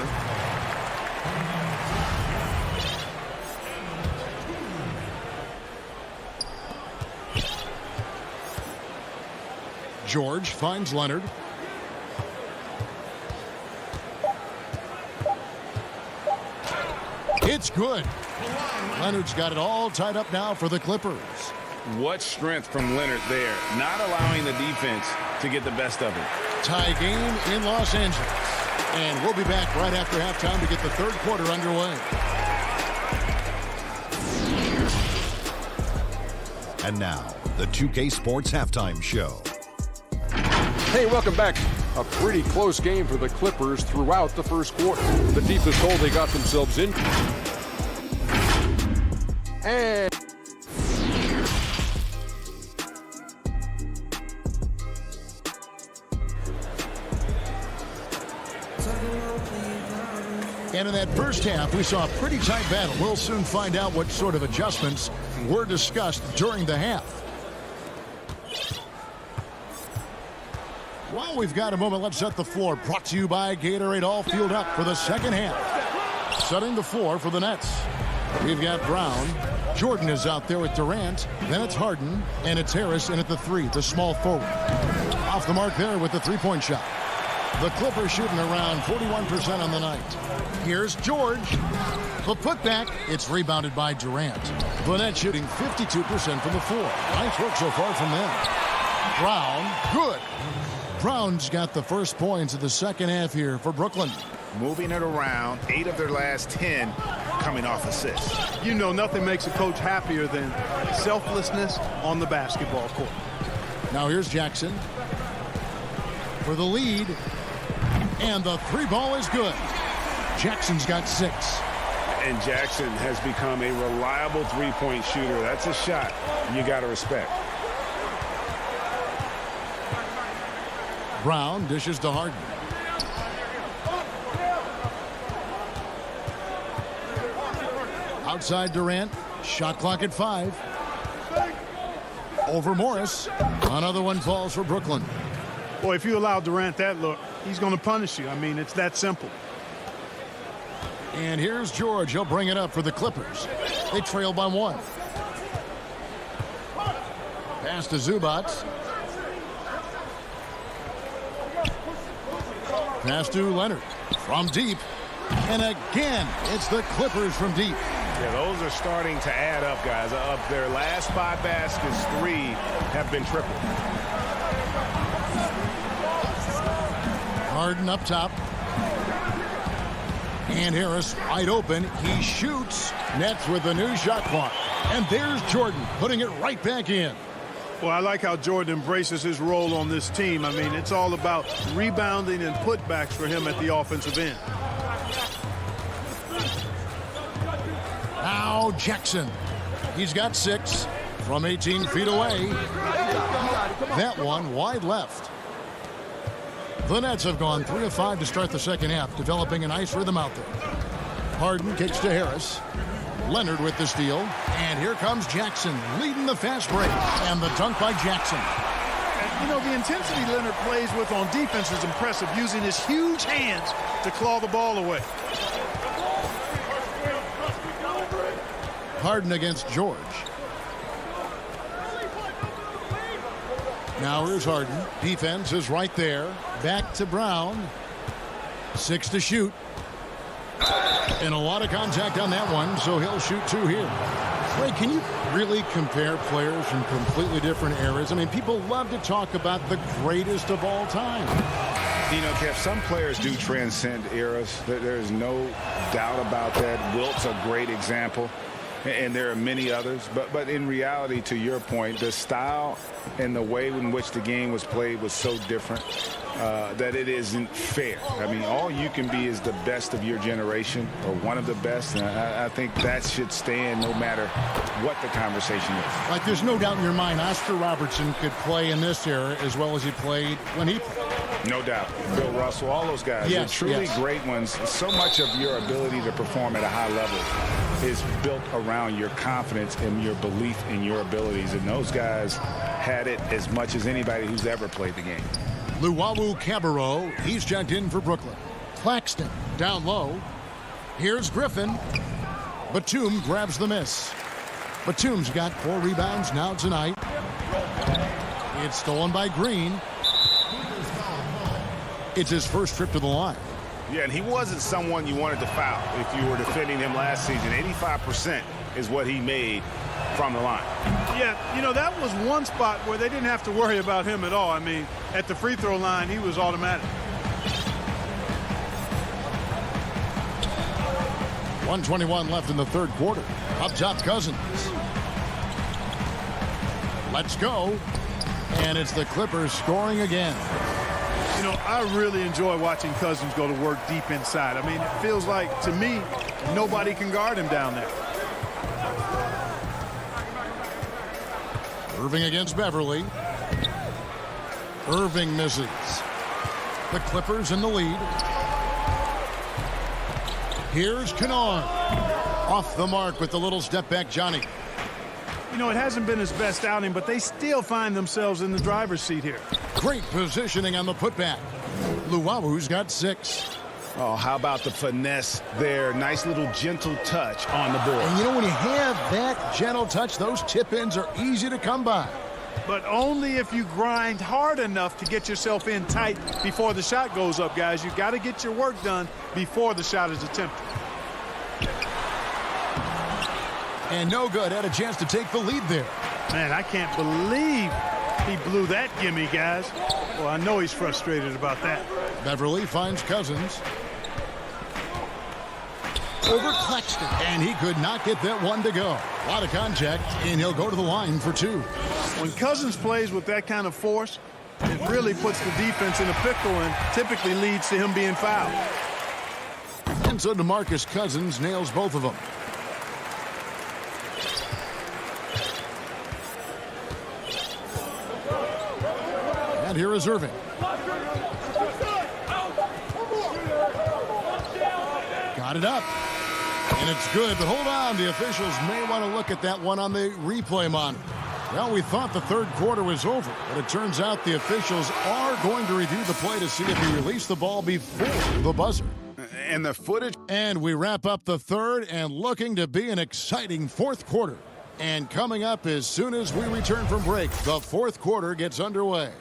George finds Leonard. It's good. Leonard's got it all tied up now for the Clippers.
What strength from Leonard there, not allowing the defense to get the best of it.
Tie game in Los Angeles. And we'll be back right after halftime to get the third quarter underway.
And now, the 2K Sports Halftime Show.
Hey, welcome back. A pretty close game for the Clippers throughout the first quarter. The deepest hole they got themselves in. And
in that first half, we saw a pretty tight battle. We'll soon find out what sort of adjustments were discussed during the half. While we've got a moment, let's set the floor. Brought to you by Gatorade. All fueled up for the second half. Setting the floor for the Nets. We've got Brown. Jordan is out there with Durant. Then it's Harden. And it's Harris in at the 3, the small forward. Off the mark there with the three-point shot. The Clippers shooting around 41% on the night. Here's George. The putback. It's rebounded by Durant. The Nets shooting 52% from the floor. Nice work so far from them. Brown. Good. Brown's got the first points of the second half here for Brooklyn.
Moving it around, 8 of their last 10 coming off assists.
You know, nothing makes a coach happier than selflessness on the basketball court.
Now here's Jackson for the lead. And the 3 ball is good. Jackson's got 6.
And Jackson has become a reliable three-point shooter. That's a shot you got to respect.
Brown dishes to Harden. Outside Durant. Shot clock at 5. Over Morris. Another one falls for Brooklyn.
Boy, if you allow Durant that look, he's going to punish you. I mean, it's that simple.
And here's George. He'll bring it up for the Clippers. They trail by 1. Pass to Zubats. Pass to Leonard from deep. And again, it's the Clippers from deep.
Yeah, those are starting to add up, guys. Of their last 5 baskets, 3 have been triple.
Harden up top. And Harris wide open. He shoots. Nets with a new shot clock. And there's Jordan putting it right back in.
Well, I like how Jordan embraces his role on this team. I mean, it's all about rebounding and putbacks for him at the offensive end.
Now Jackson. He's got 6 from 18 feet away. That one wide left. The Nets have gone 3 of 5 to start the second half, developing a nice rhythm out there. Harden kicks to Harris. Leonard with the steal. And here comes Jackson leading the fast break. And the dunk by Jackson.
You know, the intensity Leonard plays with on defense is impressive, using his huge hands to claw the ball away.
Harden against George. Now here's Harden. Defense is right there. Back to Brown. 6 to shoot. And a lot of contact on that one, so he'll shoot 2 here. Ray, can you really compare players from completely different eras? I mean, people love to talk about the greatest of all time.
You know, Kev, some players do transcend eras. There's no doubt about that. Wilt's a great example, and there are many others. But in reality, to your point, the style and the way in which the game was played was so different that it isn't fair. I mean, all you can be is the best of your generation or one of the best. And I think that should stand no matter what the conversation is.
Like, there's no doubt in your mind Oscar Robertson could play in this era as well as he played when he played.
No doubt. Bill Russell, all those guys.
Yes,
They're truly great ones. So much of your ability to perform at a high level is built around your confidence and your belief in your abilities. And those guys had it as much as anybody who's ever played the game.
Luwawu Cabarro, he's checked in for Brooklyn. Claxton down low. Here's Griffin. Batum grabs the miss. Batum's got 4 rebounds now tonight. It's stolen by Green. It's his first trip to the line.
Yeah, and he wasn't someone you wanted to foul if you were defending him last season. 85% is what he made from the line.
Yeah, you know, that was one spot where they didn't have to worry about him at all. I mean, at the free throw line, he was automatic.
1:21 left in the third quarter. Up top, Cousins. Let's go. And it's the Clippers scoring again.
You know, I really enjoy watching Cousins go to work deep inside. I mean, it feels like, to me, nobody can guard him down there.
Irving against Beverly. Irving misses. The Clippers in the lead. Here's Kennard. Off the mark with the little step back, Johnny.
You know, it hasn't been his best outing, but they still find themselves in the driver's seat here.
Great positioning on the putback. Luwawu's got 6.
Oh, how about the finesse there? Nice little gentle touch on the board.
And you know, when you have that gentle touch, those tip-ins are easy to come by.
But only if you grind hard enough to get yourself in tight before the shot goes up, guys. You've got to get your work done before the shot is attempted.
And no good. Had a chance to take the lead there.
Man, I can't believe he blew that gimme, guys. Well, I know he's frustrated about that.
Beverly finds Cousins. Over Claxton. And he could not get that one to go. A lot of contact, and he'll go to the line for 2.
When Cousins plays with that kind of force, it really puts the defense in a pickle and typically leads to him being fouled.
And so DeMarcus Cousins nails both of them. And here is Irving. Got it up. And it's good, but hold on. The officials may want to look at that one on the replay monitor. Well, we thought the third quarter was over, but it turns out the officials are going to review the play to see if he released the ball before the buzzer.
And the footage.
And we wrap up the third and looking to be an exciting fourth quarter. And coming up as soon as we return from break, the fourth quarter gets underway.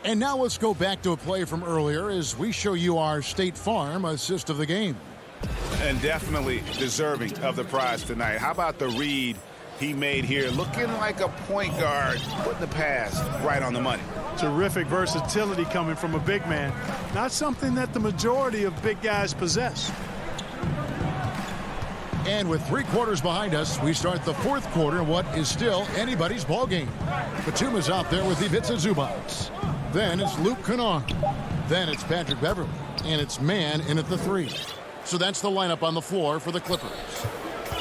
And now let's go back to a play from earlier as we show you our State Farm assist of the game.
And definitely deserving of the prize tonight. How about the read he made here? Looking like a point guard, putting the pass right on the money.
Terrific versatility coming from a big man. Not something that the majority of big guys possess.
And with 3 quarters behind us, we start the fourth quarter in what is still anybody's ball game. Batum is out there with Ivica Zubac. Then it's Luke Kennard. Then it's Patrick Beverly. And it's man in at the 3. So that's the lineup on the floor for the Clippers.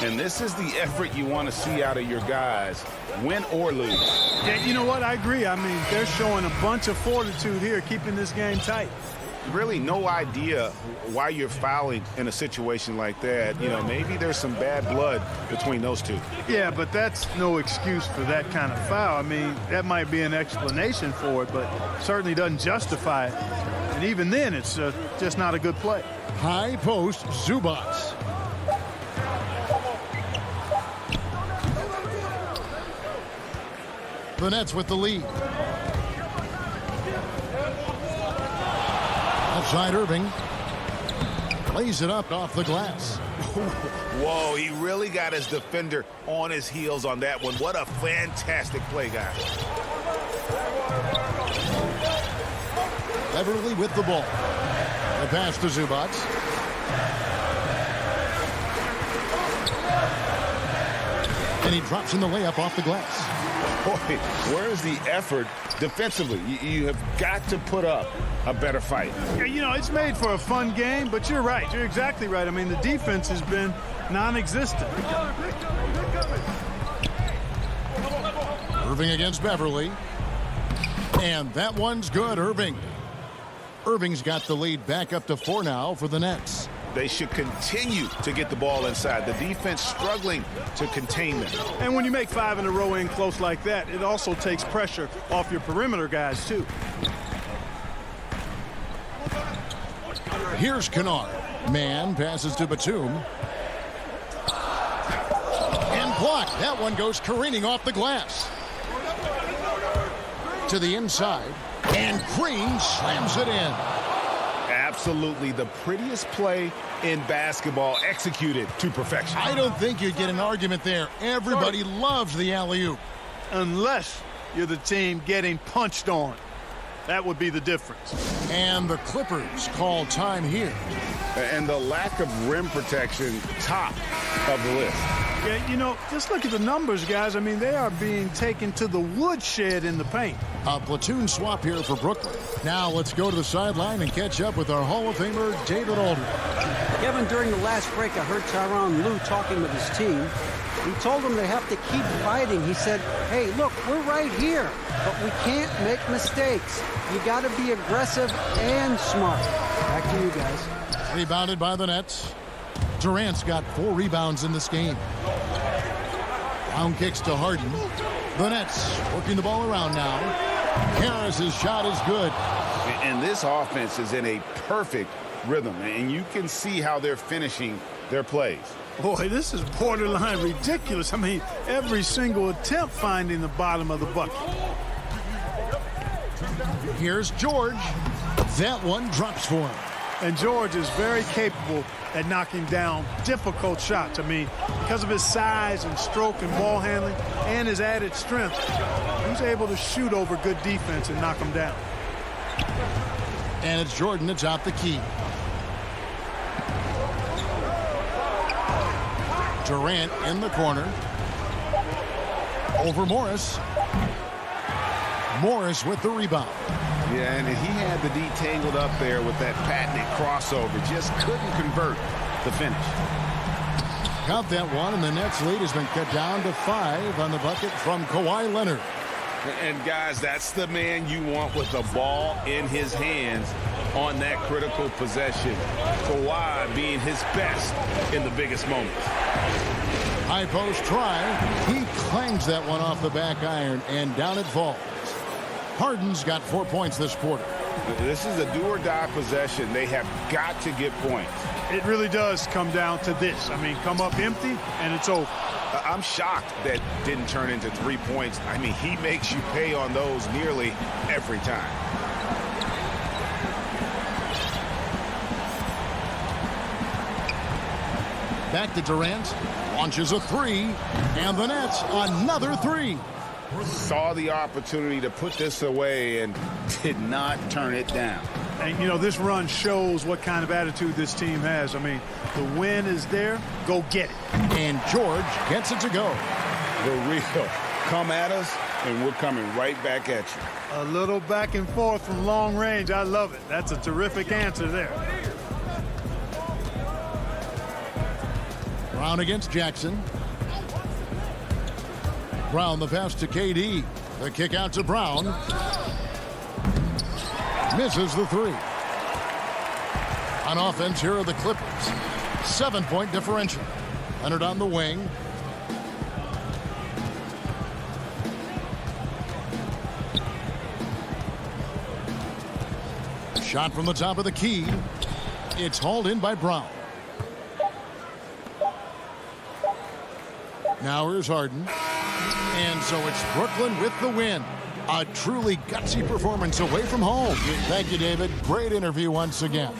And this is the effort you want to see out of your guys, win or lose.
Yeah, you know what? I agree. I mean, they're showing a bunch of fortitude here, keeping this game tight.
Really no idea why you're fouling in a situation like that. You know, maybe there's some bad blood between those two.
Yeah, but that's no excuse for that kind of foul. I mean, that might be an explanation for it, but certainly doesn't justify it. And even then, it's just not a good play.
High post, Zubac. The Nets with the lead. Outside Irving. Lays it up off the glass.
Whoa, he really got his defender on his heels on that one. What a fantastic play, guys.
Beverly with the ball. The pass to Zubac. And he drops in the layup off the glass.
Boy, where's the effort defensively? You have got to put up a better fight.
Yeah, you know, it's made for a fun game, but you're right. You're exactly right. I mean, the defense has been non-existent.
Irving against Beverly. And that one's good, Irving. Irving's got the lead back up to 4 now for the Nets.
They should continue to get the ball inside. The defense struggling to contain them.
And when you make 5 in a row in close like that, it also takes pressure off your perimeter guys, too.
Here's Kennard. Man passes to Batum. And blocked. That one goes careening off the glass. To the inside. And Green slams it in.
Absolutely the prettiest play in basketball, executed to perfection.
I don't think you'd get an argument there. Everybody loves the alley-oop.
Unless you're the team getting punched on. That would be the difference.
And the Clippers call time here.
And the lack of rim protection, top of the list.
Yeah, you know, just look at the numbers, guys. I mean, they are being taken to the woodshed in the paint.
A platoon swap here for Brooklyn. Now let's go to the sideline and catch up with our Hall of Famer, David Aldridge.
Kevin, during the last break, I heard Tyronn Lue talking with his team. He told them they have to keep fighting. He said, hey, look, we're right here, but we can't make mistakes. You got to be aggressive and smart. Back to you guys.
Rebounded by the Nets. Durant's got 4 rebounds in this game. Brown kicks to Harden. The Nets working the ball around now. Harris's shot is good.
And this offense is in a perfect rhythm, and you can see how they're finishing their plays.
Boy, this is borderline ridiculous. I mean, every single attempt finding the bottom of the bucket.
Here's George. That one drops for him.
And George is very capable at knocking down difficult shots. I mean, because of his size and stroke and ball handling and his added strength, he's able to shoot over good defense and knock them down.
And it's Jordan that's out the key. Durant in the corner. Over Morris. Morris with the rebound.
Yeah, and he had the D tangled up there with that patented crossover. Just couldn't convert the finish.
Count that one, and the Nets lead has been cut down to 5 on the bucket from Kawhi Leonard.
And, guys, that's the man you want with the ball in his hands on that critical possession. Kawhi being his best in the biggest moments.
High post try. He clangs that one off the back iron, and down it falls. Harden's got 4 points this quarter.
This is a do-or-die possession. They have got to get points.
It really does come down to this. I mean, come up empty, and it's over.
I'm shocked that didn't turn into 3 points. I mean, he makes you pay on those nearly every time.
Back to Durant. Launches a 3. And the Nets, another 3.
Saw the opportunity to put this away and did not turn it down.
And, you know, this run shows what kind of attitude this team has. I mean, the win is there. Go get it.
And George gets it to go.
The real come at us, and we're coming right back at you.
A little back and forth from long range. I love it. That's a terrific answer there.
Brown against Jackson. Brown the pass to KD. The kick out to Brown. Misses the 3. On offense, here are the Clippers. 7-point differential. Leonard on the wing. Shot from the top of the key. It's hauled in by Brown. Now here's Harden. And so it's Brooklyn with the win. A truly gutsy performance away from home. Thank you, David. Great interview once again.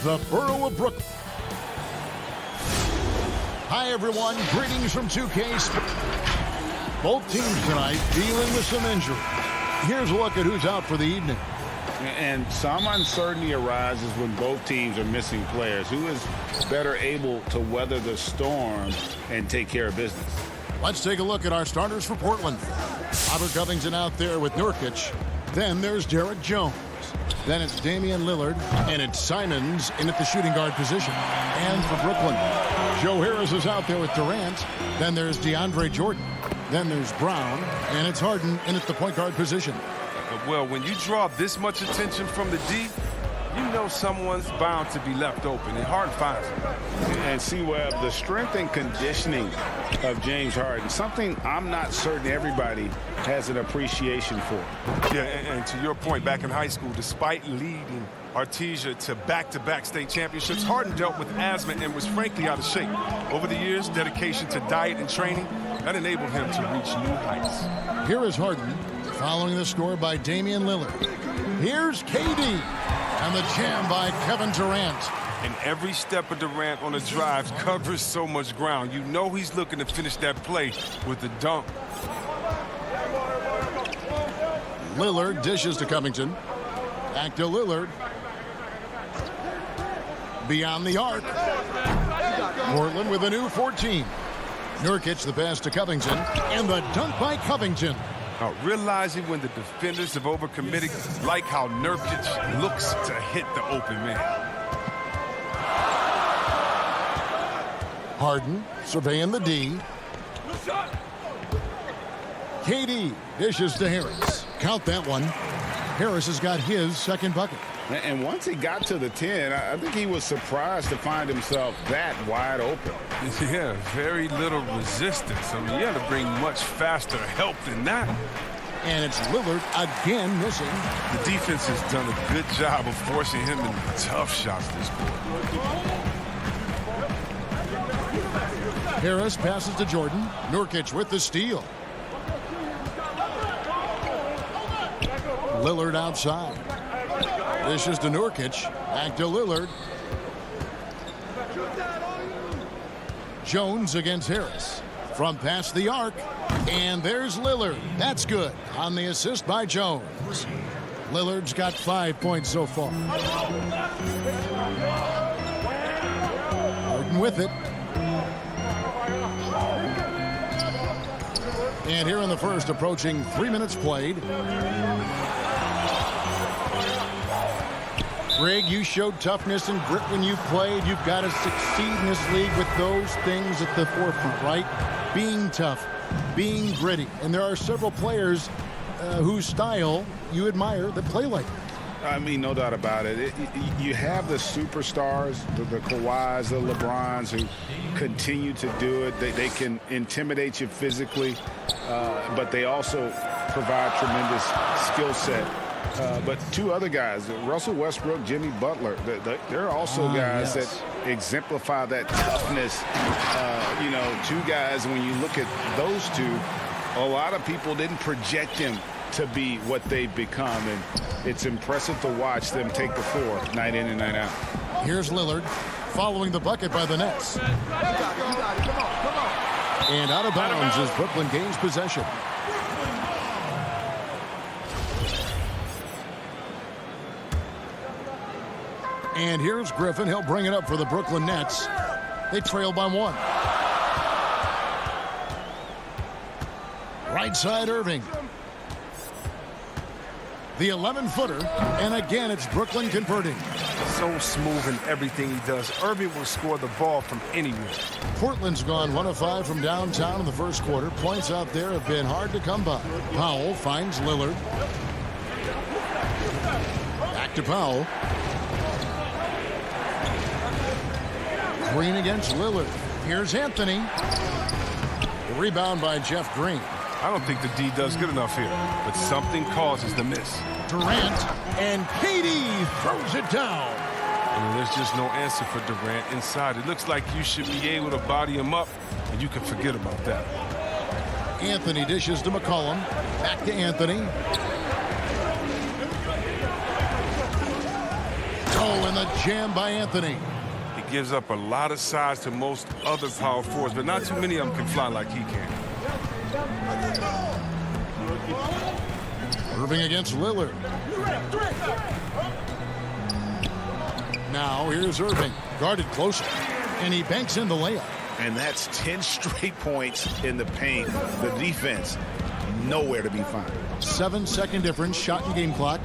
the borough of Brooklyn. Hi, everyone. Greetings from 2K Sports. Both teams tonight dealing with some injury. Here's a look at who's out for the evening.
And some uncertainty arises when both teams are missing players. Who is better able to weather the storm and take care of business?
Let's take a look at our starters for Portland. Robert Covington out there with Nurkic. Then there's Derek Jones. Then it's Damian Lillard. And it's Simons in at the shooting guard position. And for Brooklyn, Joe Harris is out there with Durant. Then there's DeAndre Jordan. Then there's Brown. And it's Harden in at the point guard position.
Well, when you draw this much attention from the D, you know someone's bound to be left open, and Harden finds it.
And see, Webb, the strength and conditioning of James Harden, something I'm not certain everybody has an appreciation for.
Yeah, and to your point, back in high school, despite leading Artesia to back-to-back state championships, Harden dealt with asthma and was frankly out of shape. Over the years, dedication to diet and training, that enabled him to reach new heights.
Here is Harden, following the score by Damian Lillard. Here's KD, and the jam by Kevin Durant.
And every step of Durant on the drives covers so much ground. You know he's looking to finish that play with a dunk.
Lillard dishes to Covington. Back to Lillard. Beyond the arc. Portland with a new 14. Nurkic the pass to Covington, and the dunk by Covington.
Now, realizing when the defenders have overcommitted, like how Nurkic looks to hit the open man.
Harden surveying the D. KD dishes to Harris. Count that one. Harris has got his second bucket.
And once he got to the 10, I think he was surprised to find himself that wide open.
Yeah, very little resistance. I mean, you had to bring much faster help than that.
And it's Lillard again missing.
The defense has done a good job of forcing him into tough shots this quarter.
Harris passes to Jordan. Nurkic with the steal. Lillard outside. This is to Nurkic. Back to Lillard. Jones against Harris. From past the arc. And there's Lillard. That's good. On the assist by Jones. Lillard's got 5 points so far. Harden with it. And here in the first, approaching 3 minutes played. Greg, you showed toughness and grit when you played. You've got to succeed in this league with those things at the forefront, right? Being tough, being gritty. And there are several players whose style you admire that play like that.
I mean, no doubt about it. You have the superstars, the Kawhis, the LeBrons, who continue to do it. They can intimidate you physically, but they also provide tremendous skill set. But two other guys, Russell Westbrook, Jimmy Butler, they're also guys that exemplify that toughness. You know, two guys, when you look at those two, a lot of people didn't project them to be what they've become, and it's impressive to watch them take the floor night in and night out.
Here's Lillard following the bucket by the Nets.
You got it. Come on.
And out of bounds as Brooklyn gains possession. And here's Griffin. He'll bring it up for the Brooklyn Nets. They trail by 1. Right side, Irving. The 11-footer, and again, it's Brooklyn converting.
So smooth in everything he does. Irving will score the ball from anywhere.
Portland's gone 1 of 5 from downtown in the first quarter. Points out there have been hard to come by. Powell finds Lillard. Back to Powell. Green against Lillard. Here's Anthony. The rebound by Jeff Green.
I don't think the D does good enough here, but something causes the miss.
Durant, and KD throws it down.
I mean, there's just no answer for Durant inside. It looks like you should be able to body him up, and you can forget about that.
Anthony dishes to McCollum. Back to Anthony. Oh, and the jam by Anthony.
He gives up a lot of size to most other power forwards, but not too many of them can fly like he can.
Irving against Lillard. Now here's Irving, guarded closer, and he banks in the layup.
And that's 10 straight points in the paint. The defense, nowhere to be found.
7-second difference, shot and game clock.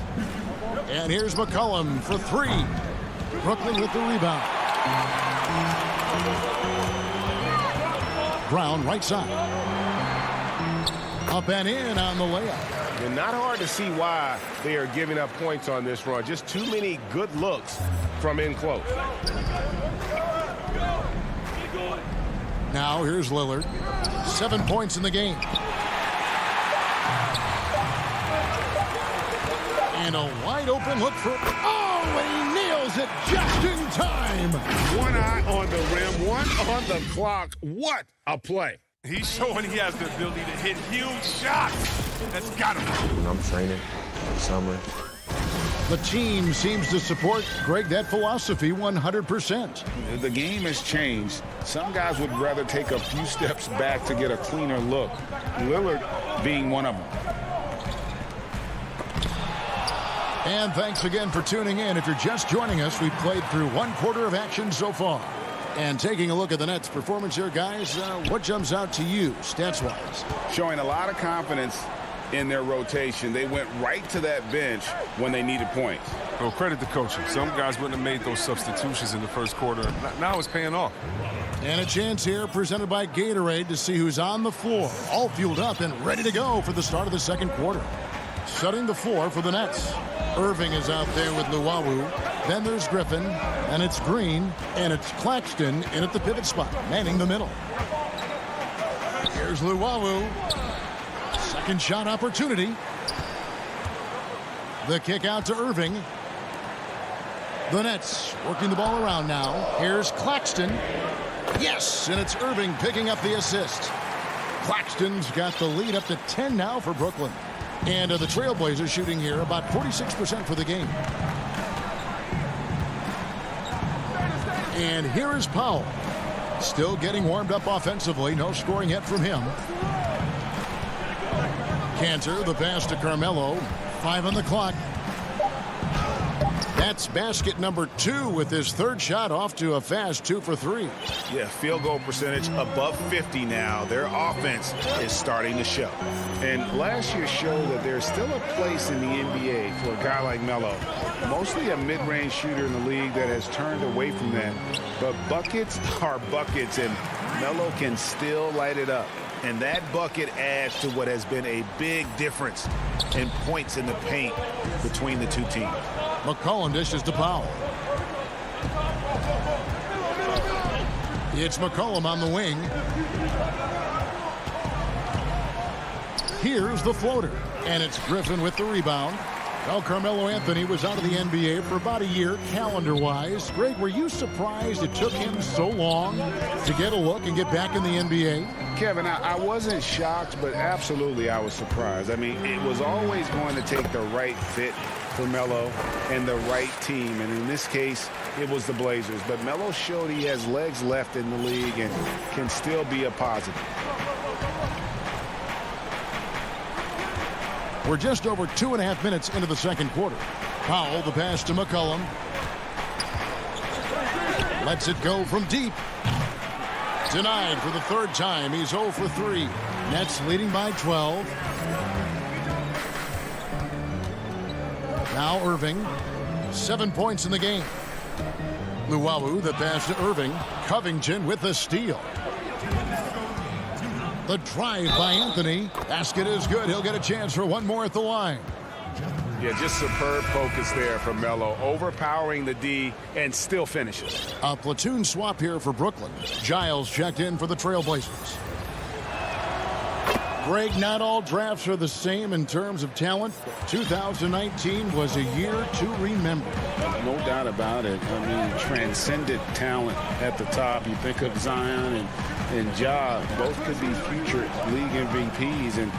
And here's McCollum for three. Brooklyn with the rebound. Brown right side. Up and in on the layup.
And not hard to see why they are giving up points on this run. Just too many good looks from in close.
Now here's Lillard. 7 points in the game. And a wide open look for... Oh, and he nails it just in time.
One eye on the rim, one on the clock. What a play.
He's showing he has the ability to hit huge shots. That's got him.
When I'm training in summer.
The team seems to support, Greg, that philosophy 100%.
The game has changed. Some guys would rather take a few steps back to get a cleaner look. Lillard being one of them.
And thanks again for tuning in. If you're just joining us, we've played through 1/4 of action so far. And taking a look at the Nets' performance here, guys, what jumps out to you, stats-wise?
Showing a lot of confidence in their rotation. They went right to that bench when they needed points.
Well, credit the coaching. Some guys wouldn't have made those substitutions in the first quarter. Now it's paying off.
And a chance here presented by Gatorade to see who's on the floor, all fueled up and ready to go for the start of the second quarter. Setting the floor for the Nets. Irving is out there with Luwawu. Then there's Griffin, and it's Green, and it's Claxton in at the pivot spot, manning the middle. Here's Luwawu. Second shot opportunity. The kick out to Irving. The Nets working the ball around now. Here's Claxton. Yes, and it's Irving picking up the assist. Claxton's got the lead up to 10 now for Brooklyn. And the Trailblazers shooting here about 46% for the game. And here is Powell. Still getting warmed up offensively. No scoring yet from him. Cantor, the pass to Carmelo. 5 on the clock. That's basket number 2 with his third shot off to a fast 2 for 3.
Yeah, field goal percentage above 50 now. Their offense is starting to show. And last year showed that there's still a place in the NBA for a guy like Melo. Mostly a mid-range shooter in the league that has turned away from that. But buckets are buckets, and Melo can still light it up. And that bucket adds to what has been a big difference in points in the paint between the two teams.
McCollum dishes to Powell. It's McCollum on the wing. Here's the floater. And it's Griffin with the rebound. Well, Carmelo Anthony was out of the NBA for about a year, calendar-wise. Greg, were you surprised it took him so long to get a look and get back in the NBA?
Kevin, I wasn't shocked, but absolutely I was surprised. I mean, it was always going to take the right fit for Melo and the right team. And in this case, it was the Blazers. But Melo showed he has legs left in the league and can still be a positive.
We're just over 2.5 minutes into the second quarter. Powell, the pass to McCollum. Lets it go from deep. Denied for the third time. He's 0 for 3. Nets leading by 12. Now Irving. 7 points in the game. Luwawu, the pass to Irving. Covington with the steal. The drive by Anthony. Basket is good. He'll get a chance for one more at the line.
Yeah, just superb focus there from Melo. Overpowering the D and still finishes.
A platoon swap here for Brooklyn. Giles checked in for the Trailblazers. Greg, not all drafts are the same in terms of talent. 2019 was a year to remember.
No doubt about it. I mean, transcendent talent at the top. You think of Zion and Ja, both could be future league MVPs. And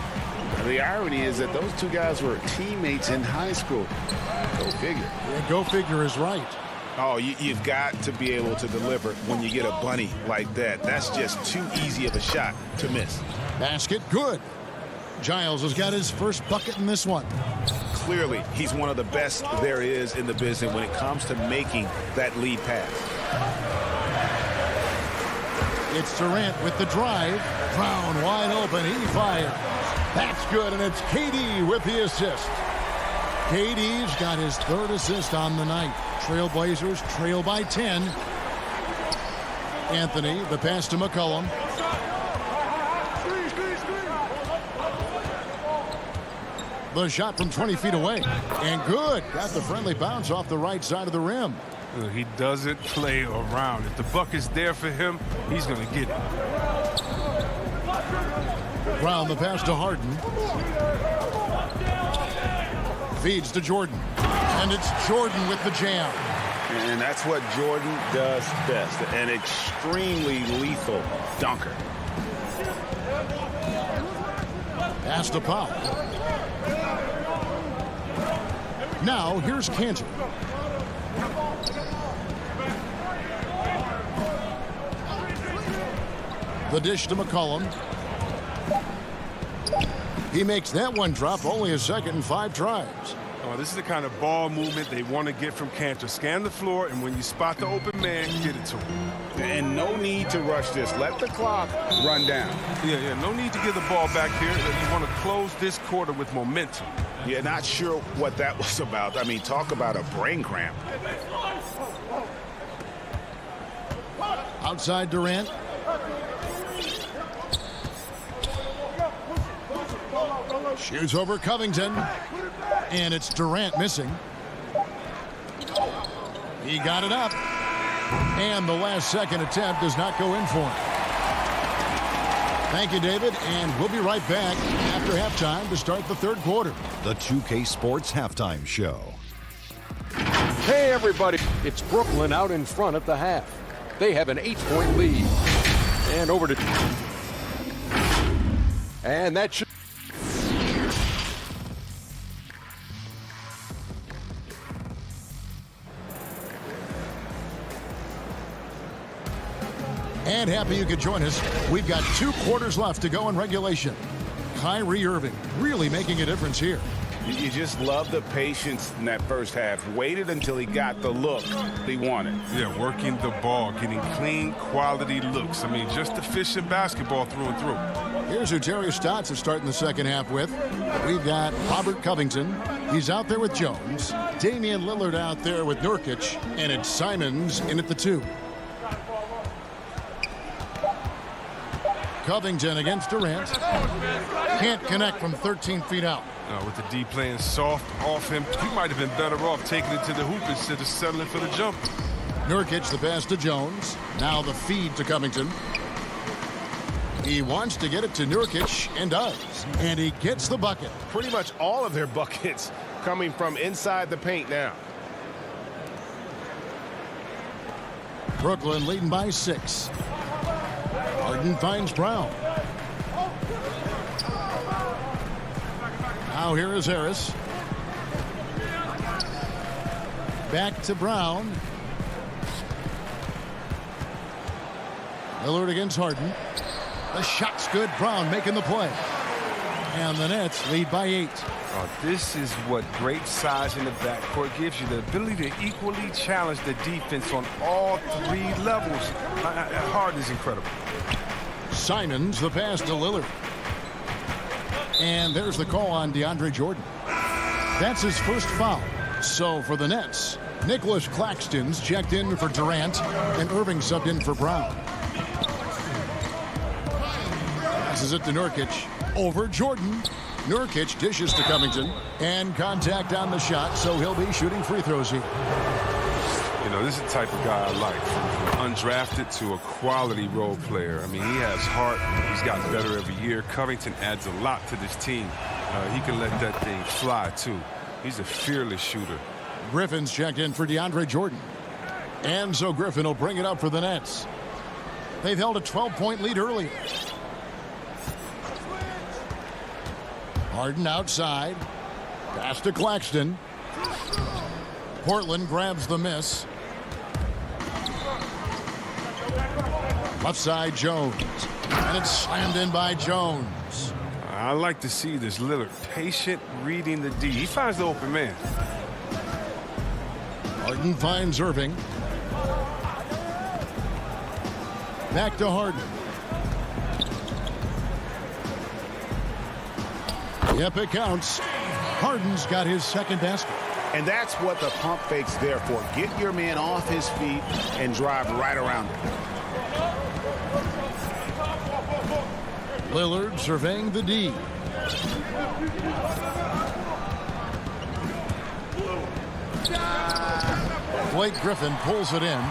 the irony is that those two guys were teammates in high school. Go figure.
Yeah, go figure is right.
Oh, you've got to be able to deliver when you get a bunny like that. That's just too easy of a shot to miss.
Basket good. Giles has got his first bucket in this one.
Clearly, he's one of the best there is in the business when it comes to making that lead pass.
It's Durant with the drive. Brown wide open. He fires. That's good, and it's KD with the assist. KD's got his third assist on the night. Trailblazers trail by 10. Anthony, the pass to McCollum. The shot from 20 feet away. And good. Got the friendly bounce off the right side of the rim.
He doesn't play around. If the bucket's there for him, he's going to get it.
Brown, the pass to Harden. Feeds to Jordan. And it's Jordan with the jam.
And that's what Jordan does best. An extremely lethal dunker.
Pass to Pop. Now, here's Cantor. The dish to McCollum. He makes that one drop, only a second and 5 tries.
Oh, this is the kind of ball movement they want to get from Cantor. Scan the floor, and when you spot the open man, get it to him.
And no need to rush this. Let the clock run down.
Yeah, no need to give the ball back here. You want to close this quarter with momentum.
Yeah, not sure what that was about. I mean, talk about a brain cramp.
Outside Durant. Shoots over Covington. And it's Durant missing. He got it up. And the last second attempt does not go in for him. Thank you, David. And we'll be right back after halftime to start the third quarter.
The 2K Sports Halftime Show.
Hey, everybody. It's Brooklyn out in front at the half. They have an 8-point lead. And over to... And that should...
And happy you could join us. We've got 2 quarters left to go in regulation. Kyrie Irving really making a difference here.
You just love the patience in that first half. Waited until he got the look he wanted.
Yeah, working the ball, getting clean, quality looks. I mean, just efficient basketball through and through.
Here's who Terry Stotts is starting the second half with. We've got Robert Covington. He's out there with Jones. Damian Lillard out there with Nurkic. And it's Simons in at the 2. Covington against Durant. Can't connect from 13 feet out.
With the D playing soft off him, he might have been better off taking it to the hoop instead of settling for the jump.
Nurkic, the pass to Jones. Now the feed to Covington. He wants to get it to Nurkic and does. And he gets the bucket.
Pretty much all of their buckets coming from inside the paint now.
Brooklyn leading by 6. Harden finds Brown. Now here is Harris. Back to Brown. Lillard against Harden. The shot's good. Brown making the play. And the Nets lead by 8.
This is what great size in the backcourt gives you, the ability to equally challenge the defense on all 3 levels. Harden's incredible.
Simons, the pass to Lillard. And there's the call on DeAndre Jordan. That's his first foul. So for the Nets, Nicholas Claxton's checked in for Durant, and Irving subbed in for Brown. Passes it to Nurkic. Over Jordan. Nurkic dishes to Covington. And contact on the shot, so he'll be shooting free throws here.
You know, this is the type of guy I like. From undrafted to a quality role player. I mean, he has heart. He's gotten better every year. Covington adds a lot to this team. He can let that thing fly, too. He's a fearless shooter.
Griffin's checked in for DeAndre Jordan. And so Griffin will bring it up for the Nets. They've held a 12-point lead earlier. Harden outside. Pass to Claxton. Portland grabs the miss. Left side, Jones. And it's slammed in by Jones.
I like to see this Lillard patient reading the D. He finds the open man.
Harden finds Irving. Back to Harden. Yep, it counts. Harden's got his second basket.
And that's what the pump fake's there for. Get your man off his feet and drive right around him.
Lillard surveying the D. Blake Griffin pulls it in.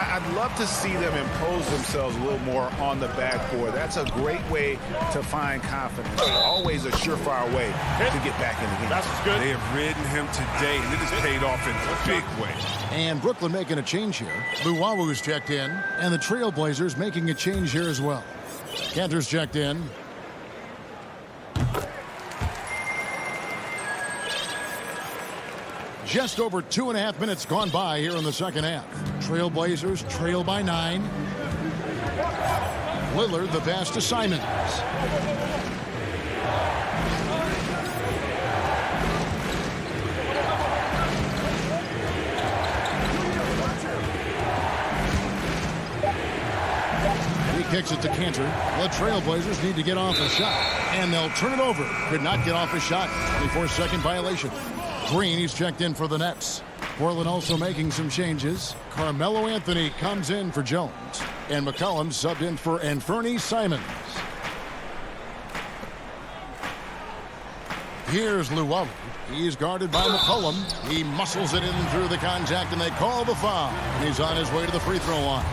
I'd love to see them impose themselves a little more on the backboard. That's a great way to find confidence. Always a surefire way to get back in the game.
That's good. They have ridden him today, and it has paid off in a big way.
And Brooklyn making a change here. Luwawu's checked in, and the Trailblazers making a change here as well. Cantor's checked in. Just over 2.5 minutes gone by here in the second half. Trailblazers trail by 9. Lillard the pass to Simons. He kicks it to Cantor. The Trailblazers need to get off a shot, and they'll turn it over. Could not get off a shot. 24-second violation. Green, he's checked in for the Nets. Portland also making some changes. Carmelo Anthony comes in for Jones. And McCollum subbed in for Anthony Simons. Here's Luwawu. He's guarded by McCollum. He muscles it in through the contact, and they call the foul. And he's on his way to the free throw line.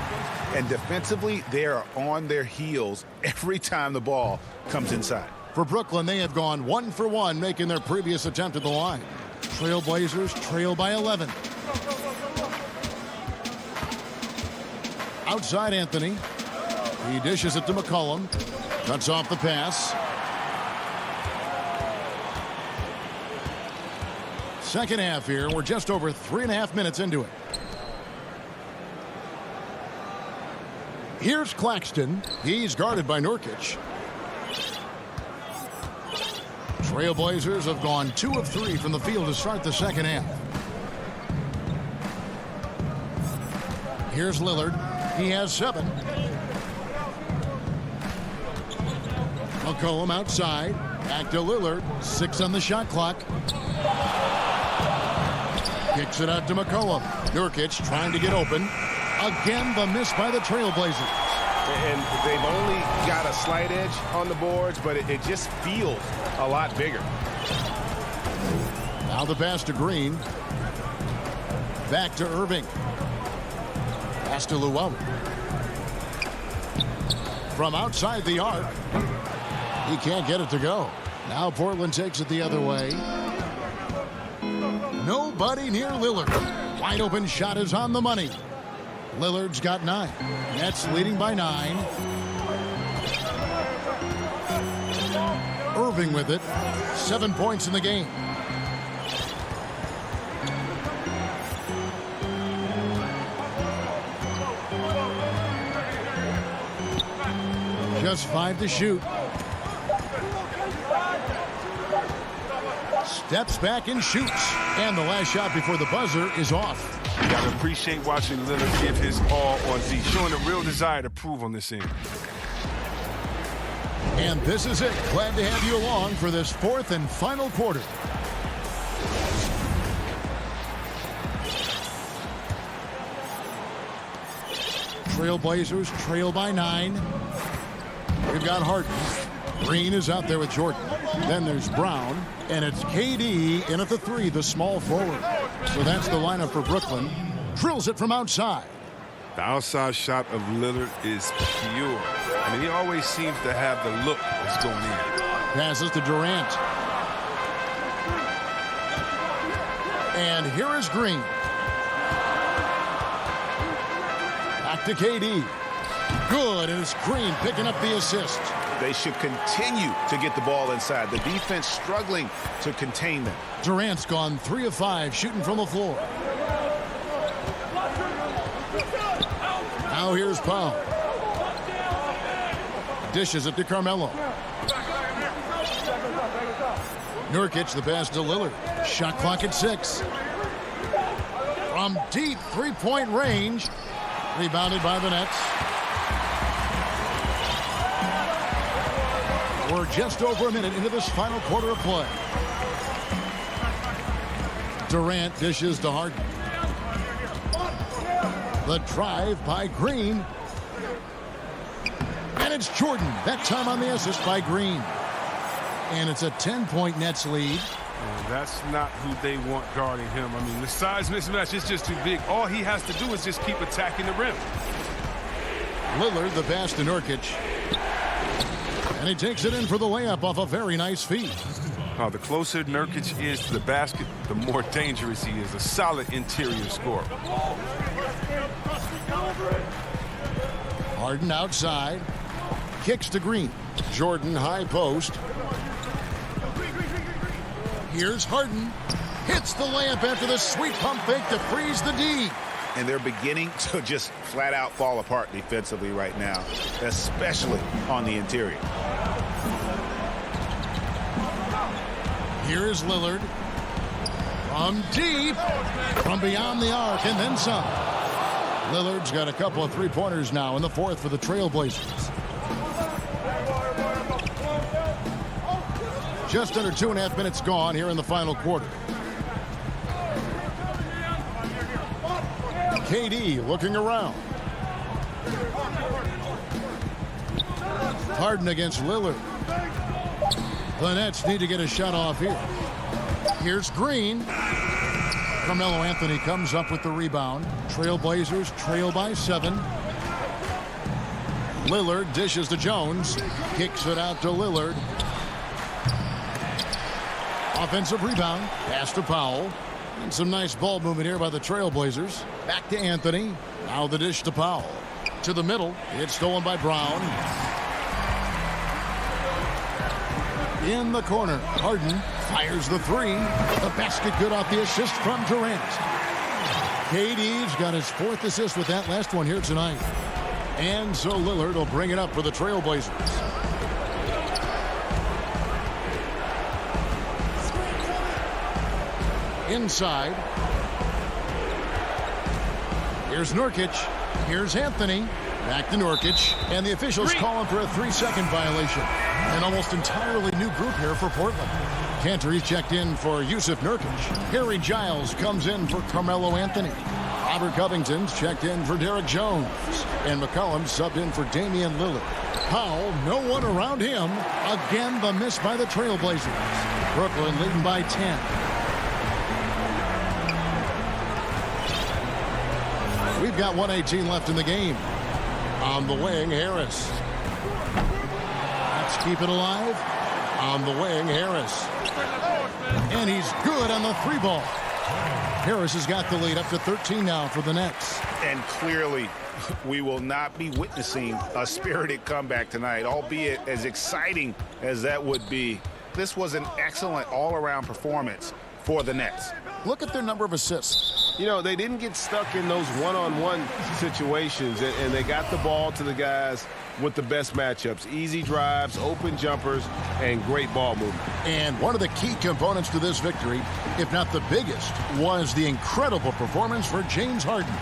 And defensively, they are on their heels every time the ball comes inside.
For Brooklyn, they have gone 1 for 1, making their previous attempt at the line. Trailblazers trail by 11. Outside Anthony. He dishes it to McCollum. Cuts off the pass. Second half here. We're just over 3.5 minutes into it. Here's Claxton. He's guarded by Nurkic. Trailblazers have gone 2 of 3 from the field to start the second half. Here's Lillard. He has 7. McCollum outside. Back to Lillard. 6 on the shot clock. Kicks it out to McCollum. Nurkic trying to get open. Again, the miss by the Trailblazers.
And they've only got a slight edge on the boards, but it just feels a lot bigger.
Now the pass to Green. Back to Irving. Pass to Luwawu. From outside the arc. He can't get it to go. Now Portland takes it the other way. Nobody near Lillard. Wide open shot is on the money. Lillard's got 9. Nets leading by 9. Irving with it. 7 points in the game. Just 5 to shoot. Steps back and shoots. And the last shot before the buzzer is off.
You got to appreciate watching Lillard give his all on D, showing a real desire to prove on this end.
And this is it. Glad to have you along for this 4th and final quarter. Trailblazers trail by 9. We've got Harden. Green is out there with Jordan. Then there's Brown. And it's KD in at the 3, the small forward. So that's the lineup for Brooklyn. Drills it from outside.
The outside shot of Lillard is pure. I mean, he always seems to have the look that's going in.
Passes to Durant. And here is Green. Back to KD. Good, and it's Green picking up the assist.
They should continue to get the ball inside. The defense struggling to contain them.
Durant's gone 3 of 5 shooting from the floor. Now here's Powell. Dishes it to Carmelo. Nurkic, the pass to Lillard. Shot clock at 6. From deep three-point range. Rebounded by the Nets. We're just over a minute into this final quarter of play. Durant dishes to Harden. The drive by Green. And it's Jordan. That time on the assist by Green. And it's a 10-point Nets lead.
That's not who they want guarding him. I mean, the size mismatch is just too big. All he has to do is just keep attacking the rim.
Lillard, the pass to Nurkic. And he takes it in for the layup off a very nice feed.
The closer Nurkic is to the basket, the more dangerous he is. A solid interior scorer.
Harden outside. Kicks to Green. Jordan high post. Here's Harden. Hits the layup after the sweet pump fake to freeze the D.
And they're beginning to just flat out fall apart defensively right now, especially on the interior.
Here's Lillard. From deep. From beyond the arc and then some. Lillard's got a couple of three-pointers now in the fourth for the Trailblazers. Just under 2.5 minutes gone here in the final quarter. KD looking around. Harden against Lillard. The Nets need to get a shot off here. Here's Green. Carmelo Anthony comes up with the rebound. Trailblazers trail by 7. Lillard dishes to Jones. Kicks it out to Lillard. Offensive rebound. Pass to Powell. And some nice ball movement here by the Trailblazers. Back to Anthony. Now the dish to Powell. To the middle. It's stolen by Brown. In the corner. Harden fires the three. The basket good off the assist from Durant. KD's got his 4th assist with that last one here tonight. And so Lillard will bring it up for the Trailblazers. Inside. Here's Nurkic. Here's Anthony. Back to Nurkic. And the officials calling for a 3-second violation. An almost entirely new group here for Portland. Cantor checked in for Yusuf Nurkic. Harry Giles comes in for Carmelo Anthony. Robert Covington's checked in for Derek Jones. And McCollum subbed in for Damian Lillard. Powell, no one around him. Again, the miss by the Trailblazers. Brooklyn leading by 10. We've got 1:18 left in the game. On the wing, Harris. Let's keep it alive. On the wing, Harris. And he's good on the 3-ball. Harris has got the lead up to 13 now for the Nets.
And clearly, we will not be witnessing a spirited comeback tonight, albeit as exciting as that would be. This was an excellent all-around performance for the Nets.
Look at their number of assists.
You know, they didn't get stuck in those one-on-one situations, and they got the ball to the guys with the best matchups. Easy drives, open jumpers, and great ball movement.
And one of the key components to this victory, if not the biggest, was the incredible performance for James Harden.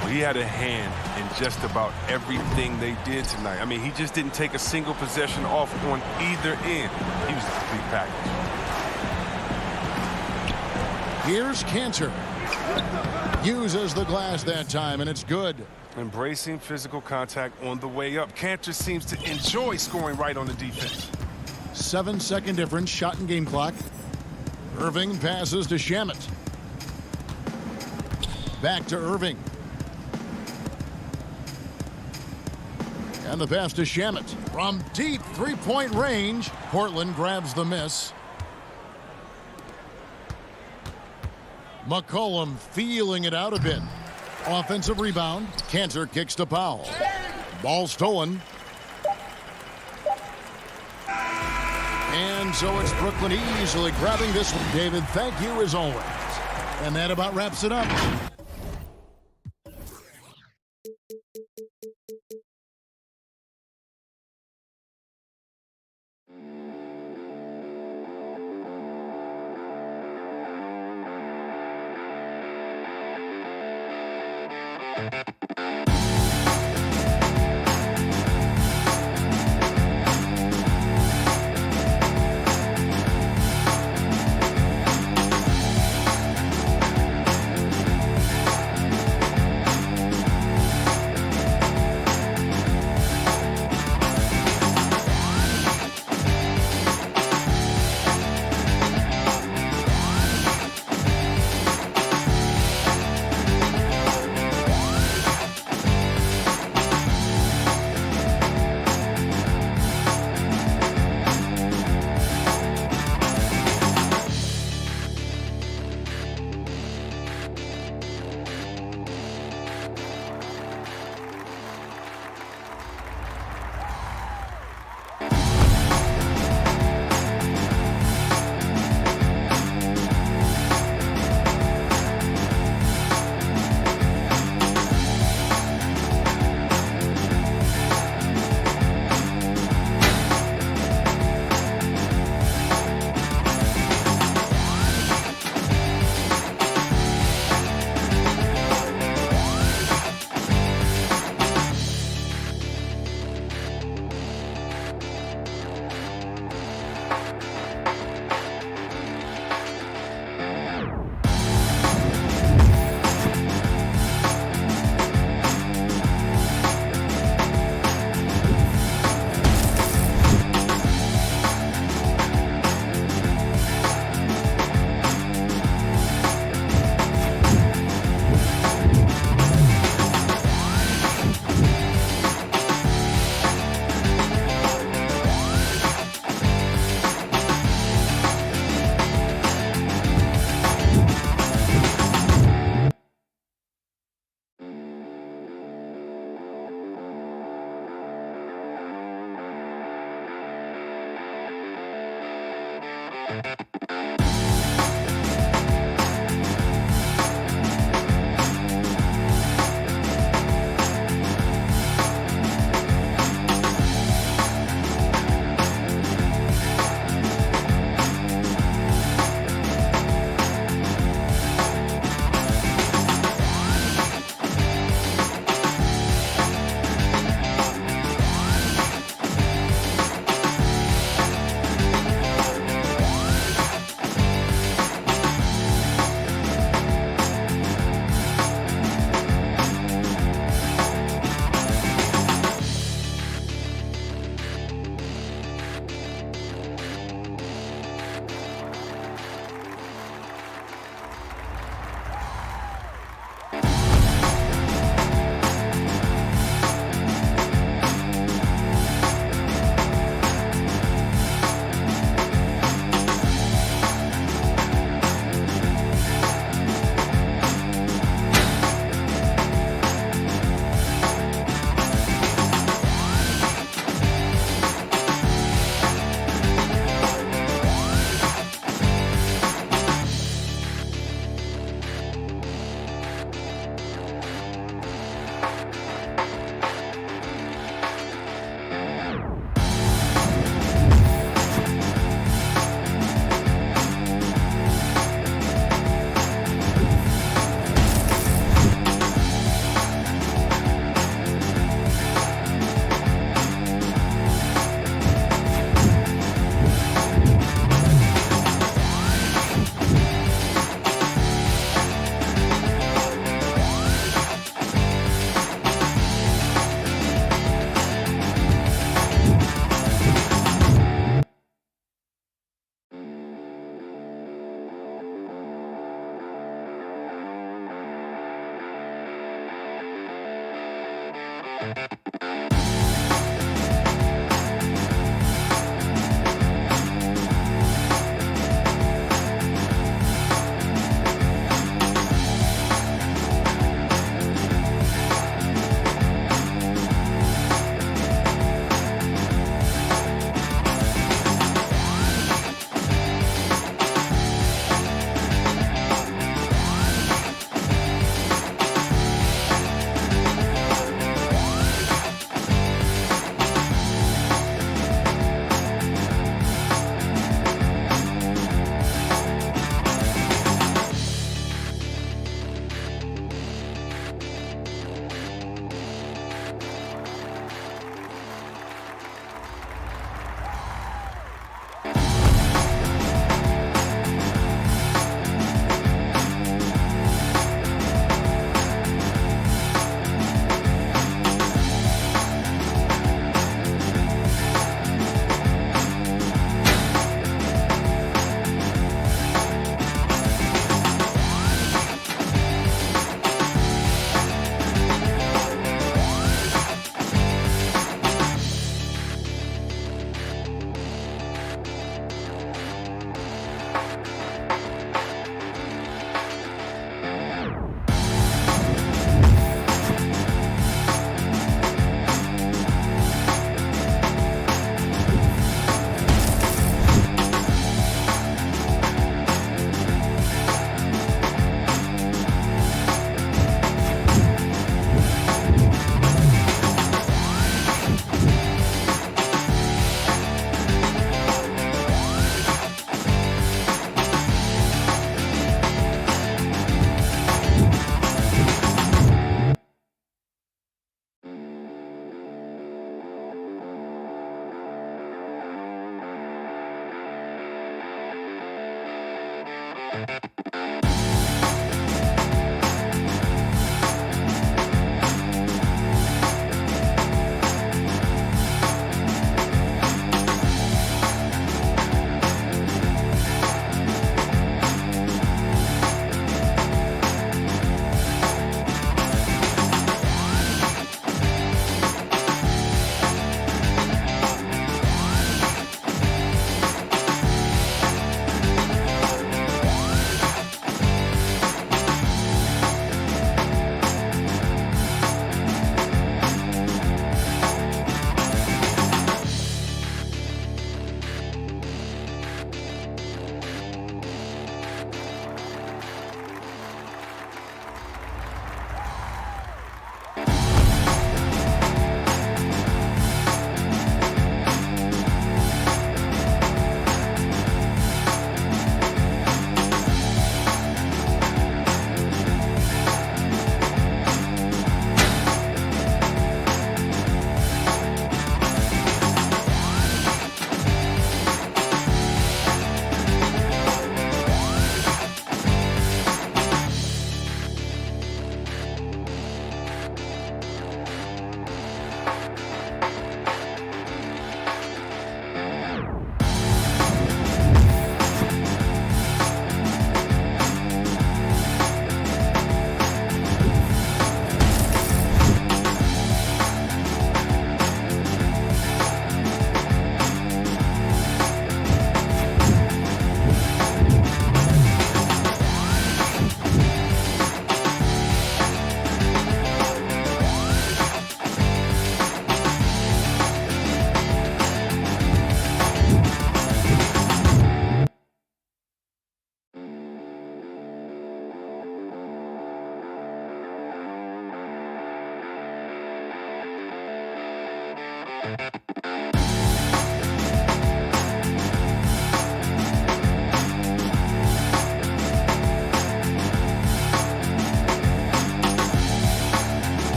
Well, he had a hand in just about everything they did tonight. I mean, he just didn't take a single possession off on either end. He was a complete package.
Here's Cantor. Uses the glass that time, and it's good.
Embracing physical contact on the way up. Cantor seems to enjoy scoring right on the defense.
7-second difference, shot and game clock. Irving passes to Shamet. Back to Irving. And the pass to Shamet. From deep three-point range, Portland grabs the miss. McCollum feeling it out a bit. Offensive rebound. Cantor kicks to Powell. Ball stolen. And so it's Brooklyn easily grabbing this one. David, thank you as always. And that about wraps it up.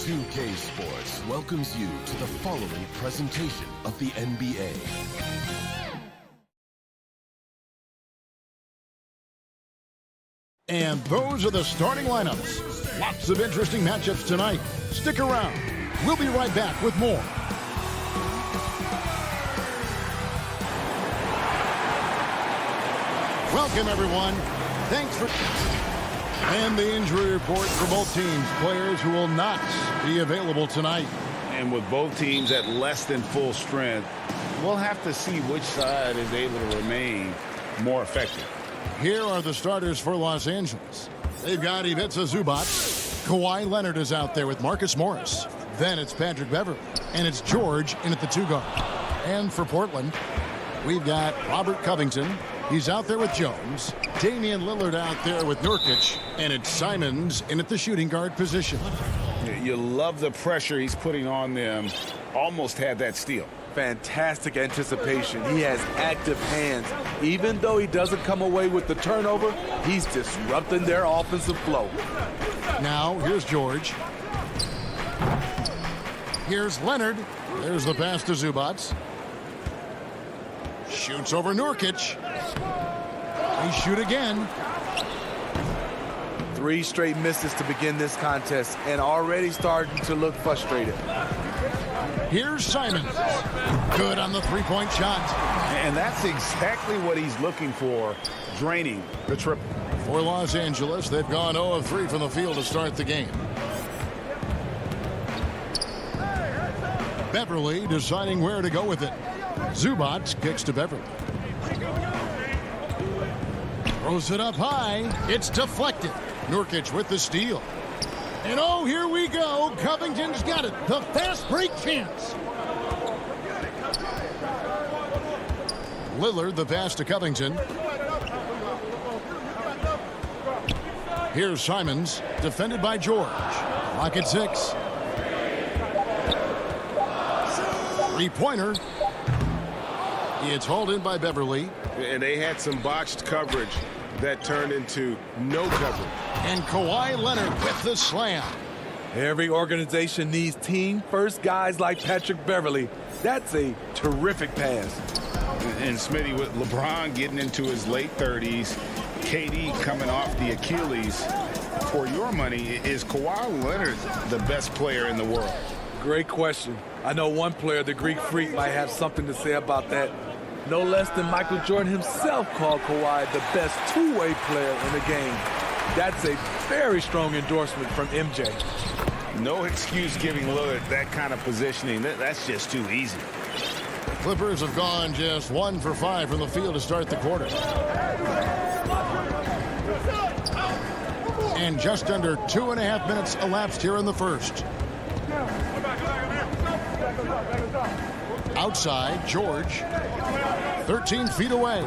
2K Sports welcomes you to the following presentation of the NBA.
And those are the starting lineups. Lots of interesting matchups tonight. Stick around. We'll be right back with more. Welcome, everyone. Thanks for... And the injury report for both teams. Players who will not be available tonight.
And with both teams at less than full strength, we'll have to see which side is able to remain more effective.
Here are the starters for Los Angeles. They've got Ivica Zubac. Kawhi Leonard is out there with Marcus Morris. Then it's Patrick Beverley. And it's George in at the 2 guard. And for Portland, we've got Robert Covington. He's out there with Jones. Damian Lillard out there with Nurkic. And it's Simons in at the shooting guard position.
You love the pressure he's putting on them. Almost had that steal.
Fantastic anticipation. He has active hands. Even though he doesn't come away with the turnover, he's disrupting their offensive flow.
Now, here's George. Here's Leonard. There's the pass to Zubac. Shoots over Nurkic. He shoot again.
3 straight misses to begin this contest and already starting to look frustrated.
Here's Simons. Good on the three-point shot.
And that's exactly what he's looking for, draining the triple.
For Los Angeles, they've gone 0 of 3 from the field to start the game. Beverley deciding where to go with it. Zubac kicks to Beverley. Throws it up high. It's deflected. Nurkic with the steal. And oh, here we go. Covington's got it. The fast break chance. Lillard, the pass to Covington. Here's Simons, defended by George. Clock at 6. Three-pointer. It's hauled in by Beverley.
And they had some botched coverage that turned into no coverage.
And Kawhi Leonard with the slam.
Every organization needs team-first guys like Patrick Beverley. That's a terrific pass.
And Smitty, with LeBron getting into his late 30s, KD coming off the Achilles, for your money, is Kawhi Leonard the best player in the world?
Great question. I know one player, the Greek Freak, might have something to say about that. No less than Michael Jordan himself called Kawhi the best two-way player in the game. That's a very strong endorsement from MJ.
No excuse giving Lillard that kind of positioning. That's just too easy.
Clippers have gone just 1 for 5 from the field to start the quarter. And just under 2.5 minutes elapsed here in the first. Outside, George. 13 feet away.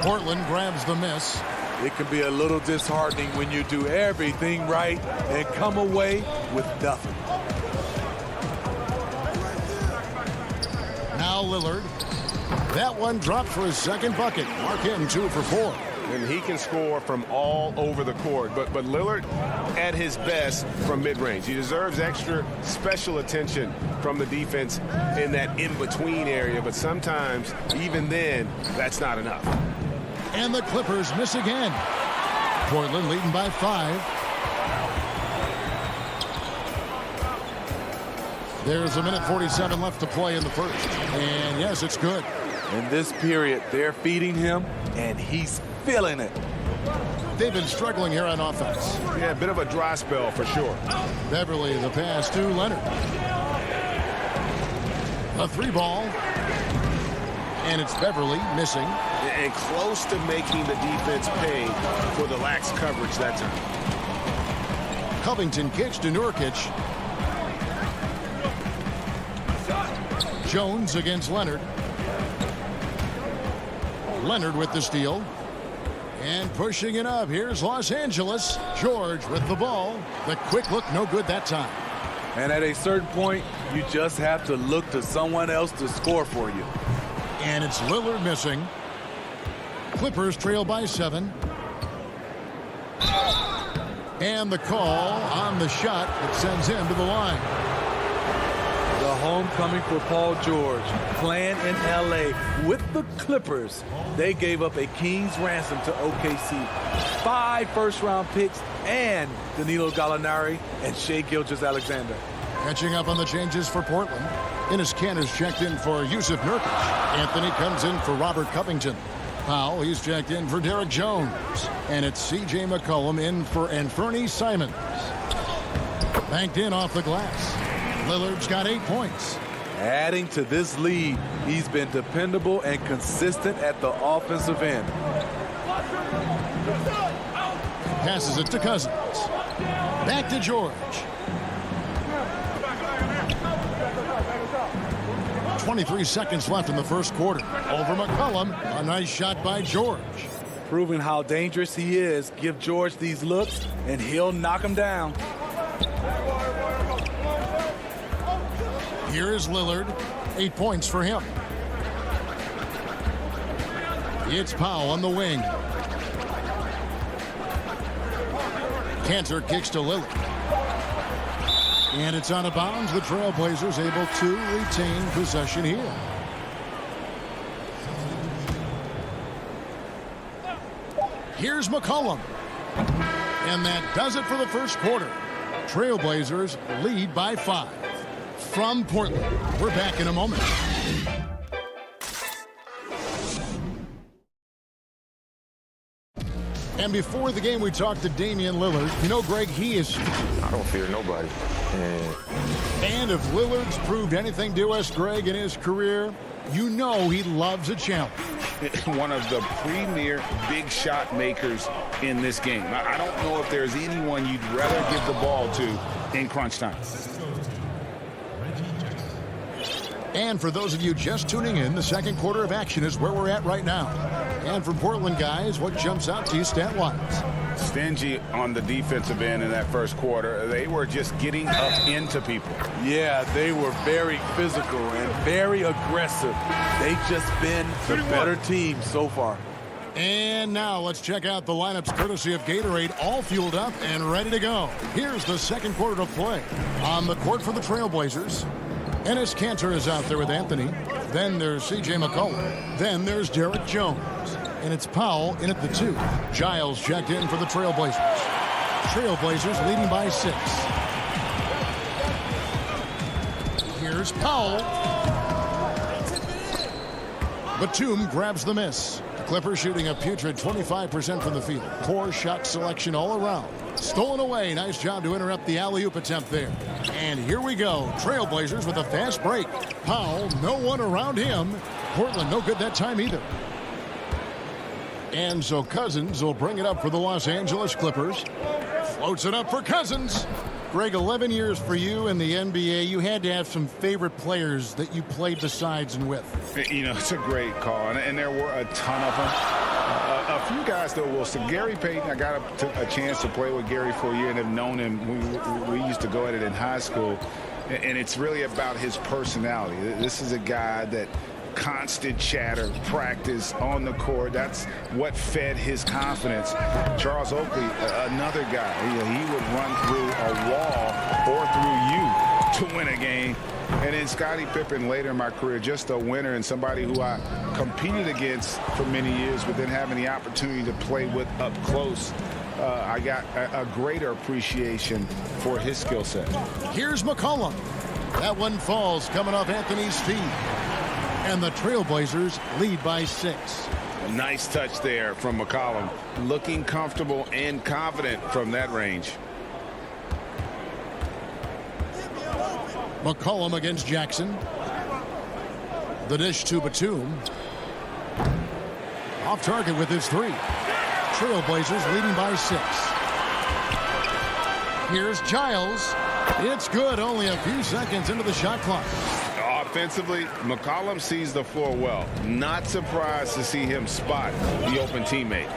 Portland grabs the miss.
It can be a little disheartening when you do everything right and come away with nothing.
Now Lillard. That one dropped for his second bucket. Mark him 2 for 4.
And he can score from all over the court. But Lillard at his best from mid-range. He deserves extra special attention from the defense in that in-between area. But sometimes, even then, that's not enough.
And the Clippers miss again. Portland leading by 5. There's 1:47 left to play in the first. And yes, it's good.
In this period, they're feeding him, and he's feeling it.
They've been struggling here on offense.
Yeah, a bit of a dry spell for sure.
Beverley, the pass to Leonard. A 3-ball. And it's Beverley missing.
And close to making the defense pay for the lax coverage that time.
Covington kicks to Nurkic. Jones against Leonard. Leonard with the steal. And pushing it up. Here's Los Angeles. George with the ball. The quick look, no good that time.
And at a certain point, you just have to look to someone else to score for you.
And it's Lillard missing. Clippers trail by 7. And the call on the shot that sends him to the line.
The homecoming for Paul George. Playing in L.A. with the Clippers, they gave up a king's ransom to OKC. 5 first-round picks and Danilo Gallinari and Shai Gilgeous-Alexander.
Catching up on the changes for Portland. Enes Kanter's checked in for Yusuf Nurkic. Anthony comes in for Robert Covington. Powell, he's checked in for Derek Jones. And it's C.J. McCollum in for Anfernee Simons. Banked in off the glass. Lillard's got 8 points.
Adding to this lead, he's been dependable and consistent at the offensive end.
Passes it to Cousins. Back to George. 23 seconds left in the first quarter. Over McCollum. A nice shot by George.
Proving how dangerous he is. Give George these looks, and he'll knock him down.
Here is Lillard. 8 points for him. It's Powell on the wing. Kanter kicks to Lillard. And it's out of bounds. The Trailblazers able to retain possession here. Here's McCollum. And that does it for the first quarter. Trailblazers lead by 5. From Portland, we're back in a moment. And before the game, we talked to Damian Lillard. You know, Greg, he is...
I don't fear nobody.
And if Lillard's proved anything to us, Greg, in his career, you know he loves a challenge.
One of the premier big shot makers in this game. I don't know if there's anyone you'd rather give the ball to in crunch time.
And for those of you just tuning in, the second quarter of action is where we're at right now. And from Portland, guys, what jumps out to you stat-wise?
Stingy on the defensive end in that first quarter. They were just getting up into people.
Yeah, they were very physical and very aggressive. They've just been the better team so far.
And now let's check out the lineups courtesy of Gatorade, all fueled up and ready to go. Here's the second quarter of play. On the court for the Trailblazers, Enes Kanter is out there with Anthony. Then there's C.J. McCollum. Then there's Derek Jones. And it's Powell in at the 2. Giles checked in for the Trailblazers. Trailblazers leading by 6. Here's Powell. Batum grabs the miss. The Clippers shooting a putrid 25% from the field. Poor shot selection all around. Stolen away. Nice job to interrupt the alley-oop attempt there. And here we go. Trailblazers with a fast break. Powell, no one around him. Portland, no good that time either. And so Cousins will bring it up for the Los Angeles Clippers. Floats it up for Cousins. Greg, 11 years for you in the NBA. You had to have some favorite players that you played besides and with.
You know, it's a great call, and there were a ton of them. A few guys, though, Wilson. Gary Payton, I got a chance to play with Gary for a year and have known him. We used to go at it in high school, and it's really about his personality. This is a guy that constant chatter, practice on the court. That's what fed his confidence. Charles Oakley, another guy. He would run through a wall or through you to win a game. And then Scottie Pippen later in my career, just a winner and somebody who I competed against for many years, but then having the opportunity to play with up close, I got a greater appreciation for his skill set.
Here's McCollum. That one falls coming off Anthony's feet. And the Trailblazers lead by 6.
A nice touch there from McCollum. Looking comfortable and confident from that range.
McCollum against Jackson. The dish to Batum. Off target with his 3. Trailblazers leading by 6. Here's Giles. It's good, only a few seconds into the shot clock.
Oh,
Offensively, McCollum sees the floor well. Not surprised to see him spot the open teammate.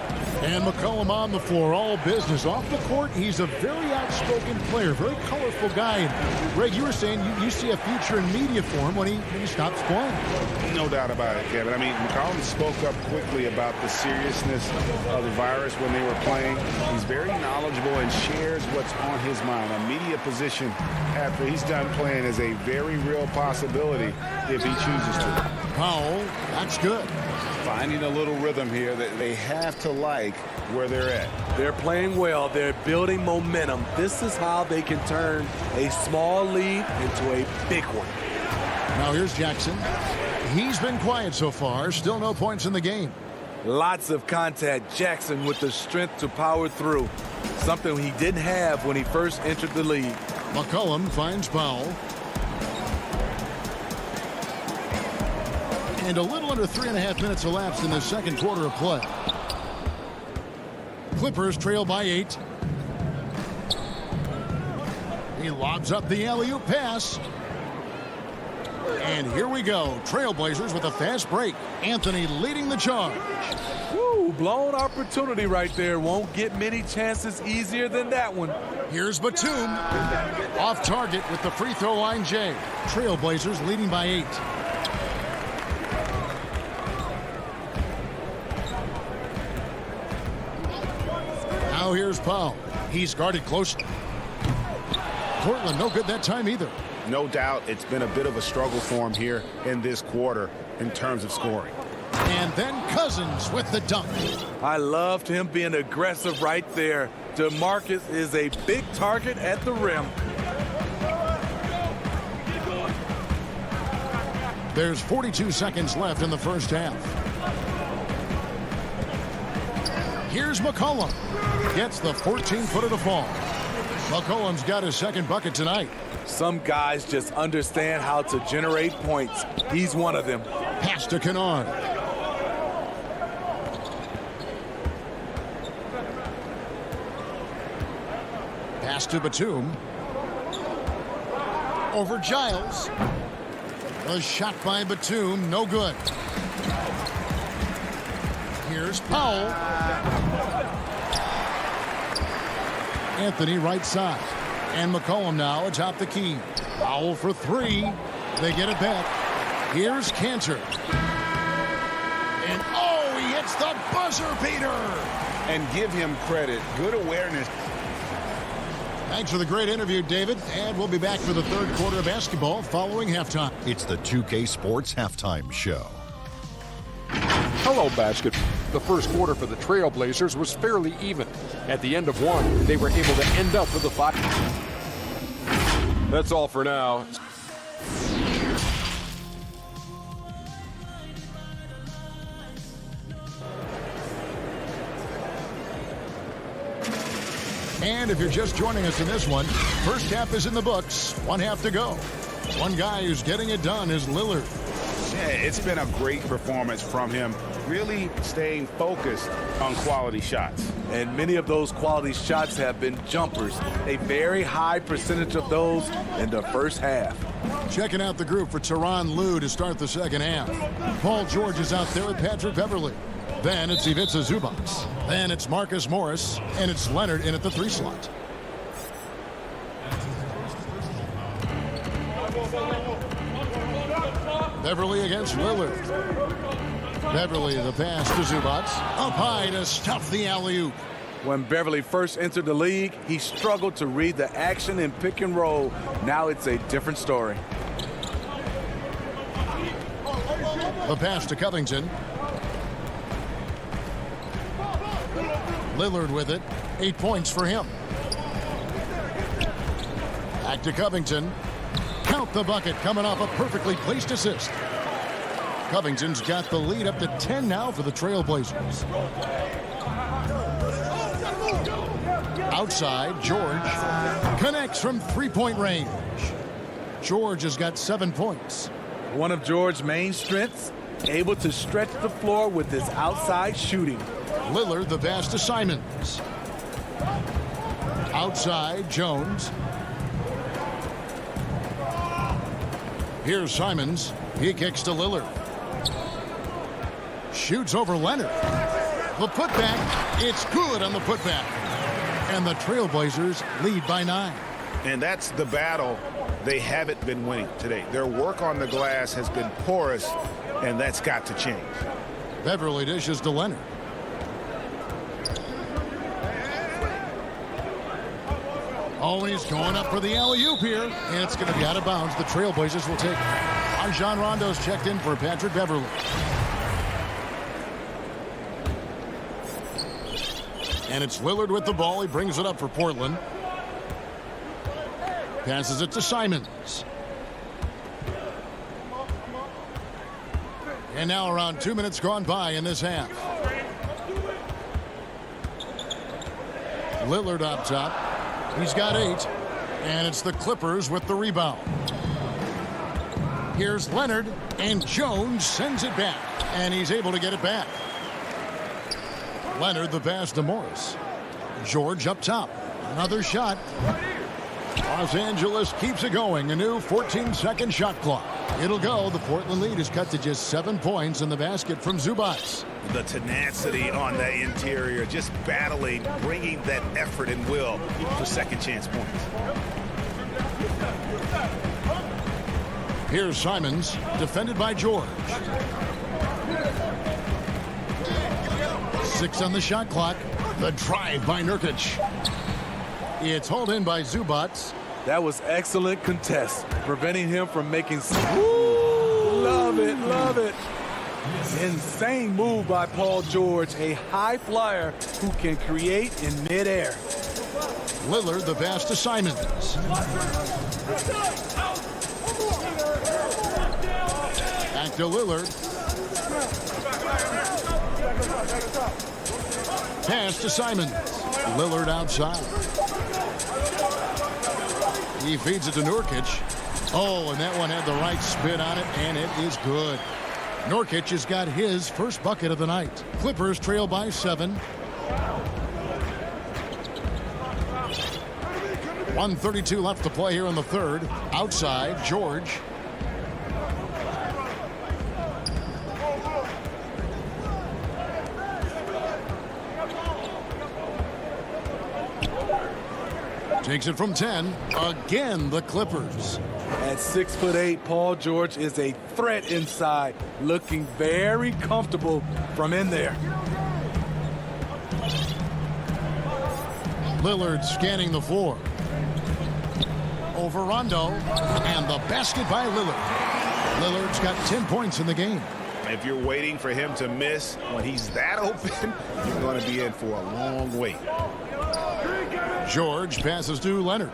And McCollum on the floor, all business. Off the court, he's a very outspoken player, very colorful guy. And Greg, you were saying you see a future in media for him when he stops playing.
No doubt about it, Kevin. I mean, McCollum spoke up quickly about the seriousness of the virus when they were playing. He's very knowledgeable and shares what's on his mind. A media position after he's done playing is a very real possibility if he chooses to.
Powell, that's good.
Finding a little rhythm here that they have to like where they're at.
They're playing well. They're building momentum. This is how they can turn a small lead into a big one.
Now here's Jackson. He's been quiet so far. Still no points in the game.
Lots of contact. Jackson with the strength to power through. Something he didn't have when he first entered the league.
McCollum finds Powell. And a little under 3.5 minutes elapsed in the second quarter of play. Clippers trail by 8. He lobs up the alley-oop pass. And here we go. Trailblazers with a fast break. Anthony leading the charge.
Woo, blown opportunity right there. Won't get many chances easier than that one.
Here's Batum. Off target with the free throw line, Jay. Trailblazers leading by 8. Now here's Powell. He's guarded closely. Portland no good that time either.
No doubt it's been a bit of a struggle for him here in this quarter in terms of scoring.
And then Cousins with the dunk.
I loved him being aggressive right there. DeMarcus is a big target at the rim.
There's 42 seconds left in the first half. Here's McCollum. Gets the 14-footer to fall. McCollum's got his second bucket tonight.
Some guys just understand how to generate points. He's one of them.
Pass to Kennard. Pass to Batum. Over Giles. A shot by Batum, no good. Here's Powell. Anthony right side. And McCollum now atop the key. Powell for 3. They get it back. Here's Cantor. And oh, he hits the buzzer beater.
And give him credit. Good awareness.
Thanks for the great interview, David. And we'll be back for the third quarter of basketball following halftime.
It's the 2K Sports Halftime Show.
Hello, basketball. The first quarter for the Trailblazers was fairly even. At the end of one, they were able to end up with a 5. That's all for now.
And if you're just joining us in this one, first half is in the books. One half to go. One guy who's getting it done is Lillard.
Yeah, it's been a great performance from him, really staying focused on quality shots.
And many of those quality shots have been jumpers. A very high percentage of those in the first half.
Checking out the group for Tyronn Lue to start the second half. Paul George is out there with Patrick Beverley. Then it's Ivica Zubac. Then it's Marcus Morris. And it's Leonard in at the 3 slot. Beverley against Lillard. Beverley the pass to Zubac. Up high to stuff the alley-oop.
When Beverley first entered the league, he struggled to read the action in pick and roll. Now it's a different story.
The pass to Covington. Lillard with it. 8 points for him. Back to Covington. Count the bucket coming off a perfectly placed assist. Covington's got the lead up to 10 now for the Trailblazers. Outside, George connects from 3-point range. George has got 7 points.
One of George's main strengths, able to stretch the floor with his outside shooting.
Lillard the pass to Simons. Outside, Jones. Here's Simons. He kicks to Lillard. Shoots over Leonard. The putback. It's good on the putback. And the Trailblazers lead by 9.
And that's the battle they haven't been winning today. Their work on the glass has been porous, and that's got to change.
Beverly dishes to Leonard. Oh, he's going up for the alley-oop here, and it's going to be out of bounds. The Trailblazers will take it. Rajon Rondo's checked in for Patrick Beverly. And it's Lillard with the ball. He brings it up for Portland. Passes it to Simons. And now around 2 minutes gone by in this half. Lillard up top. He's got 8. And it's the Clippers with the rebound. Here's Leonard. And Jones sends it back. And he's able to get it back. Leonard the pass to Morris. George up top. Another shot. Los Angeles keeps it going. A new 14-second shot clock. It'll go. The Portland lead is cut to just 7 points in the basket from Zubac.
The tenacity on the interior, just battling, bringing that effort and will for second chance points.
Here's Simons, defended by George. 6 on the shot clock. The drive by Nurkic. It's hauled in by Zubac.
That was excellent contest, preventing him from making. Woo! Love it, love it. Insane move by Paul George, a high flyer who can create in midair.
Lillard the pass to Simons. Back to Lillard. Pass to Simons. Lillard outside. He feeds it to Nurkic. Oh, and that one had the right spin on it, and it is good. Nurkic has got his first bucket of the night. Clippers trail by 7. 1:32 left to play here in the third. Outside, George. Takes it from 10. Again, the Clippers.
At 6'8", Paul George is a threat inside, looking very comfortable from in there.
Lillard scanning the floor. Over Rondo, and the basket by Lillard. Lillard's got 10 points in the game.
If you're waiting for him to miss when he's that open, you're going to be in for a long wait.
George passes to Leonard.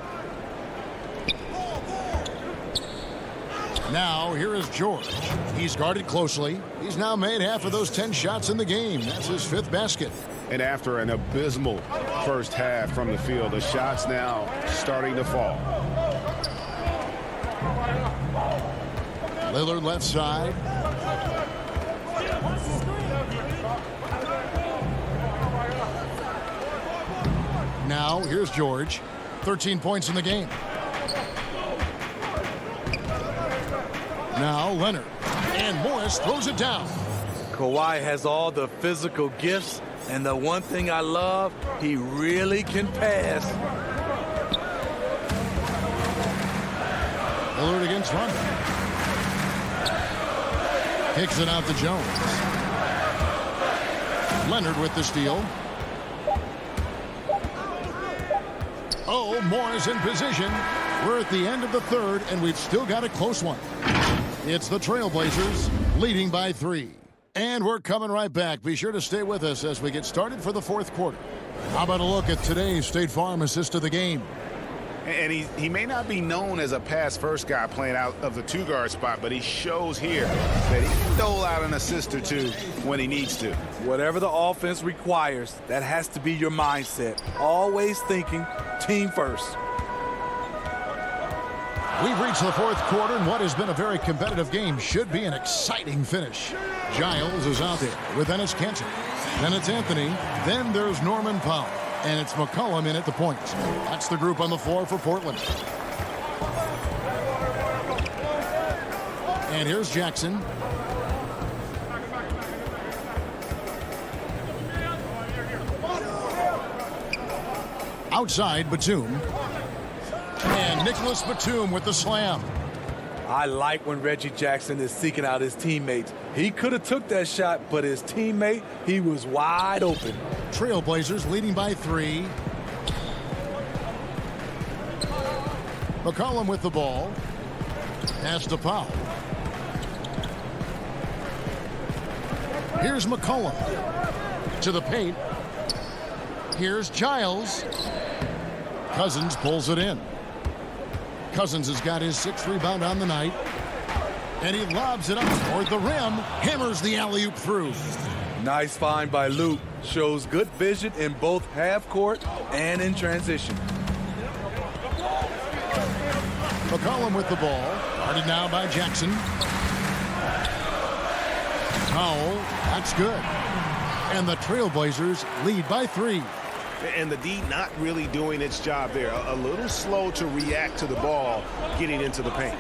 Now, here is George. He's guarded closely. He's now made half of those 10 shots in the game. That's his 5th basket.
And after an abysmal first half from the field, the shots now starting to fall.
Lillard left side. Now, here's George. 13 points in the game. Now, Leonard. And Morris throws it down.
Kawhi has all the physical gifts, and the one thing I love, he really can pass.
Lillard against Rondo. Kicks it out to Jones. Leonard with the steal. Oh, Morris in position. We're at the end of the third, and we've still got a close one. It's the Trailblazers leading by 3. And we're coming right back. Be sure to stay with us as we get started for the fourth quarter. How about a look at today's State Farm assist of the game?
And he may not be known as a pass-first guy playing out of the 2-guard spot, but he shows here that he can dole out an assist or two when he needs to.
Whatever the offense requires, that has to be your mindset. Always thinking team first.
We've reached the fourth quarter, and what has been a very competitive game should be an exciting finish. Giles is out there with Ennis Cantor. Then it's Anthony. Then there's Norman Powell. And it's McCollum in at the point. That's the group on the floor for Portland. And here's Jackson. Outside, Batum. And Nicholas Batum with the slam.
I like when Reggie Jackson is seeking out his teammates. He could have took that shot, but his teammate, he was wide open.
Trailblazers leading by 3. McCollum with the ball. Pass to Powell. Here's McCollum to the paint. Here's Giles. Cousins pulls it in. Cousins has got his 6th rebound on the night. And he lobs it up toward the rim. Hammers the alley-oop through.
Nice find by Luke. Shows good vision in both half court and in transition.
McCollum with the ball. Guarded now by Jackson. Powell. That's good. And the Trailblazers lead by 3.
And the D not really doing its job there. A little slow to react to the ball getting into the paint.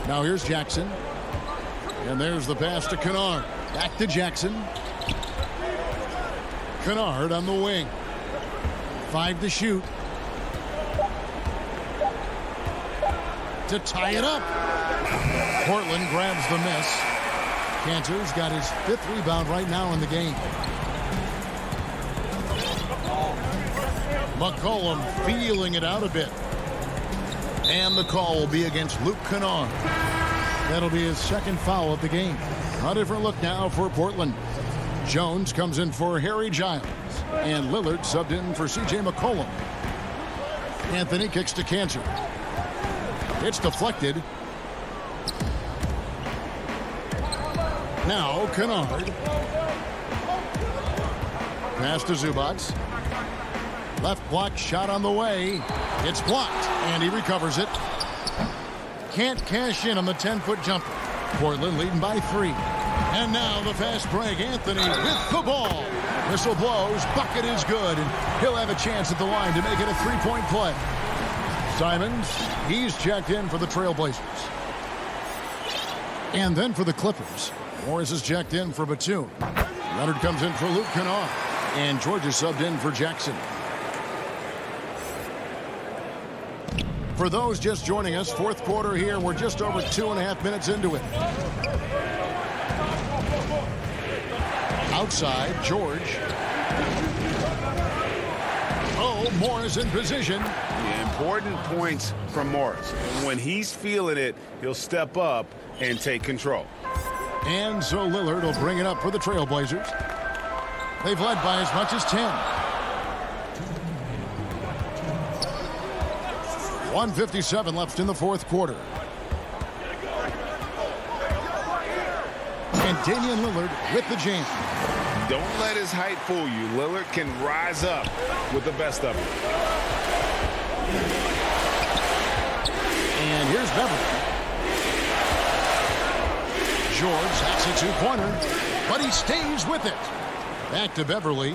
Now here's Jackson. And there's the pass to Kennard. Back to Jackson. Kennard on the wing. 5 to shoot. To tie it up. Portland grabs the miss. Cantor's got his 5th rebound right now in the game. McCollum feeling it out a bit. And the call will be against Luke Kennard. That'll be his 2nd foul of the game. A different look now for Portland. Jones comes in for Harry Giles. And Lillard subbed in for C.J. McCollum. Anthony kicks to Cantor. It's deflected. Now Kennard. Pass to Zubac. Left block shot on the way. It's blocked, and he recovers it. Can't cash in on the 10-foot jumper. Portland leading by 3. And now the fast break. Anthony with the ball. Whistle blows. Bucket is good, and he'll have a chance at the line to make it a 3-point play. Simons, he's checked in for the Trailblazers. And then for the Clippers, Morris is checked in for Batum. Leonard comes in for Luke Kennard. And George is subbed in for Jackson. For those just joining us, 4th quarter here. We're just over 2.5 minutes into it. Outside, George. Oh, Morris in position.
Important points from Morris. When he's feeling it, he'll step up and take control.
And so Lillard will bring it up for the Trailblazers. They've led by as much as 10. 1:57 left in the 4th quarter. And Damian Lillard with the jam.
Don't let his height fool you. Lillard can rise up with the best of it.
And here's Beverly. George hacks a 2-pointer, but he stays with it. Back to Beverly.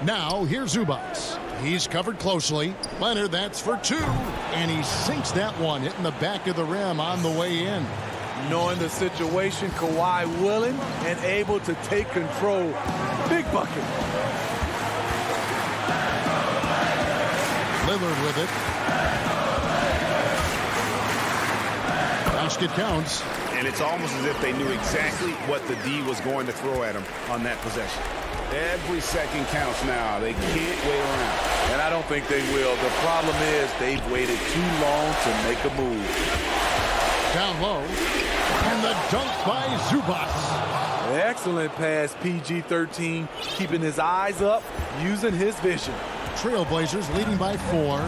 Now here's Zubac. He's covered closely. Leonard, that's for 2. And he sinks that one, hitting the back of the rim on the way in.
Knowing the situation, Kawhi willing and able to take control. Big bucket.
Lillard with it. Basket counts.
And it's almost as if they knew exactly what the D was going to throw at him on that possession. Every second counts now. They can't wait around.
And I don't think they will. The problem is they've waited too long to make a move.
Down low. And the dunk by Zubac.
Excellent pass, PG-13. Keeping his eyes up, using his vision.
Trailblazers leading by 4.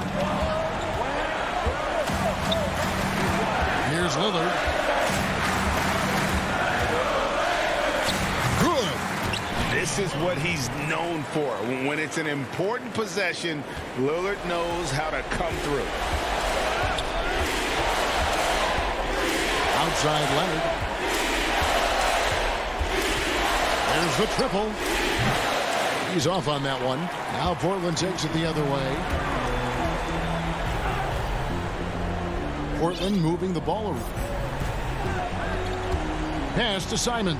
Here's Lillard.
This is what he's known for. When it's an important possession, Lillard knows how to come through.
Outside Leonard. There's the triple. He's off on that one. Now Portland takes it the other way. Portland moving the ball around. Pass to Simons.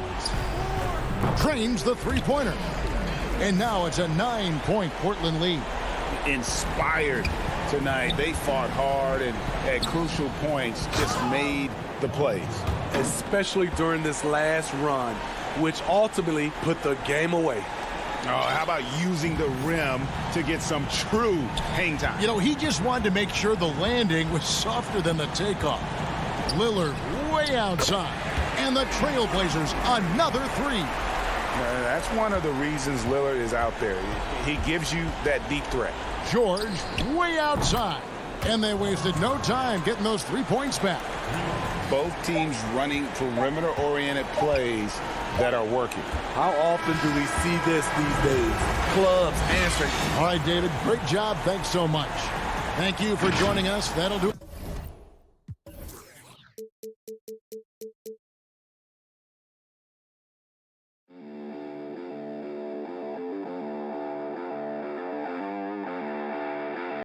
Drains the three-pointer. And now it's a 9-point Portland lead.
Inspired tonight. They fought hard and at crucial points just made the plays.
Especially during this last run, which ultimately put the game away.
Oh, how about using the rim to get some true hang time?
You know, he just wanted to make sure the landing was softer than the takeoff. Lillard way outside. And the Trailblazers another three.
That's one of the reasons Lillard is out there. He gives you that deep threat.
George way outside. And they wasted no time getting those 3 points back.
Both teams running perimeter-oriented plays that are working.
How often do we see this these days? Clubs answering.
All right, David, great job. Thanks so much. Thank you for joining us. That'll do it.